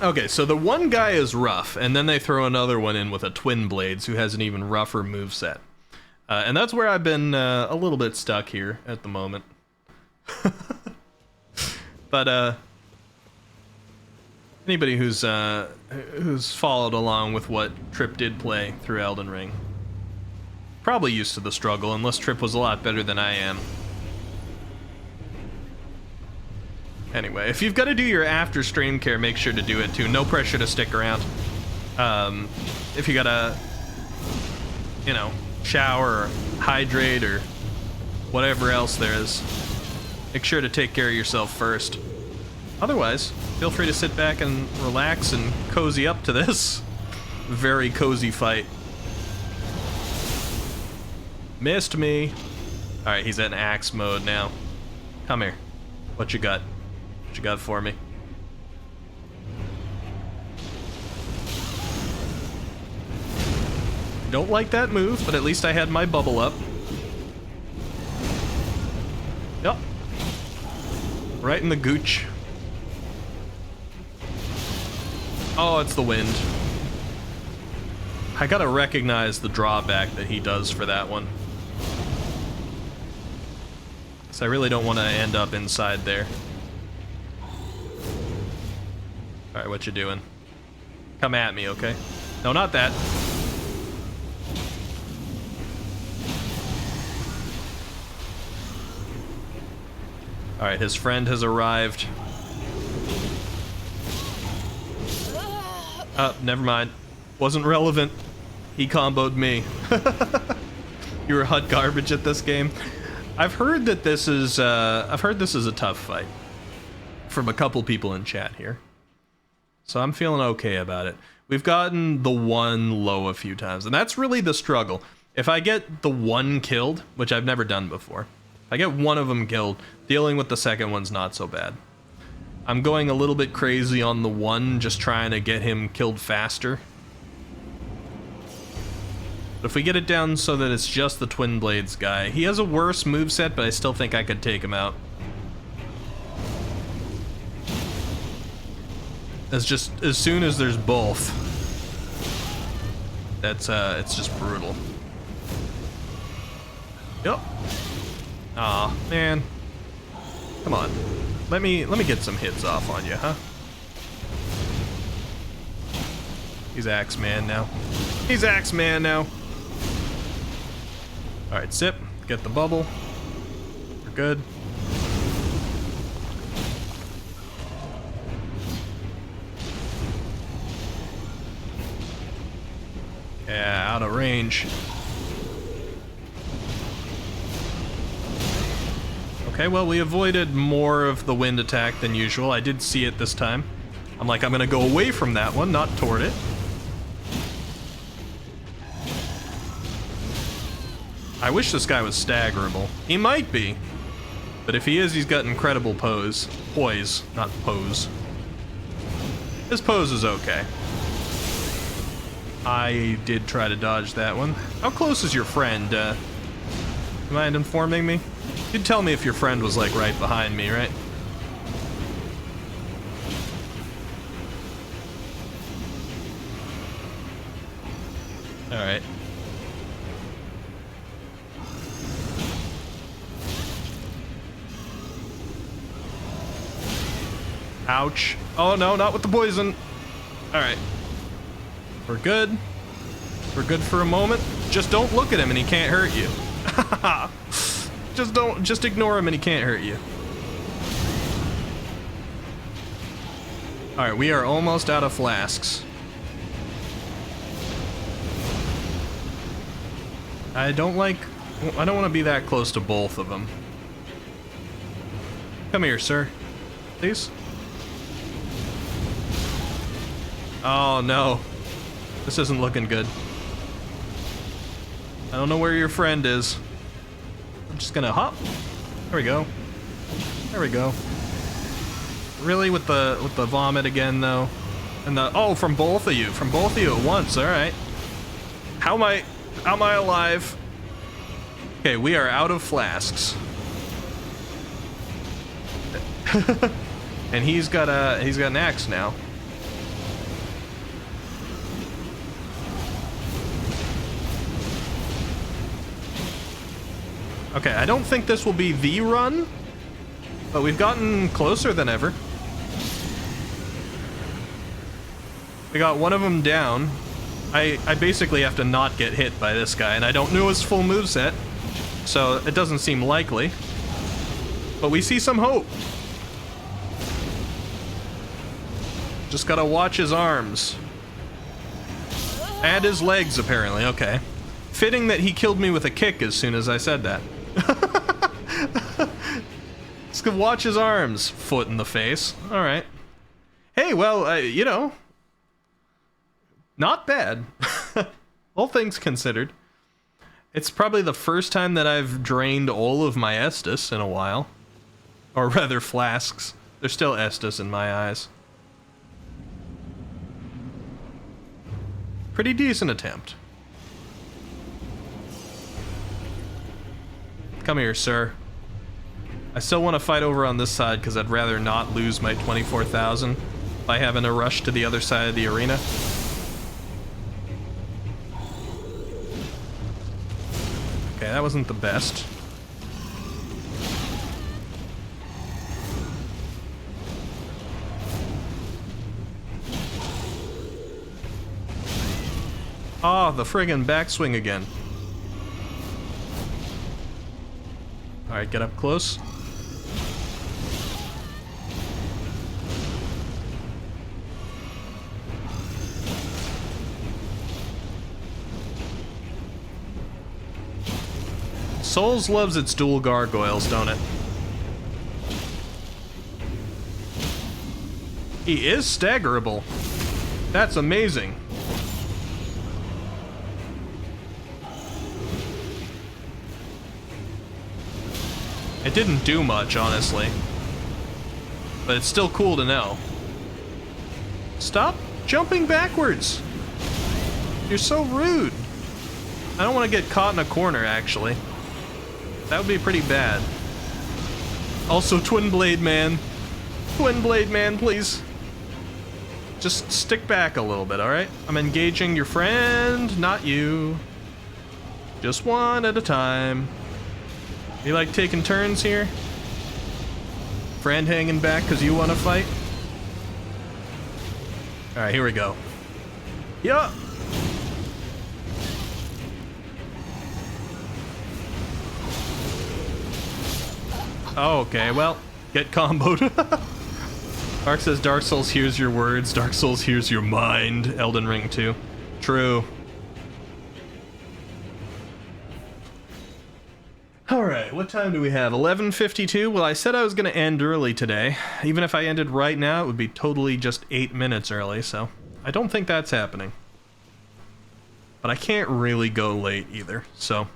Okay, so the one guy is rough, and then they throw another one in with a Twin Blades who has an even rougher moveset. And that's where I've been a little bit stuck here at the moment. But, anybody who's followed along with what Trip did play through Elden Ring, probably used to the struggle, unless Trip was a lot better than I am. Anyway, if you've got to do your after stream care, make sure to do it too. No pressure to stick around. If you gotta, you know, shower or hydrate or whatever else there is, make sure to take care of yourself first. Otherwise, feel free to sit back and relax and cozy up to this very cozy fight. Missed me. Alright, he's in axe mode now. Come here. What you got? What you got for me? Don't like that move, but at least I had my bubble up. Yep. Right in the gooch. Oh, it's the wind. I gotta recognize the drawback that he does for that one. So I really don't want to end up inside there. Alright, what you doing? Come at me, okay? No, not that. Alright, his friend has arrived. Never mind. Wasn't relevant. He comboed me. You were hot garbage at this game. I've heard that this is a tough fight from a couple people in chat here. So I'm feeling okay about it. We've gotten the one low a few times, and that's really the struggle. If I get the one killed, which I've never done before, if I get one of them killed, dealing with the second one's not so bad. I'm going a little bit crazy on the one, just trying to get him killed faster. But if we get it down so that it's just the Twin Blades guy, he has a worse moveset, but I still think I could take him out. As soon as there's both, it's just brutal. Yep. Aw, man. Come on. Let me get some hits off on you, huh? He's Axeman now. He's Axeman now. Alright, sip. Get the bubble. We're good. Yeah, out of range. Okay, well, we avoided more of the wind attack than usual. I did see it this time. I'm like, I'm gonna go away from that one, not toward it. I wish this guy was staggerable. He might be. But if he is, he's got incredible pose. Poise, not pose. His pose is okay. I did try to dodge that one. How close is your friend? You mind informing me? You'd tell me if your friend was, like, right behind me, right? Alright. Ouch. Oh no, not with the poison. Alright. We're good. We're good for a moment. Just don't look at him and he can't hurt you. Just ignore him and he can't hurt you. Alright, we are almost out of flasks. I don't want to be that close to both of them. Come here, sir. Please. Oh no. This isn't looking good. I don't know where your friend is. I'm just gonna hop. There we go. There we go. Really, with the vomit again though? And the from both of you at once, alright. How am I alive? Okay, we are out of flasks. And he's got an axe now. Okay, I don't think this will be the run, but we've gotten closer than ever. We got one of them down. I basically have to not get hit by this guy, and I don't know his full moveset, so it doesn't seem likely. But we see some hope. Just gotta watch his arms. And his legs, apparently, okay. Fitting that he killed me with a kick as soon as I said that. Just gonna watch his arms. Foot in the face. Alright. Hey, well, you know. Not bad. All things considered. It's probably the first time that I've drained all of my Estus in a while. Or rather, flasks. They're still Estus in my eyes. Pretty decent attempt. Come here, sir. I still want to fight over on this side because I'd rather not lose my 24,000 by having to rush to the other side of the arena. Okay, that wasn't the best. Ah, the friggin' backswing again. Alright, get up close. Souls loves its dual gargoyles, don't it? He is staggerable. That's amazing. It didn't do much, honestly. But it's still cool to know. Stop jumping backwards! You're so rude. I don't want to get caught in a corner, actually. That would be pretty bad. Also, Twin Blade Man. Twin Blade Man, please. Just stick back a little bit, alright? I'm engaging your friend, not you. Just one at a time. You like taking turns here? Friend hanging back because you want to fight? Alright, here we go. Yeah! Oh, okay, well, get comboed. Dark says Dark Souls hears your words, Dark Souls hears your mind. Elden Ring 2. True. Alright, what time do we have? 11:52? Well, I said I was going to end early today. Even if I ended right now, it would be totally just 8 minutes early, so I don't think that's happening. But I can't really go late either, so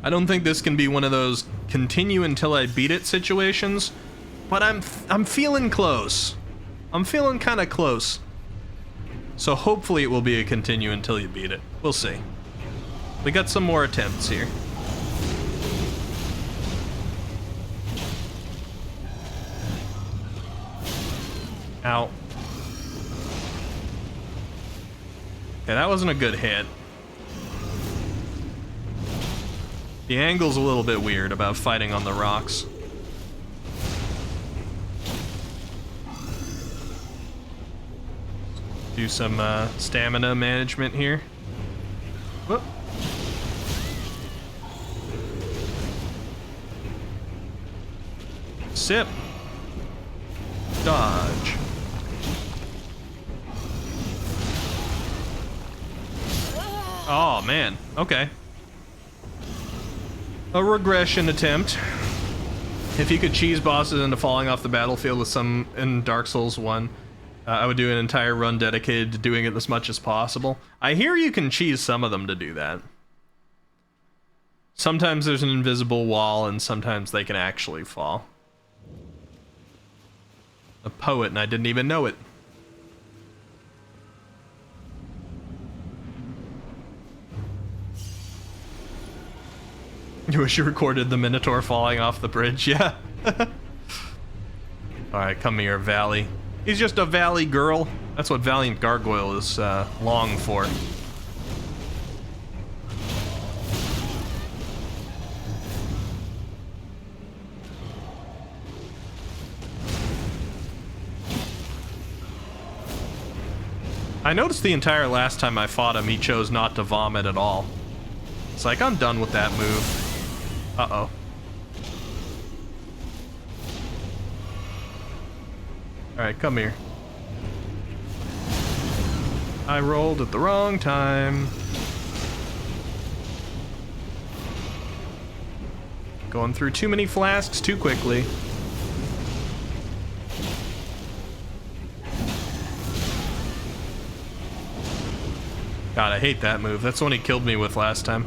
I don't think this can be one of those continue until I beat it situations, but I'm feeling close. I'm feeling kind of close. So hopefully it will be a continue until you beat it. We'll see. We got some more attempts here. Ow. Okay, that wasn't a good hit. The angle's a little bit weird about fighting on the rocks. Do some stamina management here. Whoop. Sip. Dodge. Oh, man. Okay. A regression attempt. If you could cheese bosses into falling off the battlefield with some in Dark Souls 1, I would do an entire run dedicated to doing it as much as possible. I hear you can cheese some of them to do that. Sometimes there's an invisible wall, and sometimes they can actually fall. A poet, and I didn't even know it. You wish you recorded the Minotaur falling off the bridge, yeah. Alright, come here, Valley. He's just a Valley girl. That's what Valiant Gargoyle is long for. I noticed the entire last time I fought him, he chose not to vomit at all. It's like, I'm done with that move. Uh-oh. Alright, come here. I rolled at the wrong time. Going through too many flasks too quickly. God, I hate that move. That's the one he killed me with last time.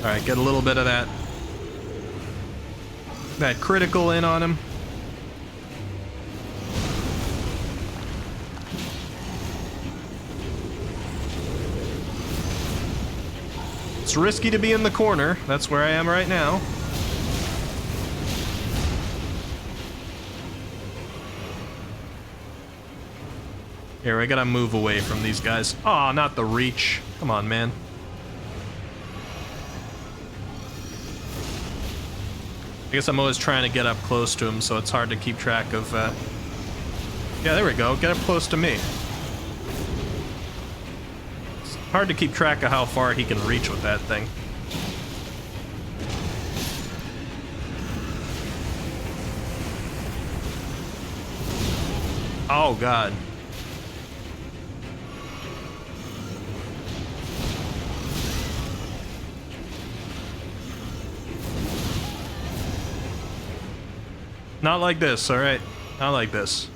Alright, get a little bit of that critical in on him. It's risky to be in the corner. That's where I am right now. Here, I gotta move away from these guys. Aw, not the reach. Come on, man. I guess I'm always trying to get up close to him, so it's hard to keep track of, Yeah, there we go. Get up close to me. It's hard to keep track of how far he can reach with that thing. Oh, God. Not like this, alright? Not like this.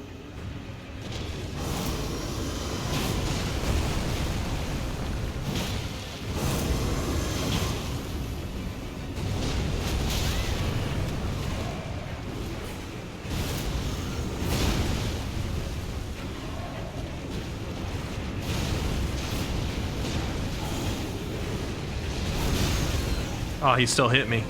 Oh, he still hit me.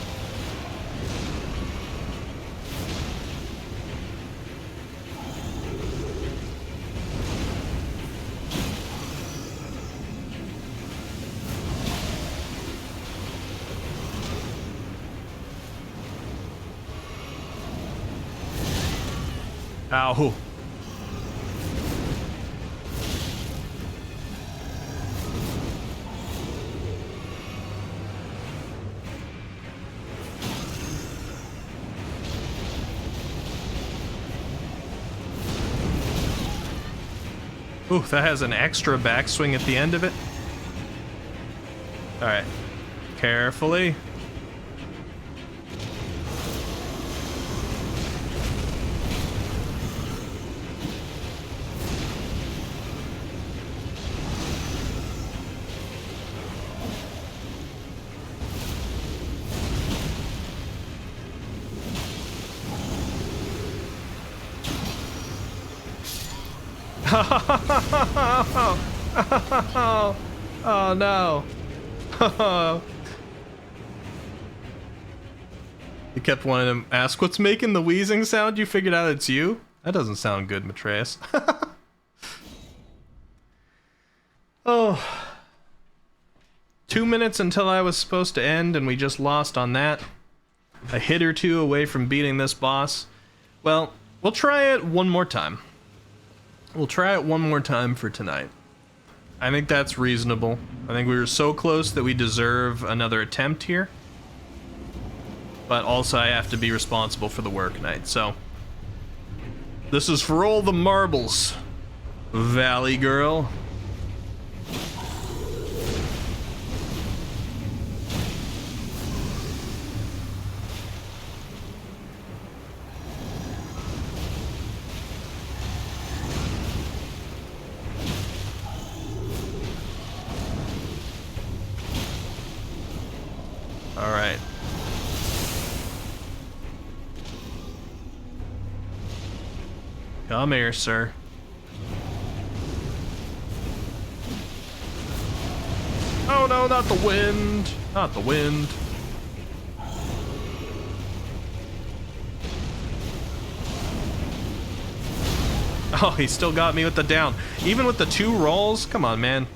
Ow. Ooh, that has an extra backswing at the end of it. Alright. Carefully. Oh no. You kept wanting to ask what's making the wheezing sound. You figured out it's you? That doesn't sound good, Matreus. Oh. 2 minutes until I was supposed to end and we just lost on that. A hit or two away from beating this boss. Well, we'll try it one more time. We'll try it one more time for tonight. I think that's reasonable. I think we were so close that we deserve another attempt here. But also I have to be responsible for the work night, so... This is for all the marbles, Valley Girl. All right. Come here, sir. Oh no, not the wind. Not the wind. Oh, he still got me with the down. Even with the 2 rolls? Come on, man.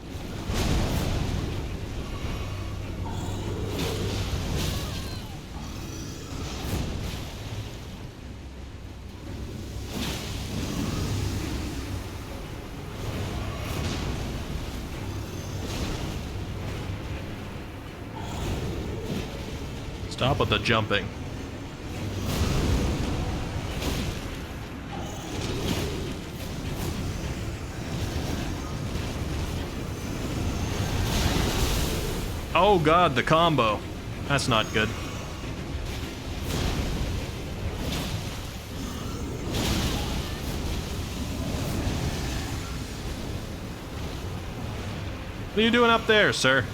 Stop with the jumping. Oh god, the combo. That's not good. What are you doing up there, sir?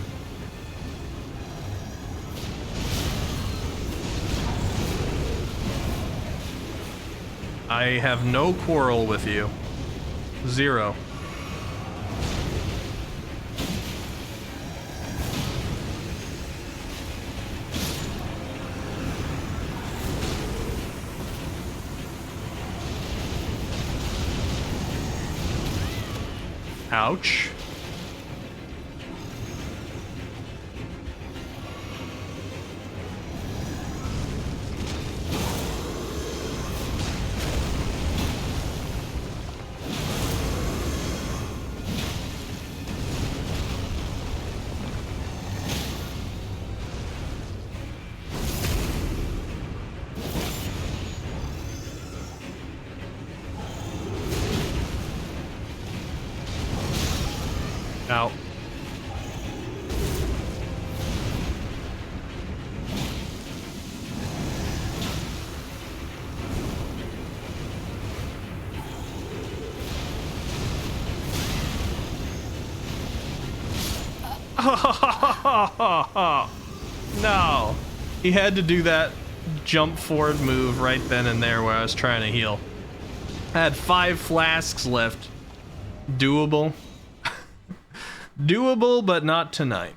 I have no quarrel with you. Zero. Ouch. Ow. No. He had to do that jump forward move right then and there where I was trying to heal. I had 5 flasks left. Doable. Doable, but not tonight.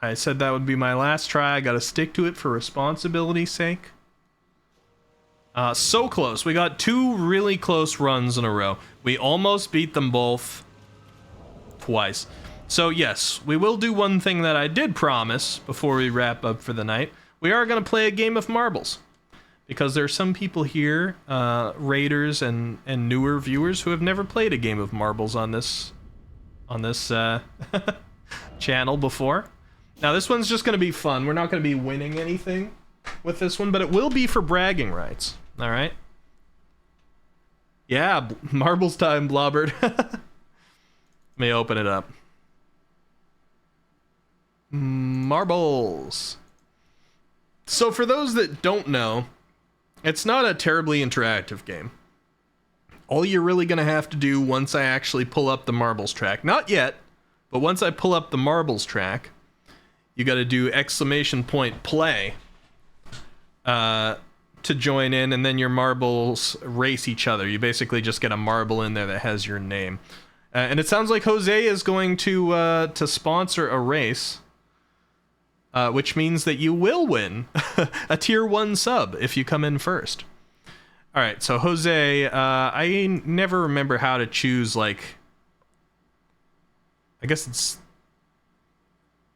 I said that would be my last try. I gotta stick to it for responsibility's sake. So close. We got 2 really close runs in a row. We almost beat them both twice. So yes, we will do one thing that I did promise before we wrap up for the night. We are gonna play a game of marbles. Because there are some people here, raiders and newer viewers, who have never played a game of marbles on this channel before. Now this one's just gonna be fun. We're not gonna be winning anything with this one, but it will be for bragging rights. All right. Yeah, marbles time, Blobbert. Let me open it up. Marbles. So for those that don't know, it's not a terribly interactive game. All you're really going to have to do once I actually pull up the marbles track, not yet, but once I pull up the marbles track, you got to do !play to join in, and then your marbles race each other. You basically just get a marble in there that has your name. And it sounds like Jose is going to sponsor a race, which means that you will win a tier 1 sub if you come in first. All right, so Jose, I never remember how to choose, like, I guess it's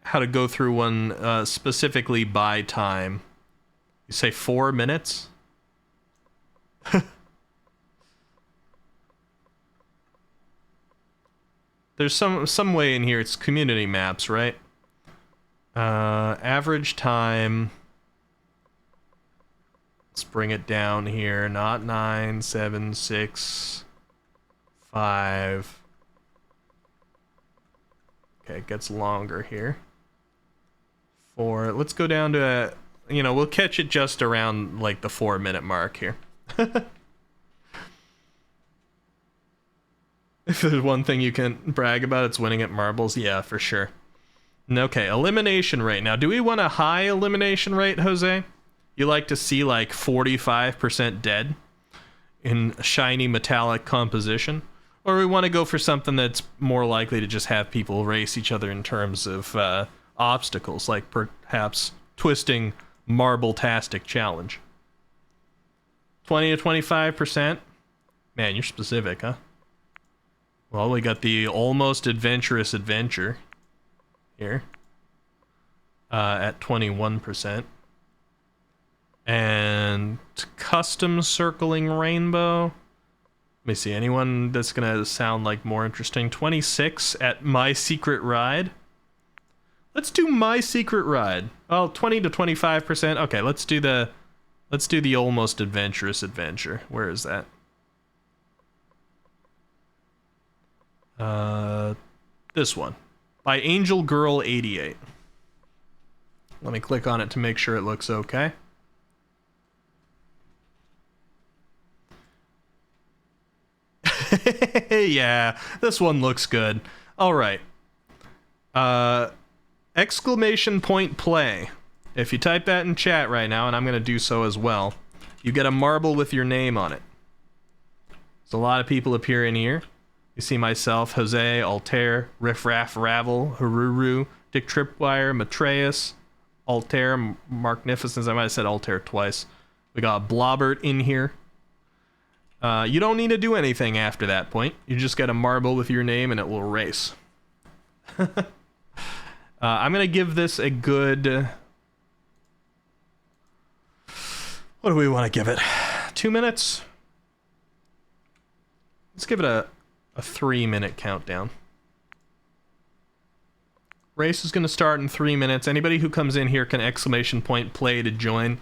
how to go through one specifically by time. You say 4 minutes? There's some way in here. It's community maps, right? Average time. Let's bring it down here. Not 9, 7, 6, 5. Okay, it gets longer here. 4. Let's go down to we'll catch it just around like the 4-minute mark here. If there's one thing you can brag about, it's winning at marbles. Yeah, for sure. Okay, elimination rate. Now, do we want a high elimination rate, Jose? You like to see like 45% dead in shiny metallic composition? Or we want to go for something that's more likely to just have people race each other in terms of obstacles, like perhaps twisting marble-tastic challenge? 20 to 25%? Man, you're specific, huh? Well, we got the almost adventurous adventure here at 21%. And custom circling rainbow. Let me see, anyone that's gonna sound like more interesting. 26 at My Secret Ride. Let's do My Secret Ride. Oh, 20 to 25%. Okay, let's do the almost adventurous adventure. Where is that? This one. By Angel Girl 88. Let me click on it to make sure it looks okay. Yeah, this one looks good. All right. !play. If you type that in chat right now, and I'm going to do so as well, you get a marble with your name on it. There's a lot of people appearing here. You see myself, Jose, Altair, Riff Raff Ravel, Haruru, Dick Tripwire, Matreus, Altair, Magnificence. I might have said Altair twice. We got Blobbert in here. You don't need to do anything after that point. You just got a marble with your name and it will erase. I'm going to give this a good... What do we want to give it? 2 minutes? Let's give it a 3-minute countdown. Race is going to start in 3 minutes. Anybody who comes in here can exclamation point play to join.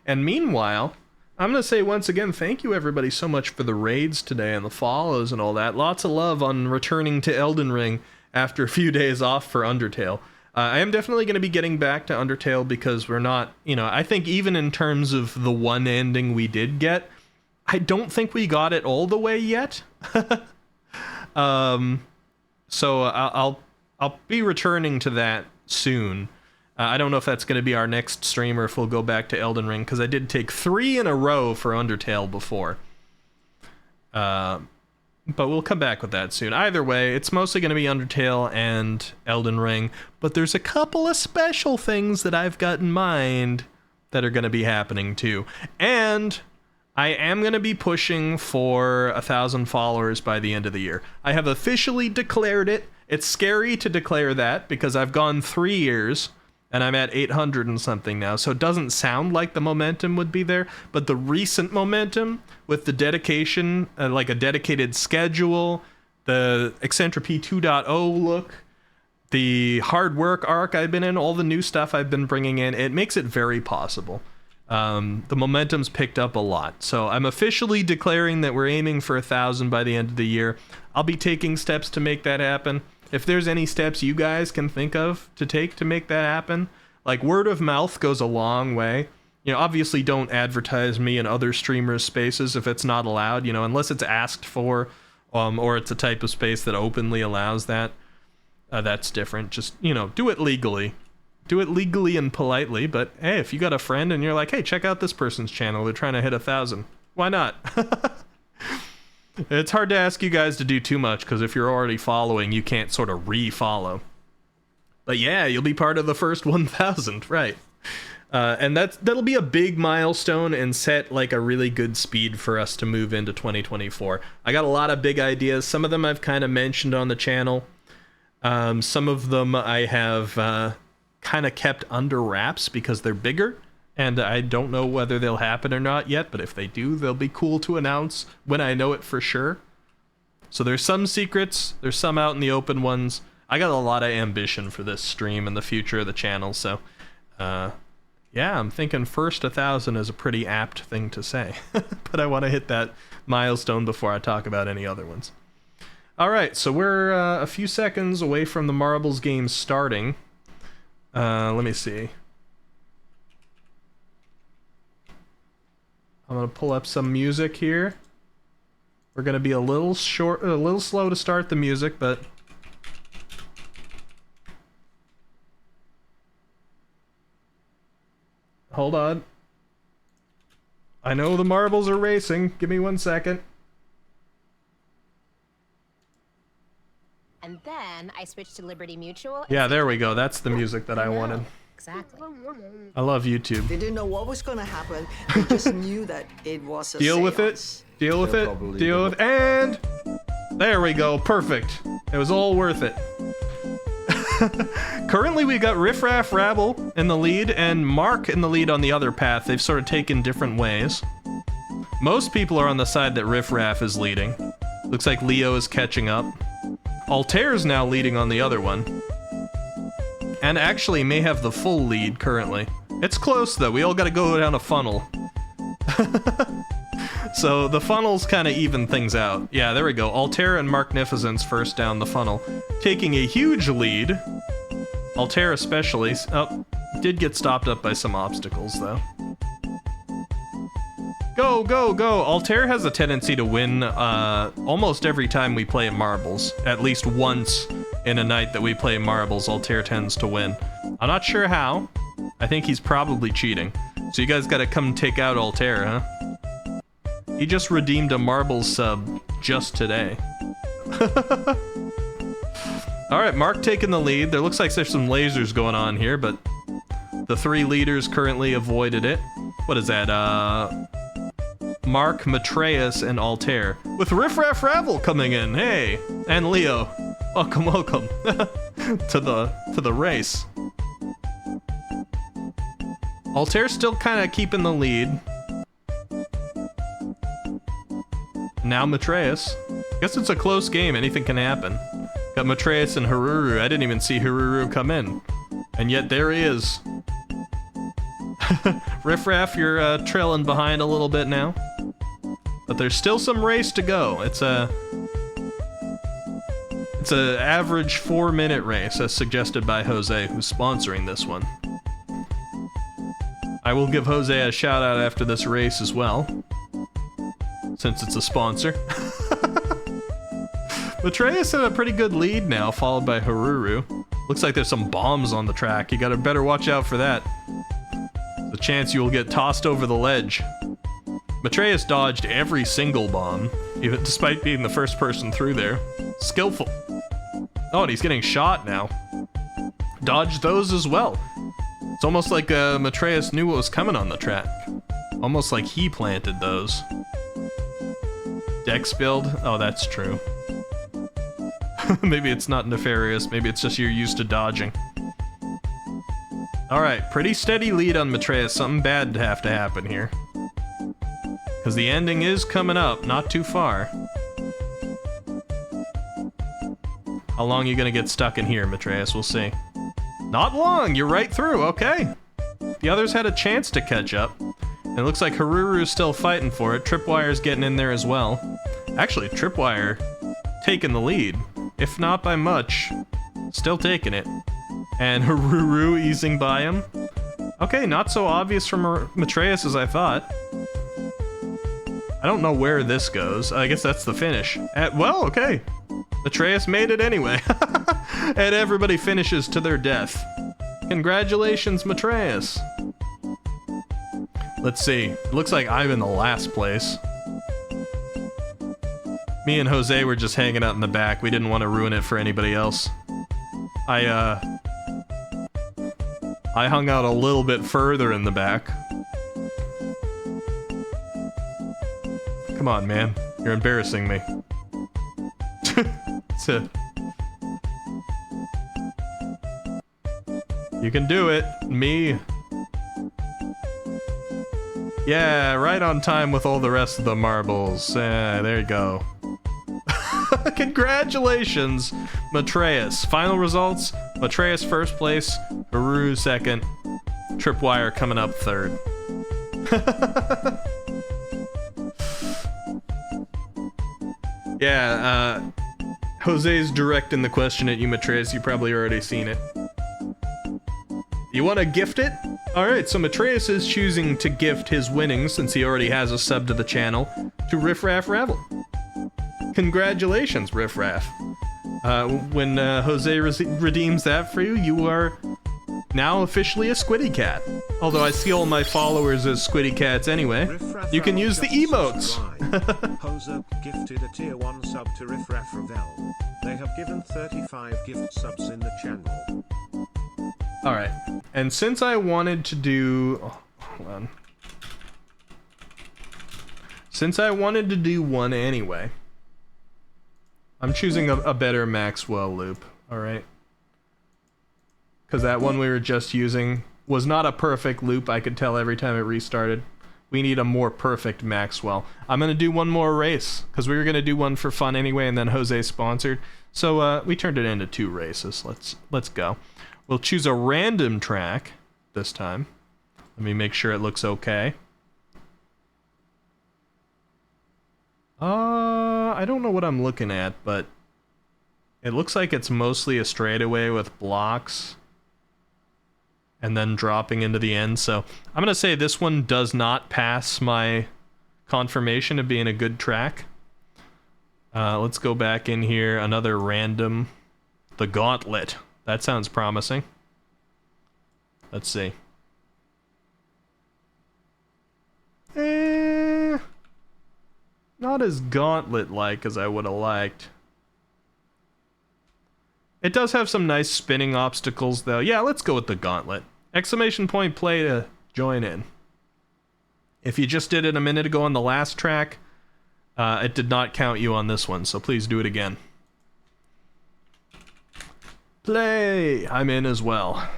And meanwhile, I'm going to say once again, thank you everybody so much for the raids today and the follows and all that. Lots of love on returning to Elden Ring after a few days off for Undertale. I am definitely going to be getting back to Undertale because we're not, you know, I think even in terms of the one ending we did get, I don't think we got it all the way yet. So I'll be returning to that soon. I don't know if that's going to be our next stream or if we'll go back to Elden Ring, because I did take 3 in a row for Undertale before. But we'll come back with that soon. Either way, it's mostly going to be Undertale and Elden Ring, but there's a couple of special things that I've got in mind that are going to be happening too. And I am going to be pushing for 1,000 followers by the end of the year. I have officially declared it. It's scary to declare that because I've gone 3 years and I'm at 800 and something now, so it doesn't sound like the momentum would be there, but the recent momentum with the dedication, like a dedicated schedule, the Eccentropy 2.0 look, the hard work arc I've been in, all the new stuff I've been bringing in, it makes it very possible. The momentum's picked up a lot, so I'm officially declaring that we're aiming for 1,000 by the end of the year. I'll be taking steps to make that happen. If there's any steps you guys can think of to take to make that happen, like word of mouth goes a long way. You know, obviously don't advertise me in other streamers' spaces if it's not allowed, you know, unless it's asked for, or it's a type of space that openly allows that. That's different. Just, you know, do it legally. Do it legally and politely, but hey, if you got a friend and you're like, hey, check out this person's channel, they're trying to hit 1,000. Why not? It's hard to ask you guys to do too much, because if you're already following, you can't sort of re-follow. But yeah, you'll be part of the first 1,000, right. And that'll be a big milestone and set like a really good speed for us to move into 2024. I got a lot of big ideas. Some of them I've kind of mentioned on the channel. Some of them I have kind of kept under wraps because they're bigger. And I don't know whether they'll happen or not yet, but if they do, they'll be cool to announce when I know it for sure. So there's some secrets, there's some out in the open ones. I got a lot of ambition for this stream and the future of the channel, so yeah, I'm thinking first 1,000 is a pretty apt thing to say. But I want to hit that milestone before I talk about any other ones. Alright, so we're a few seconds away from the Marbles game starting. Let me see. I'm gonna pull up some music here. We're gonna be a little slow to start the music, but hold on. I know the marbles are racing. Give me 1 second. And then I switched to Liberty Mutual. Yeah, there we go. That's the music that I wanted. Exactly. I love YouTube. They didn't know what was gonna happen. They just knew that it was a Deal with it. seance. Deal with it. Deal with it. And there we go. Perfect. It was all worth it. Currently, we got Riff Raff Rabble in the lead and Mark in the lead on the other path. They've sort of taken different ways. Most people are on the side that Riff Raff is leading. Looks like Leo is catching up. Altair's now leading on the other one. And actually may have the full lead currently. It's close though, we all gotta go down a funnel. So the funnels kind of even things out. Yeah, there we go. Altair and Magnificence first down the funnel. Taking a huge lead. Altair especially. Oh, did get stopped up by some obstacles though. Go, go, go! Altair has a tendency to win almost every time we play marbles. At least once in a night that we play marbles, Altair tends to win. I'm not sure how. I think he's probably cheating. So you guys gotta come take out Altair, huh? He just redeemed a marbles sub just today. Alright, Mark taking the lead. There looks like there's some lasers going on here, but the 3 leaders currently avoided it. What is that? Mark, Matreus, and Altair. With Riff Raff Ravel coming in. Hey! And Leo. Welcome, welcome. to the race. Altair's still kind of keeping the lead. Now Matreus. Guess it's a close game. Anything can happen. Got Matreus and Haruru. I didn't even see Haruru come in. And yet there he is. Riff Raff, you're trailing behind a little bit now. But there's still some race to go. It's a average 4-minute race, as suggested by Jose, who's sponsoring this one. I will give Jose a shout out after this race as well, since it's a sponsor. Matreus had a pretty good lead now, followed by Haruru. Looks like there's some bombs on the track. You gotta better watch out for that. There's a chance you will get tossed over the ledge. Matreus dodged every single bomb, even despite being the first person through there. Skillful. Oh, and he's getting shot now. Dodged those as well. It's almost like Matreus knew what was coming on the track. Almost like he planted those. Dex build? Oh, that's true. Maybe it's not nefarious, maybe it's just you're used to dodging. Alright, pretty steady lead on Matreus. Something bad to have to happen here. Because the ending is coming up, not too far. How long are you gonna get stuck in here, Matreus? We'll see. Not long, you're right through, okay. The others had a chance to catch up. And it looks like Haruru's still fighting for it. Tripwire's getting in there as well. Actually, Tripwire taking the lead. If not by much, still taking it. And Haruru easing by him. Okay, not so obvious from Matreus as I thought. I don't know where this goes. I guess that's the finish. Well, okay. Matreus made it anyway. And everybody finishes to their death. Congratulations, Matreus. Let's see. It looks like I'm in the last place. Me and Jose were just hanging out in the back. We didn't want to ruin it for anybody else. I hung out a little bit further in the back. Come on, man. You're embarrassing me. That's it. You can do it. Me. Yeah, right on time with all the rest of the marbles. There you go. Congratulations, Matreus. Final results, Matreus first place, Haru second, Tripwire coming up third. Yeah, Jose's directing the question at you, Matreus. You probably already seen it. You want to gift it? Alright, so Matreus is choosing to gift his winnings, since he already has a sub to the channel, to Riff Raff Ravel. Congratulations, Riff Raff. When Jose redeems that for you, you are now officially a Squiddy Cat. Although I see all my followers as Squiddy Cats anyway. You can use the emotes. Jose gifted a tier 1 sub to Riff Raff Ravel. They have given 35 gift subs in the channel. Alright, and since I wanted to do... Oh, hold on. Since I wanted to do one anyway, I'm choosing a better Maxwell loop, alright? Because that one we were just using was not a perfect loop, I could tell every time it restarted. We need a more perfect Maxwell. I'm gonna do one more race, because we were gonna do one for fun anyway, and then Jose sponsored. So we turned it into 2 races. Let's go. We'll choose a random track this time. Let me make sure it looks okay. I don't know what I'm looking at, but it looks like it's mostly a straightaway with blocks and then dropping into the end. So I'm gonna say this one does not pass my confirmation of being a good track. Let's go back in here. Another random. The Gauntlet. That sounds promising. Let's see. not as gauntlet-like as I would have liked. It does have some nice spinning obstacles, though. Yeah, let's go with the gauntlet. Exclamation point play to join in. If you just did it a minute ago on the last track, it did not count you on this one, so please do it again. Play! I'm in as well.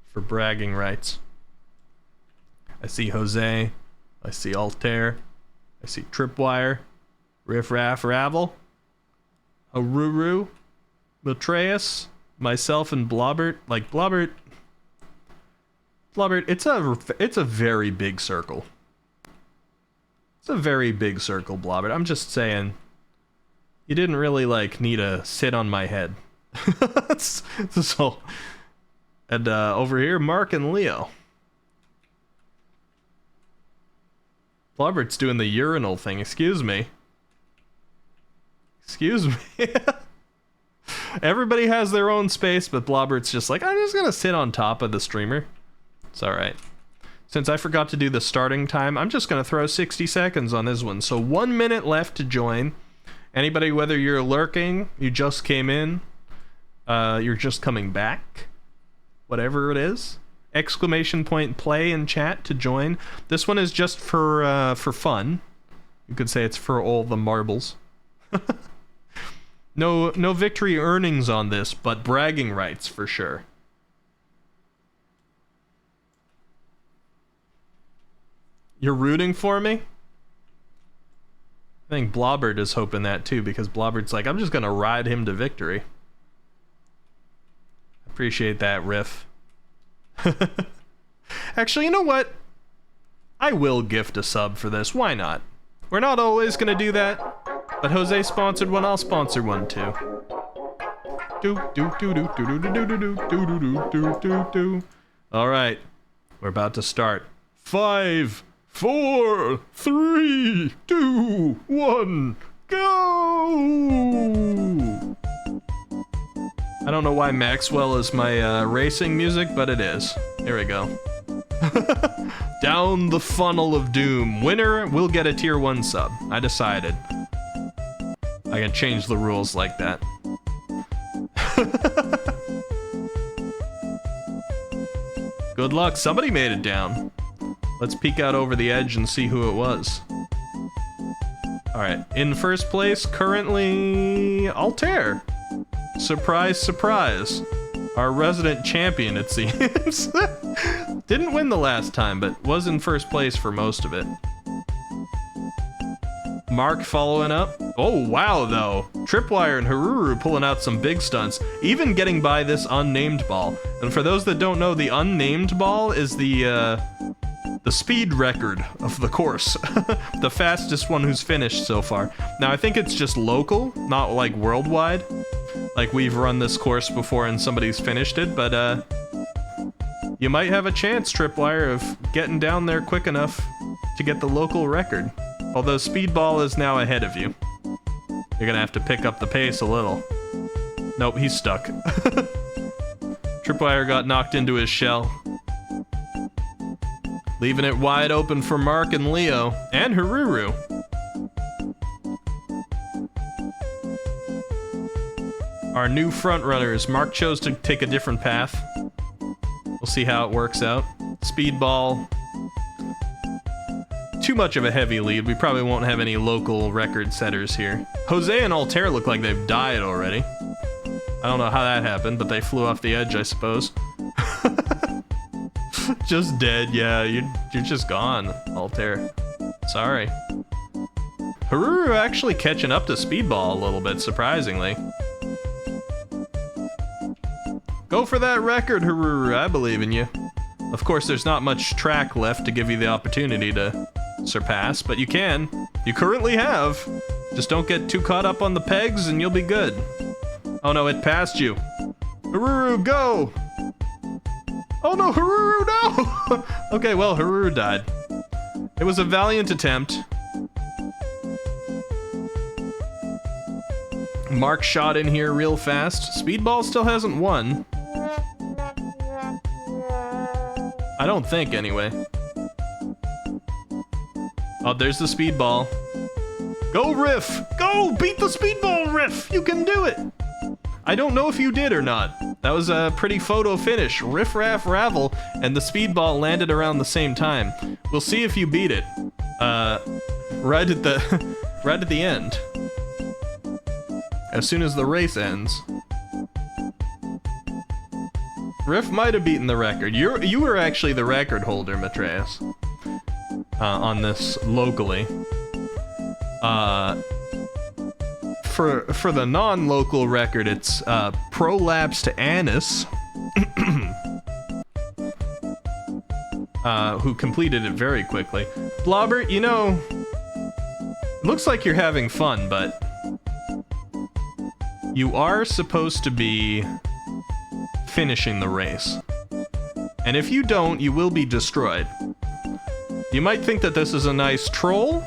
For bragging rights. I see Jose. I see Altair. I see Tripwire. Riff Raff Ravel. Haruru. Matreus. Myself and Blobbert. Like, Blobbert, it's a very big circle. It's a very big circle, Blobbert. I'm just saying, you didn't really, like, need to sit on my head. So, and over here, Mark and Leo. Blobbert's doing the urinal thing. Excuse me. Excuse me. Everybody has their own space, but Blobbert's just like, I'm just gonna sit on top of the streamer. It's alright. Since I forgot to do the starting time, I'm just gonna throw 60 seconds on this one. So 1 minute left to join. Anybody, whether you're lurking, you just came in, you're just coming back, whatever it is, exclamation point play in chat to join. This one is just for fun. You could say it's for all the marbles. No victory earnings on this, but bragging rights for sure. You're rooting for me? I think Blobbert is hoping that too, because Blobbert's like, I'm just gonna ride him to victory. Appreciate that, Riff. Actually, you know what? I will gift a sub for this. Why not? We're not always gonna do that, but Jose sponsored one. I'll sponsor one too. All right, we're about to start. 5, 4, 3, 2, 1, go! I don't know why Maxwell is my racing music, but it is. Here we go. Down the funnel of doom. Winner will get a tier 1 sub. I decided. I can change the rules like that. Good luck. Somebody made it down. Let's peek out over the edge and see who it was. Alright, in first place, currently, Altair. Surprise, surprise. Our resident champion, it seems. Didn't win the last time, but was in first place for most of it. Mark following up. Oh, wow, though. Tripwire and Haruru pulling out some big stunts, even getting by this unnamed ball. And for those that don't know, the unnamed ball is the speed record of the course. The fastest one who's finished so far. Now, I think it's just local, not like worldwide. Like, we've run this course before and somebody's finished it, but you might have a chance, Tripwire, of getting down there quick enough to get the local record. Although Speedball is now ahead of you. You're gonna have to pick up the pace a little. Nope, he's stuck. Tripwire got knocked into his shell. Leaving it wide open for Mark and Leo, and Haruru. Our new front runners. Mark chose to take a different path. We'll see how it works out. Speedball. Too much of a heavy lead. We probably won't have any local record setters here. Jose and Altair look like they've died already. I don't know how that happened, but they flew off the edge, I suppose. Just dead, yeah. You're just gone, Altair. Sorry. Haruru actually catching up to Speedball a little bit, surprisingly. Go for that record, Haruru. I believe in you. Of course, there's not much track left to give you the opportunity to surpass, but you can. You currently have. Just don't get too caught up on the pegs and you'll be good. Oh no, it passed you. Haruru, go! Oh no, Haruru, no! Okay, well, Haruru died. It was a valiant attempt. Mark shot in here real fast. Speedball still hasn't won. I don't think, anyway. Oh, there's the Speedball. Go, Riff! Go! Beat the speedball, Riff! You can do it! I don't know if you did or not. That was a pretty photo finish. Riff Raff Ravel and the speedball landed around the same time. We'll see if you beat it. Right at the right at the end. As soon as the race ends. Riff might have beaten the record. You were actually the record holder, Matreus. On this locally. For the non-local record, it's prolapse to Annis, who completed it very quickly. Blobbert, you know, looks like you're having fun, but you are supposed to be finishing the race. And if you don't, you will be destroyed. You might think that this is a nice troll.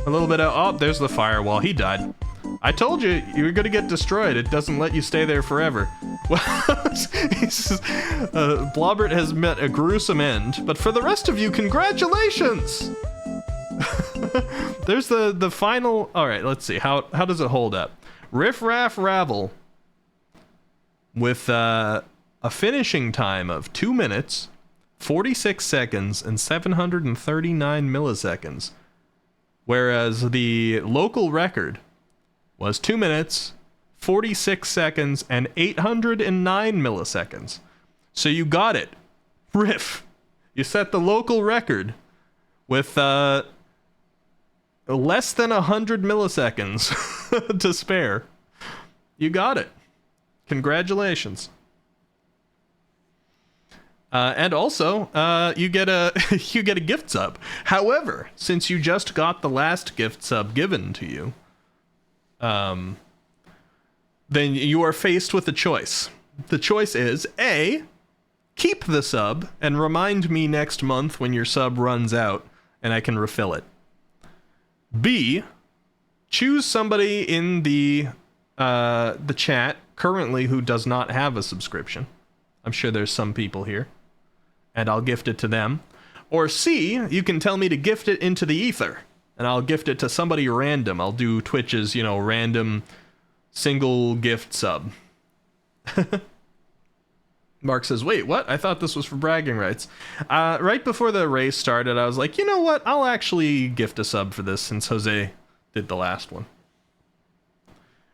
A little bit of, oh, there's the firewall. He died. I told you were gonna get destroyed. It doesn't let you stay there forever. Well, Blobbert has met a gruesome end, but for the rest of you, congratulations! There's the final. All right, let's see. How does it hold up? Riff Raff Ravel with a finishing time of 2 minutes, 46 seconds, and 739 milliseconds, whereas the local record was 2 minutes, 46 seconds, and 809 milliseconds. So you got it. Riff. You set the local record with less than 100 milliseconds to spare. You got it. Congratulations. And also, you get a you get a gift sub. However, since you just got the last gift sub given to you, then you are faced with a choice. The choice is A, keep the sub and remind me next month when your sub runs out and I can refill it. B, choose somebody in the chat currently who does not have a subscription. I'm sure there's some people here, and I'll gift it to them. Or C, you can tell me to gift it into the ether, and I'll gift it to somebody random. I'll do Twitch's, random single gift sub. Mark says, wait, what? I thought this was for bragging rights. Right before the race started, I was like, you know what? I'll actually gift a sub for this since Jose did the last one.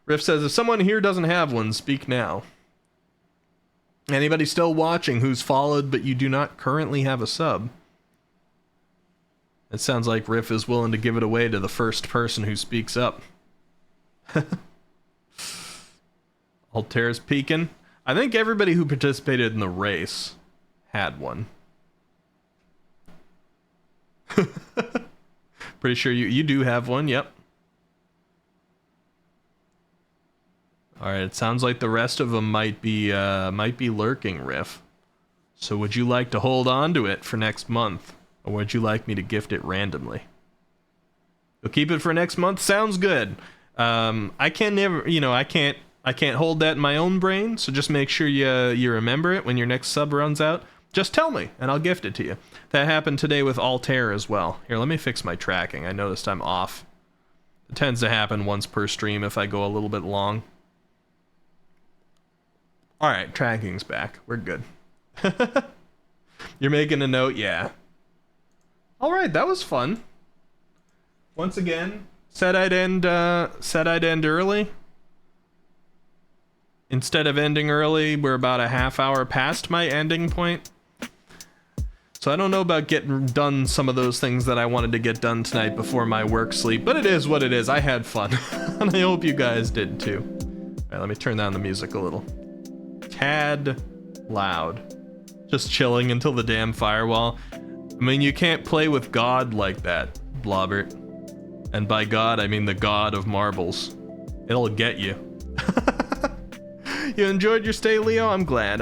Riff says, if someone here doesn't have one, speak now. Anybody still watching who's followed but you do not currently have a sub? It sounds like Riff is willing to give it away to the first person who speaks up. Altair's peeking. I think everybody who participated in the race had one. Pretty sure you do have one, yep. Alright, it sounds like the rest of them might be lurking, Riff. So would you like to hold on to it for next month? Or would you like me to gift it randomly? You'll keep it for next month? Sounds good. I can never, I can't hold that in my own brain, so just make sure you remember it when your next sub runs out. Just tell me, and I'll gift it to you. That happened today with Altair as well. Here, let me fix my tracking. I noticed I'm off. It tends to happen once per stream if I go a little bit long. Alright, tracking's back. We're good. You're making a note? Yeah. Alright, that was fun. Once again, said I'd end early. Instead of ending early, we're about a half hour past my ending point. So I don't know about getting done some of those things that I wanted to get done tonight before my work sleep, but it is what it is. I had fun, and I hope you guys did too. Alright, let me turn down the music a little. Tad loud. Just chilling until the damn firewall. I mean, you can't play with God like that, Blobbert. And by God, I mean the God of marbles. It'll get you. You enjoyed your stay, Leo? I'm glad.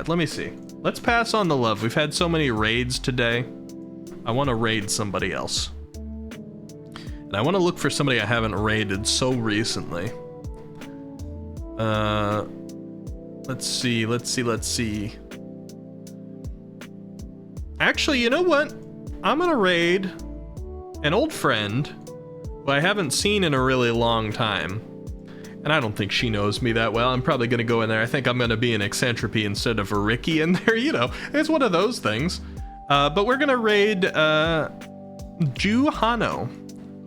Let me see. Let's pass on the love. We've had so many raids today. I want to raid somebody else. And I want to look for somebody I haven't raided so recently. Let's see. Actually, you know what? I'm gonna raid an old friend who I haven't seen in a really long time. And I don't think she knows me that well. I'm probably going to go in there. I think I'm going to be an Eccentropy instead of a Ricky in there. You know, it's one of those things. But we're going to raid Ju Hano,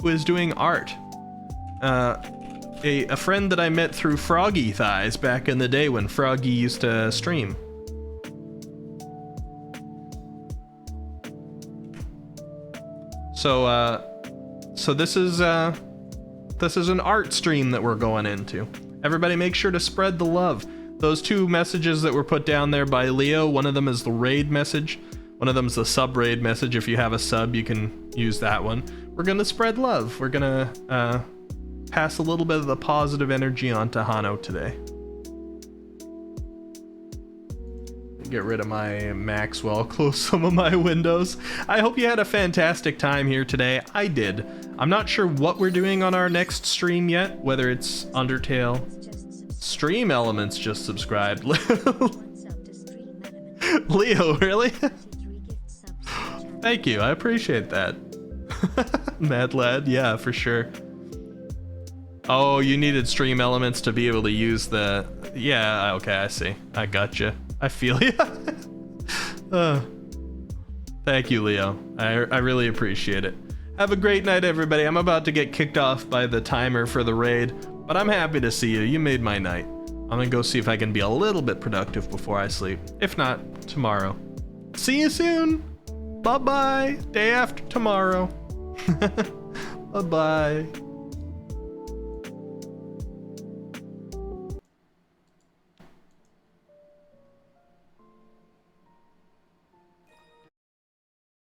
who is doing art. A friend that I met through Froggy Thighs back in the day when Froggy used to stream. So this is an art stream that we're going into. Everybody make sure to spread the love. Those two messages that were put down there by Leo, one of them is the raid message, one of them is the sub raid message. If you have a sub, you can use that one. We're gonna spread love. We're gonna pass a little bit of the positive energy on to Hano today. Get rid of my Maxwell, close some of my windows. I hope you had a fantastic time here today. I did. I'm not sure what we're doing on our next stream yet, whether it's Undertale. Stream Elements just subscribed. Leo, really? Thank you, I appreciate that. Mad Lad, yeah, for sure. Oh, you needed Stream Elements to be able to use the... Yeah, okay, I see. I gotcha. I feel you. Thank you, Leo. I really appreciate it. Have a great night, everybody. I'm about to get kicked off by the timer for the raid, but I'm happy to see you. You made my night. I'm gonna go see if I can be a little bit productive before I sleep. If not, tomorrow. See you soon. Bye-bye. Day after tomorrow. Bye-bye.